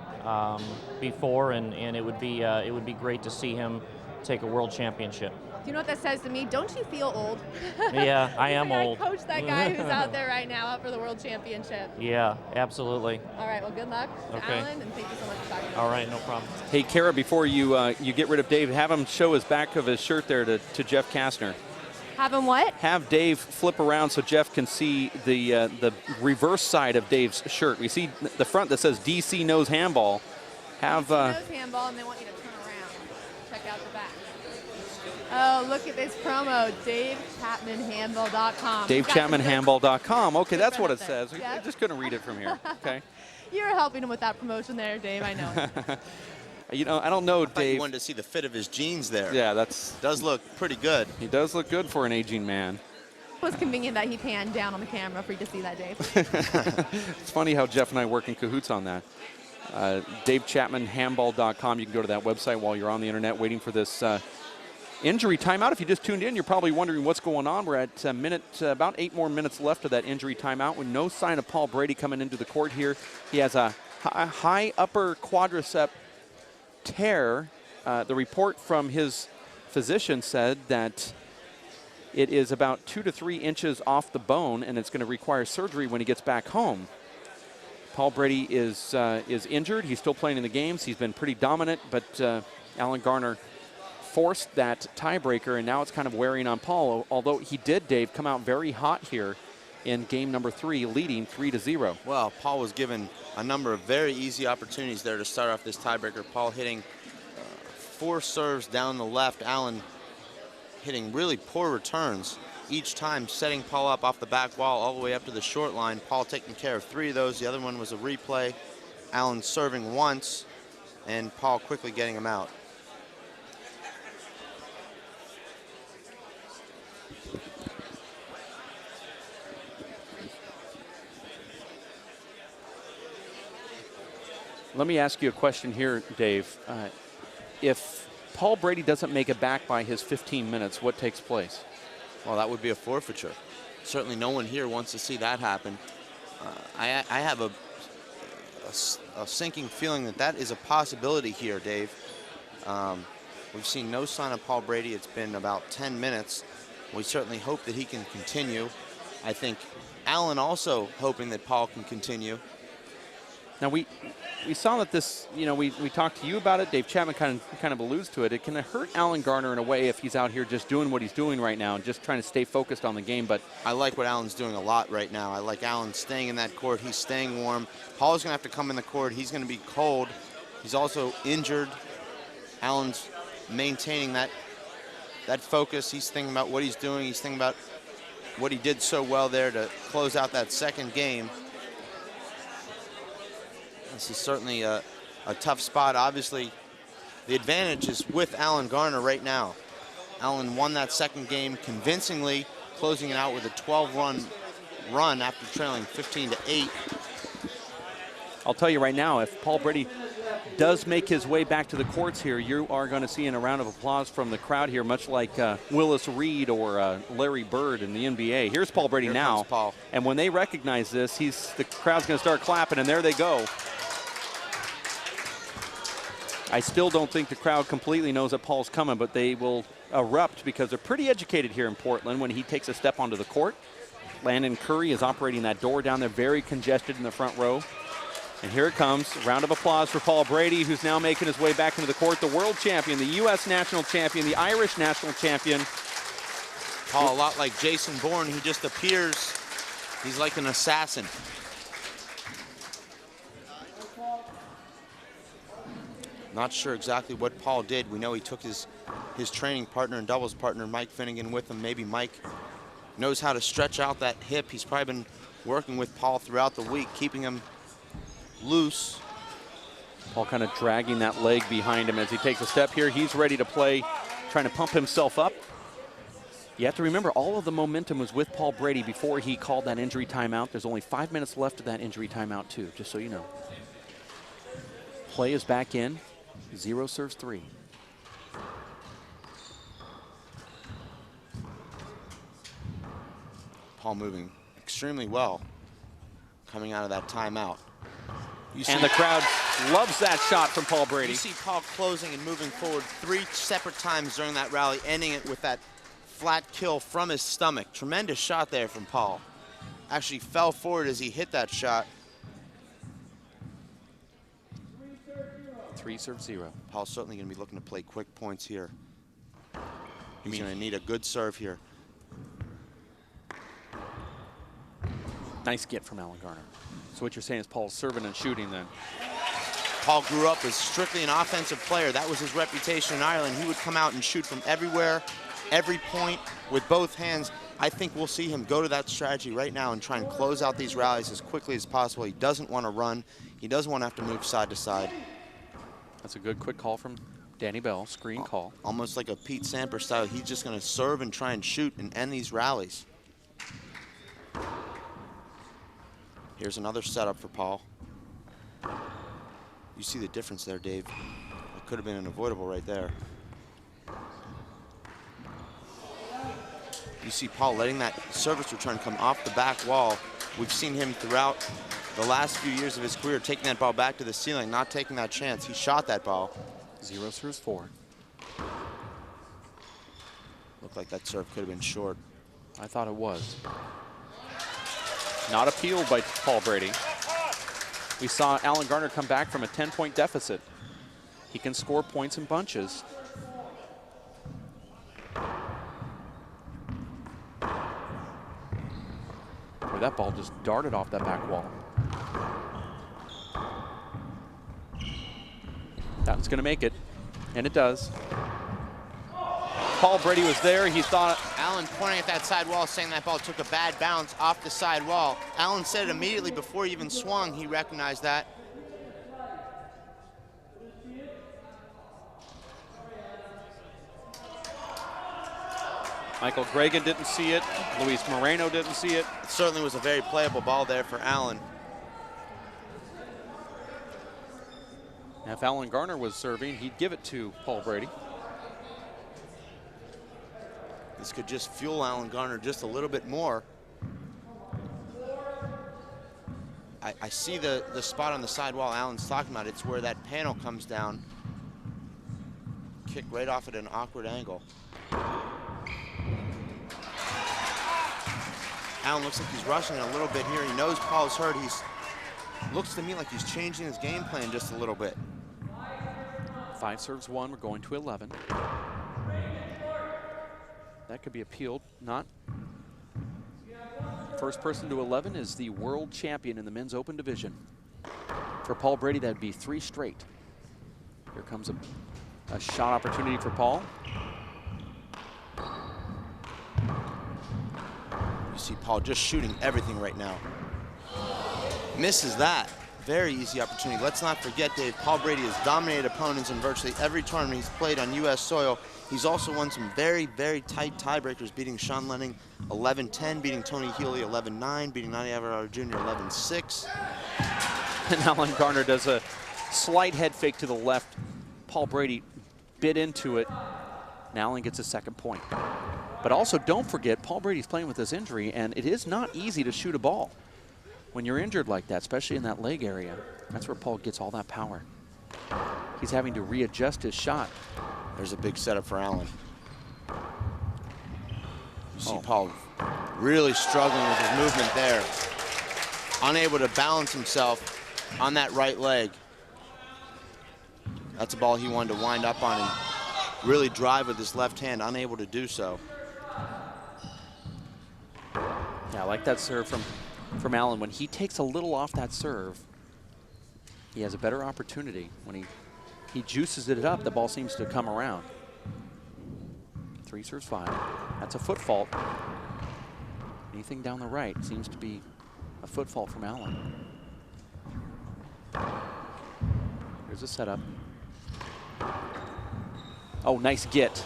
[SPEAKER 11] before, and it would be great to see him take a world championship.
[SPEAKER 3] Do you know what that says to me? Don't you feel old?
[SPEAKER 11] Yeah, I am old.
[SPEAKER 3] I coach that guy who's out there right now, out for the world championship.
[SPEAKER 11] Yeah, absolutely.
[SPEAKER 3] All right, well, good luck to
[SPEAKER 11] Okay.
[SPEAKER 3] Allan, and thank you so much for talking.
[SPEAKER 11] All right, no problem.
[SPEAKER 1] Hey, Kara, before you get rid of Dave, have him show his back of his shirt there to Jeff Kastner.
[SPEAKER 3] Have him what?
[SPEAKER 1] Have Dave flip around so Jeff can see the reverse side of Dave's shirt. We see the front that says DC knows handball.
[SPEAKER 3] DC knows handball, and they want you to turn around. Check out the back. Oh, look at this promo, DaveChapmanHandball.com.
[SPEAKER 1] DaveChapmanHandball.com. Okay, that's what it
[SPEAKER 3] benefit.
[SPEAKER 1] says.
[SPEAKER 3] Yep.
[SPEAKER 1] I just couldn't read it from here. Okay.
[SPEAKER 3] You were helping him with that promotion there, Dave. I know.
[SPEAKER 1] You know, I don't know,
[SPEAKER 2] I thought
[SPEAKER 1] Dave.
[SPEAKER 2] you wanted to see the fit of his jeans there.
[SPEAKER 1] Yeah, that's
[SPEAKER 2] does look pretty good.
[SPEAKER 1] He does look good for an aging man.
[SPEAKER 3] It was convenient that he panned down on the camera for you to see that, Dave.
[SPEAKER 1] It's funny how Jeff and I work in cahoots on that. DaveChapmanHandball.com. You can go to that website while you're on the internet waiting for this injury timeout. If you just tuned in, you're probably wondering what's going on. We're at about 8 more minutes left of that injury timeout with no sign of Paul Brady coming into the court here. He has a high upper quadricep tear. The report from his physician said that it is about 2 to 3 inches off the bone, and it's going to require surgery when he gets back home. Paul Brady is injured. He's still playing in the games. He's been pretty dominant, but Allan Garner forced that tiebreaker, and now it's kind of wearing on Paul, although he did, Dave, come out very hot here in game number 3, leading 3-0.
[SPEAKER 2] Well, Paul was given a number of very easy opportunities there to start off this tiebreaker. Paul hitting 4 serves down the left. Allan hitting really poor returns each time, setting Paul up off the back wall all the way up to the short line. Paul taking care of 3 of those. The other one was a replay. Allan serving once, and Paul quickly getting him out.
[SPEAKER 1] Let me ask you a question here, Dave. If Paul Brady doesn't make it back by his 15 minutes, what takes place?
[SPEAKER 2] Well, that would be a forfeiture. Certainly no one here wants to see that happen. I have a sinking feeling that that is a possibility here, Dave. We've seen no sign of Paul Brady. It's been about 10 minutes. We certainly hope that he can continue. I think Allan also hoping that Paul can continue.
[SPEAKER 1] Now, we saw that this, you know, we talked to you about it. Dave Chapman kind of alludes to it. It can hurt Allan Garner in a way if he's out here just doing what he's doing right now and just trying to stay focused on the game. But
[SPEAKER 2] I like what Allan's doing a lot right now. I like Allan staying in that court. He's staying warm. Paul's going to have to come in the court. He's going to be cold. He's also injured. Allan's maintaining that focus. He's thinking about what he's doing. He's thinking about what he did so well there to close out that second game. This is certainly a tough spot. Obviously, the advantage is with Allan Garner right now. Allan won that second game convincingly, closing it out with a 12-run run after trailing 15-8.
[SPEAKER 1] I'll tell you right now, if Paul Brady does make his way back to the courts here, you are going to see a round of applause from the crowd here, much like Willis Reed or Larry Bird in the NBA. Here's Paul Brady
[SPEAKER 2] Here
[SPEAKER 1] now.
[SPEAKER 2] comes Paul.
[SPEAKER 1] And when they recognize this, the crowd's going to start clapping, and there they go. I still don't think the crowd completely knows that Paul's coming, but they will erupt because they're pretty educated here in Portland when he takes a step onto the court. Landon Curry is operating that door down there, very congested in the front row. And here it comes, a round of applause for Paul Brady, who's now making his way back into the court. The world champion, the U.S. national champion, the Irish national champion.
[SPEAKER 2] Paul, a lot like Jason Bourne, he just appears, he's like an assassin. Not sure exactly what Paul did. We know he took his training partner and doubles partner, Mike Finnegan, with him. Maybe Mike knows how to stretch out that hip. He's probably been working with Paul throughout the week, keeping him loose.
[SPEAKER 1] Paul kind of dragging that leg behind him as he takes a step here. He's ready to play, trying to pump himself up. You have to remember, all of the momentum was with Paul Brady before he called that injury timeout. There's only 5 minutes left of that injury timeout, too, just so you know. Play is back in. 0 serves 3.
[SPEAKER 2] Paul moving extremely well coming out of that timeout.
[SPEAKER 1] And the crowd loves that shot from Paul Brady.
[SPEAKER 2] You see Paul closing and moving forward 3 separate times during that rally, ending it with that flat kill from his stomach. Tremendous shot there from Paul. Actually fell forward as he hit that shot.
[SPEAKER 1] 3 serves 0.
[SPEAKER 2] Paul's certainly going to be looking to play quick points here. He's going to need a good serve here.
[SPEAKER 1] Nice get from Allan Garner. So what you're saying is Paul's serving and shooting then.
[SPEAKER 2] Paul grew up as strictly an offensive player. That was his reputation in Ireland. He would come out and shoot from everywhere every point with both hands. I think we'll see him go to that strategy right now and try and close out these rallies as quickly as possible. He doesn't want to run. He doesn't want to have to move side to side.
[SPEAKER 1] That's a good quick call from Danny Bell, screen call.
[SPEAKER 2] Almost like a Pete Samper style. He's just going to serve and try and shoot and end these rallies. Here's another setup for Paul. You see the difference there, Dave. It could have been unavoidable right there. You see Paul letting that service return come off the back wall. We've seen him throughout the last few years of his career taking that ball back to the ceiling, not taking that chance. He shot that ball.
[SPEAKER 1] 0 serves 4.
[SPEAKER 2] Looked like that serve could have been short.
[SPEAKER 1] I thought it was. Not appealed by Paul Brady. We saw Allan Garner come back from a 10-point deficit. He can score points in bunches. Boy, that ball just darted off that back wall. That one's going to make it, and it does. Paul Brady was there. He thought.
[SPEAKER 2] Allan pointing at that side wall, saying that ball took a bad bounce off the side wall. Allan said it immediately before he even swung. He recognized that.
[SPEAKER 1] Michael Gregan didn't see it. Luis Moreno didn't see it.
[SPEAKER 2] It certainly was a very playable ball there for Allan.
[SPEAKER 1] Now, if Allan Garner was serving, he'd give it to Paul Brady.
[SPEAKER 2] This could just fuel Allan Garner just a little bit more. I see the spot on the side wall Allan's talking about. It's where that panel comes down. Kick right off at an awkward angle. Allan looks like he's rushing a little bit here. He knows Paul's hurt. Looks to me like he's changing his game plan just a little bit.
[SPEAKER 1] 5 serves 1. We're going to 11. That could be appealed. Not. First person to 11 is the world champion in the men's open division. For Paul Brady, that'd be 3 straight. Here comes a shot opportunity for Paul.
[SPEAKER 2] You see Paul just shooting everything right now. Misses that. Very easy opportunity. Let's not forget, Dave, Paul Brady has dominated opponents in virtually every tournament he's played on U.S. soil. He's also won some very, very tight tiebreakers, beating Sean Lenning 11-10, beating Tony Healy 11-9, beating Nani Everard Jr. 11-6.
[SPEAKER 1] And Allan Garner does a slight head fake to the left. Paul Brady bit into it. And Allan gets a second point. But also, don't forget, Paul Brady's playing with this injury, and it is not easy to shoot a ball when you're injured like that, especially in that leg area. That's where Paul gets all that power. He's having to readjust his shot.
[SPEAKER 2] There's a big setup for Allan. You see Paul really struggling with his movement there. Unable to balance himself on that right leg. That's a ball he wanted to wind up on and really drive with his left hand, unable to do so.
[SPEAKER 1] Yeah, I like that serve from Allan. When he takes a little off that serve, he has a better opportunity. When he juices it up, the ball seems to come around. 3 serves 5. That's a foot fault. Anything down the right seems to be a foot fault from Allan. Here's a setup. Oh, nice get.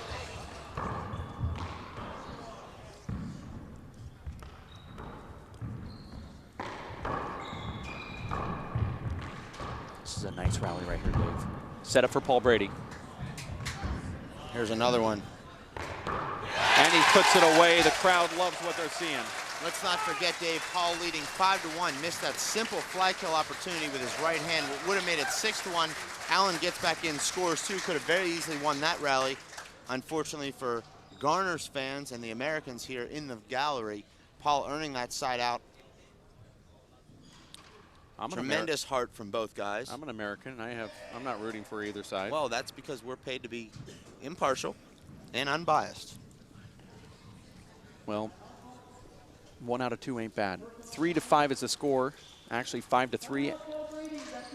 [SPEAKER 1] This is a nice rally right here, Dave. Set up for Paul Brady.
[SPEAKER 2] Here's another one.
[SPEAKER 1] And he puts it away. The crowd loves what they're seeing.
[SPEAKER 2] Let's not forget, Dave, Paul leading 5-1, missed that simple fly kill opportunity with his right hand. Would have made it 6-1. Allan gets back in, scores 2, could have very easily won that rally. Unfortunately for Garner's fans and the Americans here in the gallery, Paul earning that side out. Tremendous heart from both guys.
[SPEAKER 1] I'm an American. I'm not rooting for either side.
[SPEAKER 2] Well, that's because we're paid to be impartial and unbiased.
[SPEAKER 1] Well, 1 out of 2 ain't bad. 3-5 is the score. Actually, 5-3.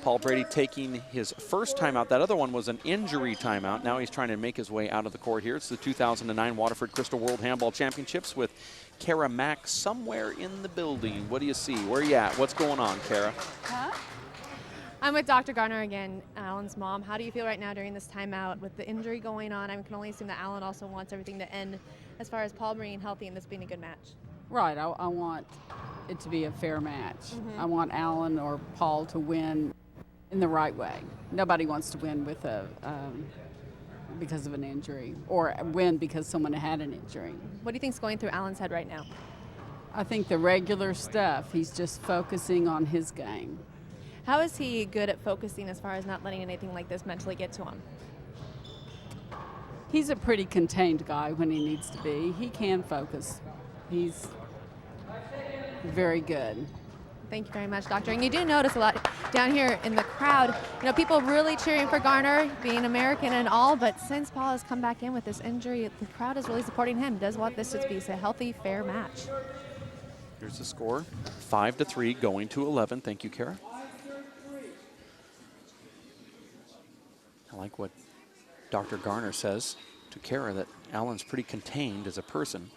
[SPEAKER 1] Paul Brady taking his first timeout. That other one was an injury timeout. Now he's trying to make his way out of the court here. It's the 2009 Waterford Crystal World Handball Championships with Kara Mack somewhere in the building. What do you see? Where are you at? What's going on, Kara?
[SPEAKER 3] Huh? I'm with Dr. Garner again, Allan's mom. How do you feel right now during this timeout with the injury going on? I can only assume that Allan also wants everything to end as far as Paul being healthy and this being a good match.
[SPEAKER 10] Right. I want it to be a fair match. I want Allan or Paul to win in the right way. Nobody wants to win with because of an injury or win because someone had an injury.
[SPEAKER 3] What do you think's going through Allan's head right now?
[SPEAKER 10] I think the regular stuff, he's just focusing on his game.
[SPEAKER 3] How is he good at focusing as far as not letting anything like this mentally get to him?
[SPEAKER 10] He's a pretty contained guy when he needs to be. He can focus. He's very good.
[SPEAKER 3] Thank you very much, Doctor. And you do notice a lot down here in the crowd, people really cheering for Garner, being American and all, but since Paul has come back in with this injury, the crowd is really supporting him. Does want this to be a healthy, fair match.
[SPEAKER 1] Here's the score, 5-3 going to 11. Thank you, Kara. I like what Dr. Garner says to Kara, that Allan's pretty contained as a person.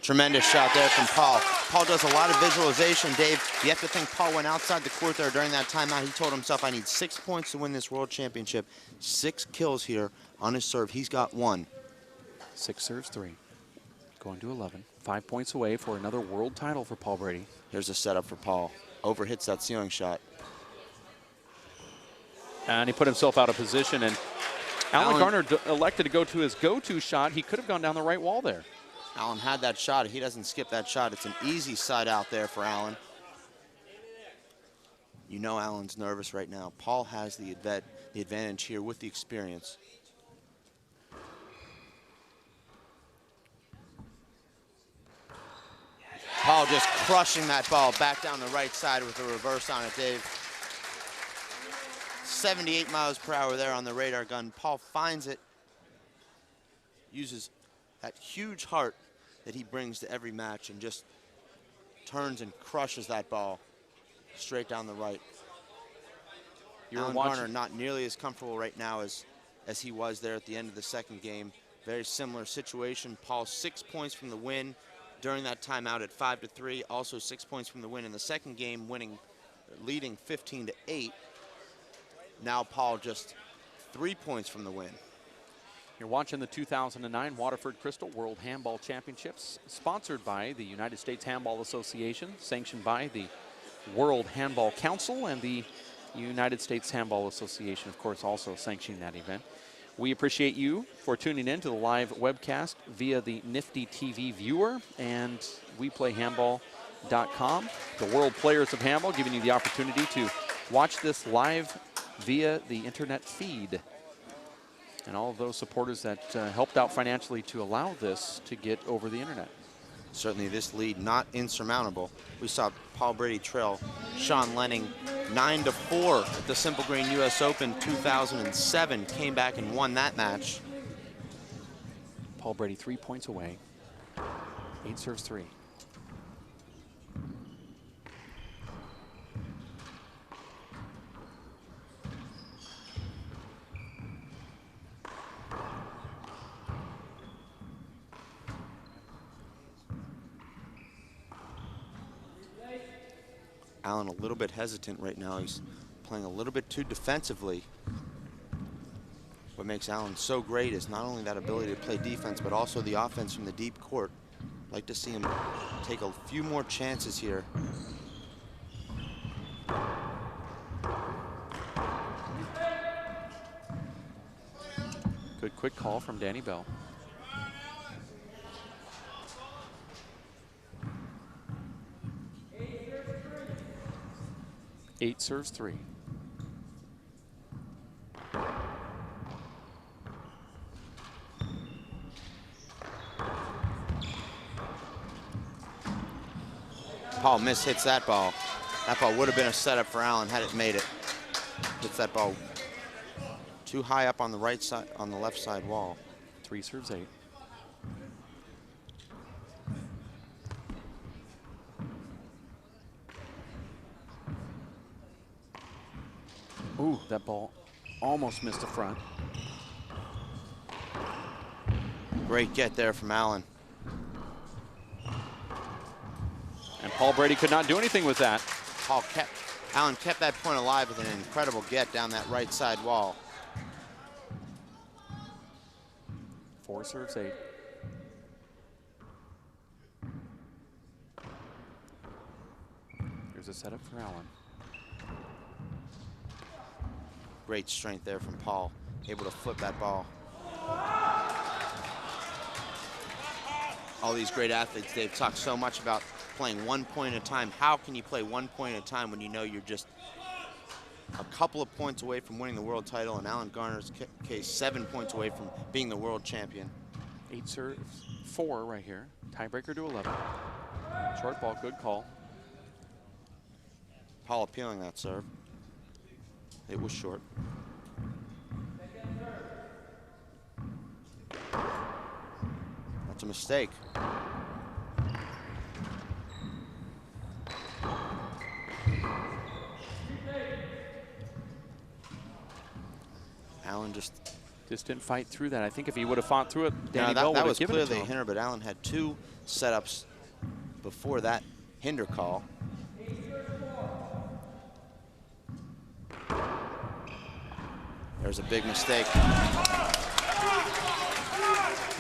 [SPEAKER 2] Tremendous shot there from Paul. Paul does a lot of visualization, Dave. You have to think Paul went outside the court there during that timeout. He told himself, I need 6 points to win this world championship. 6 kills here on his serve. He's got 1.
[SPEAKER 1] 6 serves 3. Going to 11. 5 points away for another world title for Paul Brady.
[SPEAKER 2] Here's a setup for Paul. Overhits that ceiling shot.
[SPEAKER 1] And he put himself out of position, and Allan Garner elected to go to his go-to shot. He could have gone down the right wall there.
[SPEAKER 2] Allan had that shot. He doesn't skip that shot. It's an easy side out there for Allan. You know Allan's nervous right now. Paul has the advantage here with the experience. Paul just crushing that ball back down the right side with a reverse on it, Dave. 78 miles per hour there on the radar gun. Paul finds it, uses that huge heart that he brings to every match and just turns and crushes that ball straight down the right. Allan Garner not nearly as comfortable right now as he was there at the end of the second game. Very similar situation. Paul 6 points from the win during that timeout at 5-3. Also 6 points from the win in the second game, leading 15-8. Now Paul just 3 points from the win.
[SPEAKER 1] You're watching the 2009 Waterford Crystal World Handball Championships, sponsored by the United States Handball Association, sanctioned by the World Handball Council, and the United States Handball Association, of course, also sanctioning that event. We appreciate you for tuning in to the live webcast via the Nifty TV viewer and WePlayHandball.com. The World Players of Handball giving you the opportunity to watch this live via the internet feed. And all of those supporters that helped out financially to allow this to get over the internet.
[SPEAKER 2] Certainly this lead not insurmountable. We saw Paul Brady trail Sean Lenning 9-4 at the Simple Green US Open 2007. Came back and won that match.
[SPEAKER 1] Paul Brady 3 points away. 8 serves 3.
[SPEAKER 2] Allan a little bit hesitant right now. He's playing a little bit too defensively. What makes Allan so great is not only that ability to play defense, but also the offense from the deep court. I'd like to see him take a few more chances here.
[SPEAKER 1] Good quick call from Danny Bell. Eight serves 3.
[SPEAKER 2] Paul mishits that ball. That ball would have been a setup for Allan had it made it. Hits that ball too high up on the right side, on the left side wall.
[SPEAKER 1] 3 serves 8. Ooh, that ball almost missed the front.
[SPEAKER 2] Great get there from Allan.
[SPEAKER 1] And Paul Brady could not do anything with that.
[SPEAKER 2] Allan kept that point alive with an incredible get down that right side wall.
[SPEAKER 1] 4 serves 8. Here's a setup for Allan.
[SPEAKER 2] Great strength there from Paul, able to flip that ball. All these great athletes, they've talked so much about playing 1 point at a time. How can you play 1 point at a time when you know you're just a couple of points away from winning the world title? In Allan Garner's case, 7 points away from being the world champion.
[SPEAKER 1] 8 serves, 4 right here. Tiebreaker to 11. Short ball, good call.
[SPEAKER 2] Paul appealing that serve. It was short. That's a mistake. Allan just
[SPEAKER 1] didn't fight through that. I think if he would have fought through it, Danny
[SPEAKER 2] that
[SPEAKER 1] Bell would have
[SPEAKER 2] was
[SPEAKER 1] given it to
[SPEAKER 2] clearly a
[SPEAKER 1] him.
[SPEAKER 2] hinder, but Allan had 2 setups before that hinder call. There's a big mistake.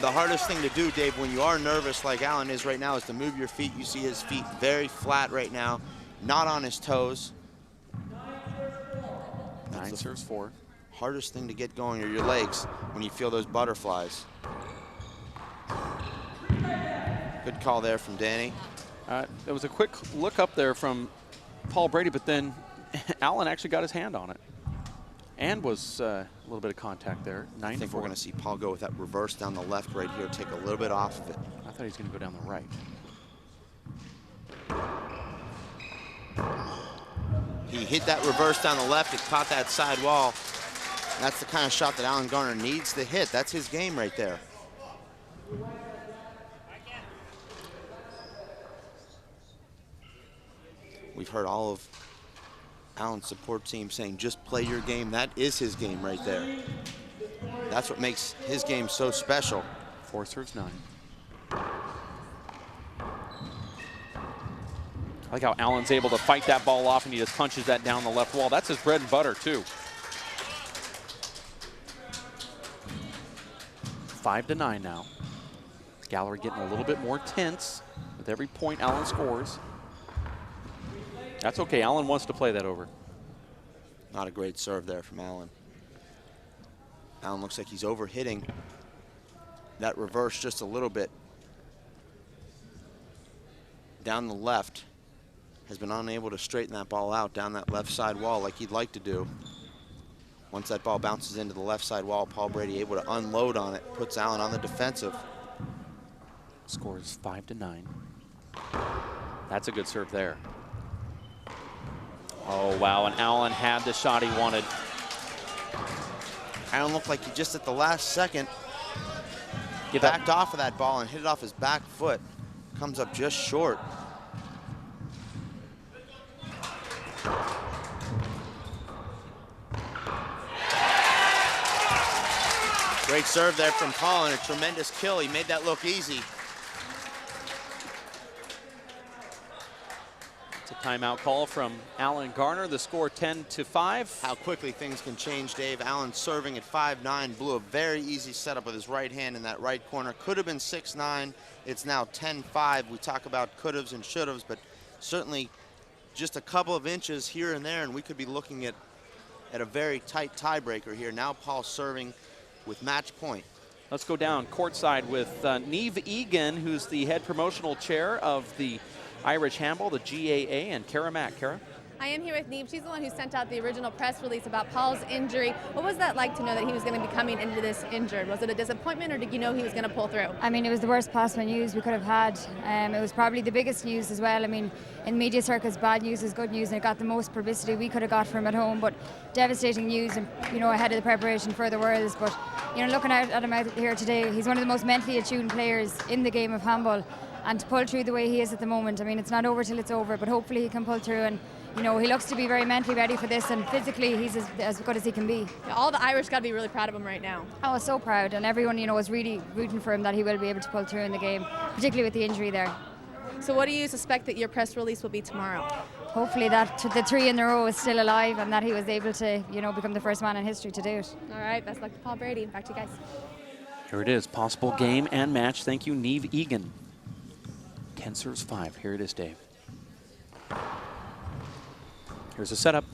[SPEAKER 2] The hardest thing to do, Dave, when you are nervous like Allan is right now, is to move your feet. You see his feet very flat right now, not on his toes.
[SPEAKER 1] 9 serves 4.
[SPEAKER 2] Hardest thing to get going are your legs when you feel those butterflies. Good call there from Danny.
[SPEAKER 1] There was a quick look up there from Paul Brady, but then Allan actually got his hand on it. And was a little bit of contact there. 9
[SPEAKER 2] I think we're going to see Paul go with that reverse down the left right here, take a little bit off of it.
[SPEAKER 1] I thought he was going to go down the right.
[SPEAKER 2] He hit that reverse down the left. It caught that side wall. That's the kind of shot that Allan Garner needs to hit. That's his game right there. We've heard all of Allan's support team saying, just play your game. That is his game right there. That's what makes his game so special.
[SPEAKER 1] 4 serves 9. I like how Allan's able to fight that ball off and he just punches that down the left wall. That's his bread and butter, too. 5-9 now. Gallery getting a little bit more tense with every point Allan scores. That's okay. Allan wants to play that over.
[SPEAKER 2] Not a great serve there from Allan. Allan looks like he's overhitting that reverse just a little bit. Down the left. Has been unable to straighten that ball out down that left side wall like he'd like to do. Once that ball bounces into the left side wall, Paul Brady able to unload on it, puts Allan on the defensive.
[SPEAKER 1] Scores 5-9. That's a good serve there. Oh, wow, and Allan had the shot he wanted.
[SPEAKER 2] Allan looked like he just at the last second backed off of that ball and hit it off his back foot. Comes up just short. Great serve there from Paul and a tremendous kill. He made that look easy.
[SPEAKER 1] It's a timeout call from Allan Garner. The score 10-5.
[SPEAKER 2] How quickly things can change, Dave. Allan serving at 5-9, blew a very easy setup with his right hand in that right corner. Could have been 6-9. It's now 10-5. We talk about could-haves and should-haves, but certainly just a couple of inches here and there, and we could be looking at a very tight tiebreaker here. Now Paul serving with match point.
[SPEAKER 1] Let's go down courtside with Neve Egan, who's the head promotional chair of the Irish Handball, the GAA, and Kara Mack. Kara?
[SPEAKER 3] I am here with Neve. She's the one who sent out the original press release about Paul's injury. What was that like to know that he was going to be coming into this injured? Was it a disappointment, or did you know he was going to pull through?
[SPEAKER 12] I mean, it was the worst possible news we could have had. It was probably the biggest news as well. I mean, in media circles, bad news is good news, and it got the most publicity we could have got from at home. But devastating news, and ahead of the preparation for the Worlds. But looking at him out here today, he's one of the most mentally attuned players in the game of handball. And to pull through the way he is at the moment, I mean, it's not over till it's over, but hopefully he can pull through. And you know, he looks to be very mentally ready for this, and physically he's as good as he can be.
[SPEAKER 3] Yeah, all the Irish got to be really proud of him right now.
[SPEAKER 12] I was so proud, and everyone, you know, is really rooting for him that he will be able to pull through in the game, particularly with the injury there.
[SPEAKER 3] So what do you suspect that your press release will be tomorrow?
[SPEAKER 12] Hopefully that the 3 in a row is still alive and that he was able to, you know, become the first man in history to do it.
[SPEAKER 3] All right, best luck to Paul Brady. Back to you guys.
[SPEAKER 1] Here it is, possible game and match. Thank you, Neve Egan. 10 serves 5. Here it is, Dave. Here's a setup.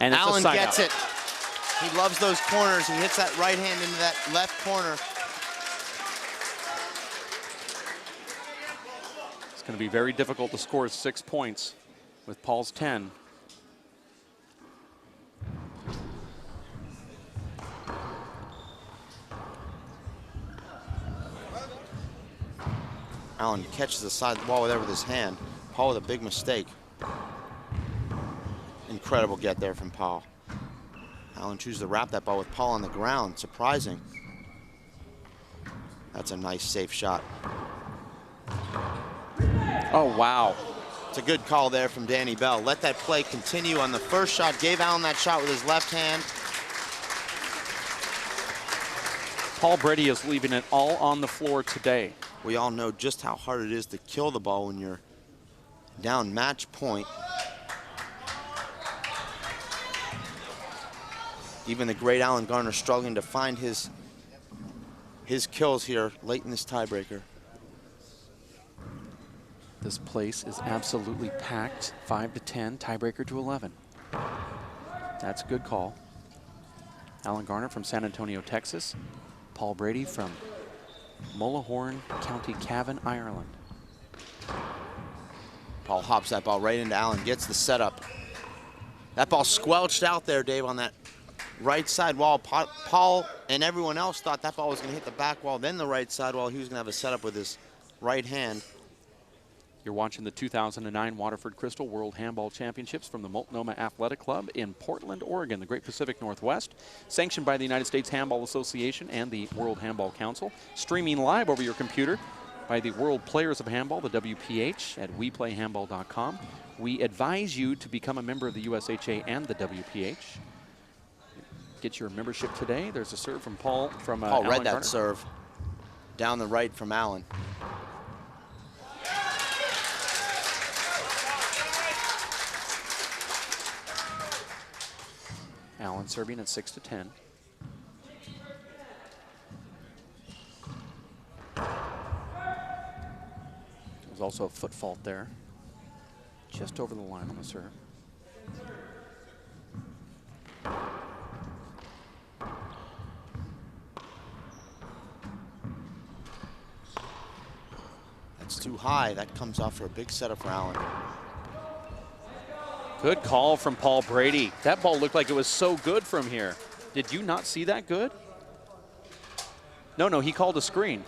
[SPEAKER 1] And it's
[SPEAKER 2] Allan
[SPEAKER 1] a side
[SPEAKER 2] gets
[SPEAKER 1] out.
[SPEAKER 2] it. He loves those corners. He hits that right hand into that left corner.
[SPEAKER 1] It's going to be very difficult to score 6 points with Paul's 10.
[SPEAKER 2] Allan catches the side of the ball with his hand. Paul with a big mistake. Incredible get there from Paul. Allan chooses to wrap that ball with Paul on the ground. Surprising. That's a nice, safe shot.
[SPEAKER 1] Oh, wow.
[SPEAKER 2] It's a good call there from Danny Bell. Let that play continue on the first shot. Gave Allan that shot with his left hand.
[SPEAKER 1] Paul Brady is leaving it all on the floor today.
[SPEAKER 2] We all know just how hard it is to kill the ball when you're down match point. Even the great Allan Garner struggling to find his kills here late in this tiebreaker.
[SPEAKER 1] This place is absolutely packed. 5 to 10, tiebreaker to 11. That's a good call. Allan Garner from San Antonio, Texas. Paul Brady from Mullahorn, County Cavan, Ireland.
[SPEAKER 2] Paul hops that ball right into Allan, gets the setup. That ball squelched out there, Dave, on that right side wall. Paul and everyone else thought that ball was going to hit the back wall, then the right side wall. He was going to have a setup with his right hand.
[SPEAKER 1] You're watching the 2009 Waterford Crystal World Handball Championships from the Multnomah Athletic Club in Portland, Oregon, the Great Pacific Northwest, sanctioned by the United States Handball Association and the World Handball Council, streaming live over your computer by the World Players of Handball, the WPH, at WePlayHandball.com. We advise you to become a member of the USHA and the WPH. Get your membership today. There's a serve from Paul from
[SPEAKER 2] Paul read that
[SPEAKER 1] Garner.
[SPEAKER 2] serve down the right from Allan.
[SPEAKER 1] Allan serving at 6 to 10. There's also a foot fault there. Just over the line on the serve.
[SPEAKER 2] That's too high. That comes off for a big setup for Allan.
[SPEAKER 1] Good call from Paul Brady. That ball looked like it was so good from here. Did you not see that good? No, he called a screen.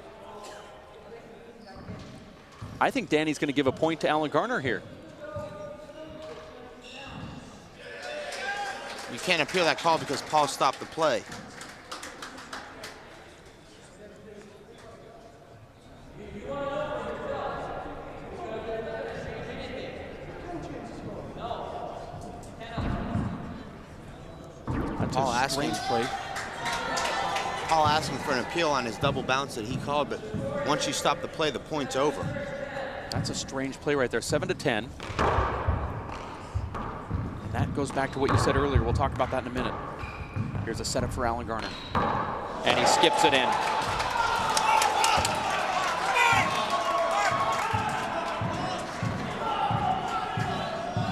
[SPEAKER 1] I think Danny's going to give a point to Allan Garner here.
[SPEAKER 2] You can't appeal that call because Paul stopped the play. Paul asking for an appeal on his double bounce that he called, but once you stop the play, the point's over.
[SPEAKER 1] That's a strange play right there, 7 to 10. And that goes back to what you said earlier. We'll talk about that in a minute. Here's a setup for Allan Garner. And he skips it in.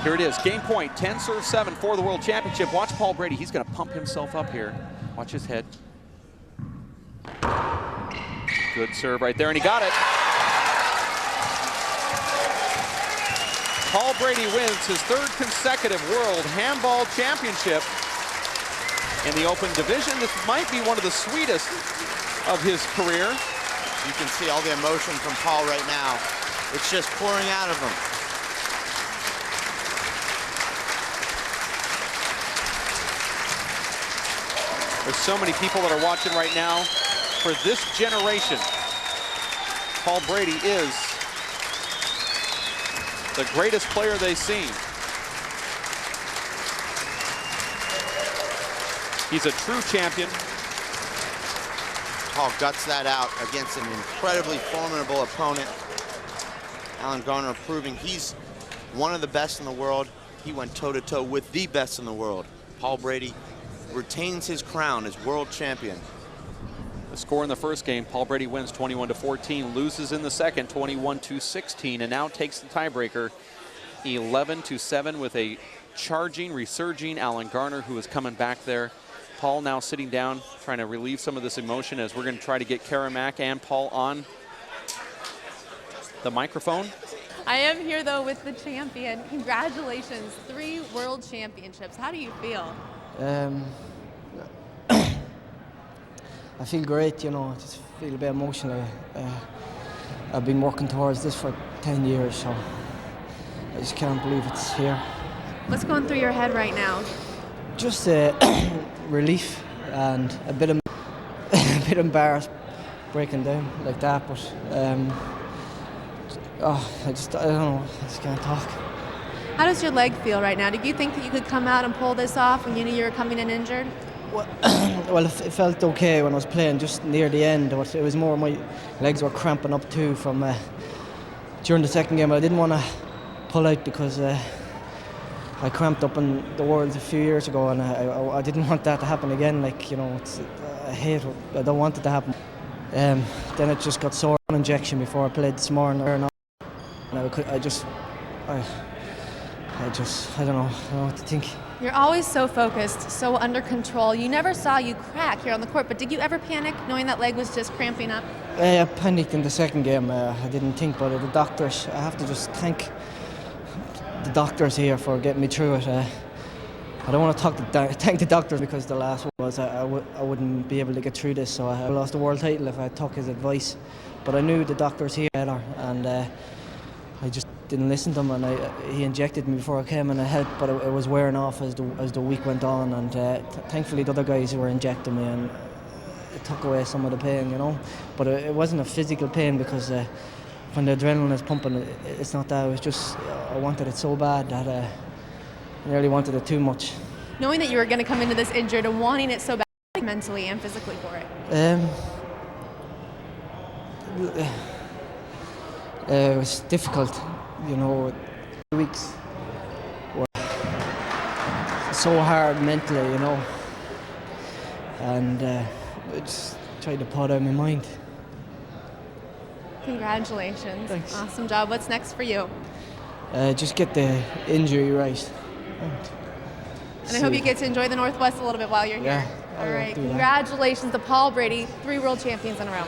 [SPEAKER 1] Here it is, game point, 10 serve 7 for the World Championship. Watch Paul Brady, he's gonna pump himself up here. Watch his head. Good serve right there, and he got it. Paul Brady wins his 3rd consecutive World Handball Championship in the open division. This might be one of the sweetest of his career.
[SPEAKER 2] You can see all the emotion from Paul right now. It's just pouring out of him.
[SPEAKER 1] There's so many people that are watching right now. For this generation, Paul Brady is the greatest player they've seen. He's a true champion.
[SPEAKER 2] Paul guts that out against an incredibly formidable opponent. Allan Garner proving he's one of the best in the world. He went toe-to-toe with the best in the world. Paul Brady retains his crown as world champion.
[SPEAKER 1] The score in the first game, Paul Brady wins 21-14, loses in the second 21-16, and now takes the tiebreaker 11-7 with a charging, resurging Allan Garner, who is coming back there. Paul now sitting down, trying to relieve some of this emotion as we're going to try to get Karamak and Paul on the microphone.
[SPEAKER 3] I am here though with the champion. Congratulations, 3 world championships. How do you feel?
[SPEAKER 13] I feel great, you know, I just feel a bit emotional. I've been working towards this for 10 years, so I just can't believe it's here.
[SPEAKER 3] What's going through your head right now?
[SPEAKER 13] Just relief and a bit embarrassed breaking down like that, but I don't know, I just can't talk.
[SPEAKER 3] How does your leg feel right now? Did you think that you could come out and pull this off when you knew you were coming in injured?
[SPEAKER 13] Well, it felt okay when I was playing just near the end, but it was more my legs were cramping up too from during the second game. I didn't want to pull out because I cramped up in the Worlds a few years ago, and I didn't want that to happen again. Like, you know, I don't want it to happen. Then it just got sore. One injection before I played this morning, and I don't know what to think.
[SPEAKER 3] You're always so focused, so under control. You never saw you crack here on the court, but did you ever panic knowing that leg was just cramping up?
[SPEAKER 13] I panicked in the second game. I didn't think, but the doctors, I have to just thank the doctors here for getting me through it. I don't want to thank the doctors because the last one was I wouldn't be able to get through this, so I lost the world title if I took his advice. But I knew the doctors here better, and I just didn't listen to him, and he injected me before I came, and it helped, but it was wearing off as the week went on, and thankfully the other guys were injecting me, and it took away some of the pain, you know. But it wasn't a physical pain because when the adrenaline is pumping, it's not that. It was just I wanted it so bad that I really wanted it too much.
[SPEAKER 3] Knowing that you were going to come into this injured and wanting it so bad, mentally and physically for it.
[SPEAKER 13] It was difficult, you know. 2 weeks were so hard mentally, you know, and I just tried to put it out of my mind.
[SPEAKER 3] Congratulations.
[SPEAKER 13] Thanks.
[SPEAKER 3] Awesome job. What's next for you?
[SPEAKER 13] Just get the injury right.
[SPEAKER 3] And I hope you get to enjoy the Northwest a little bit while you're here.
[SPEAKER 13] Yeah.
[SPEAKER 3] All right.
[SPEAKER 13] Do that.
[SPEAKER 3] Congratulations to Paul Brady, 3 world champions in a row.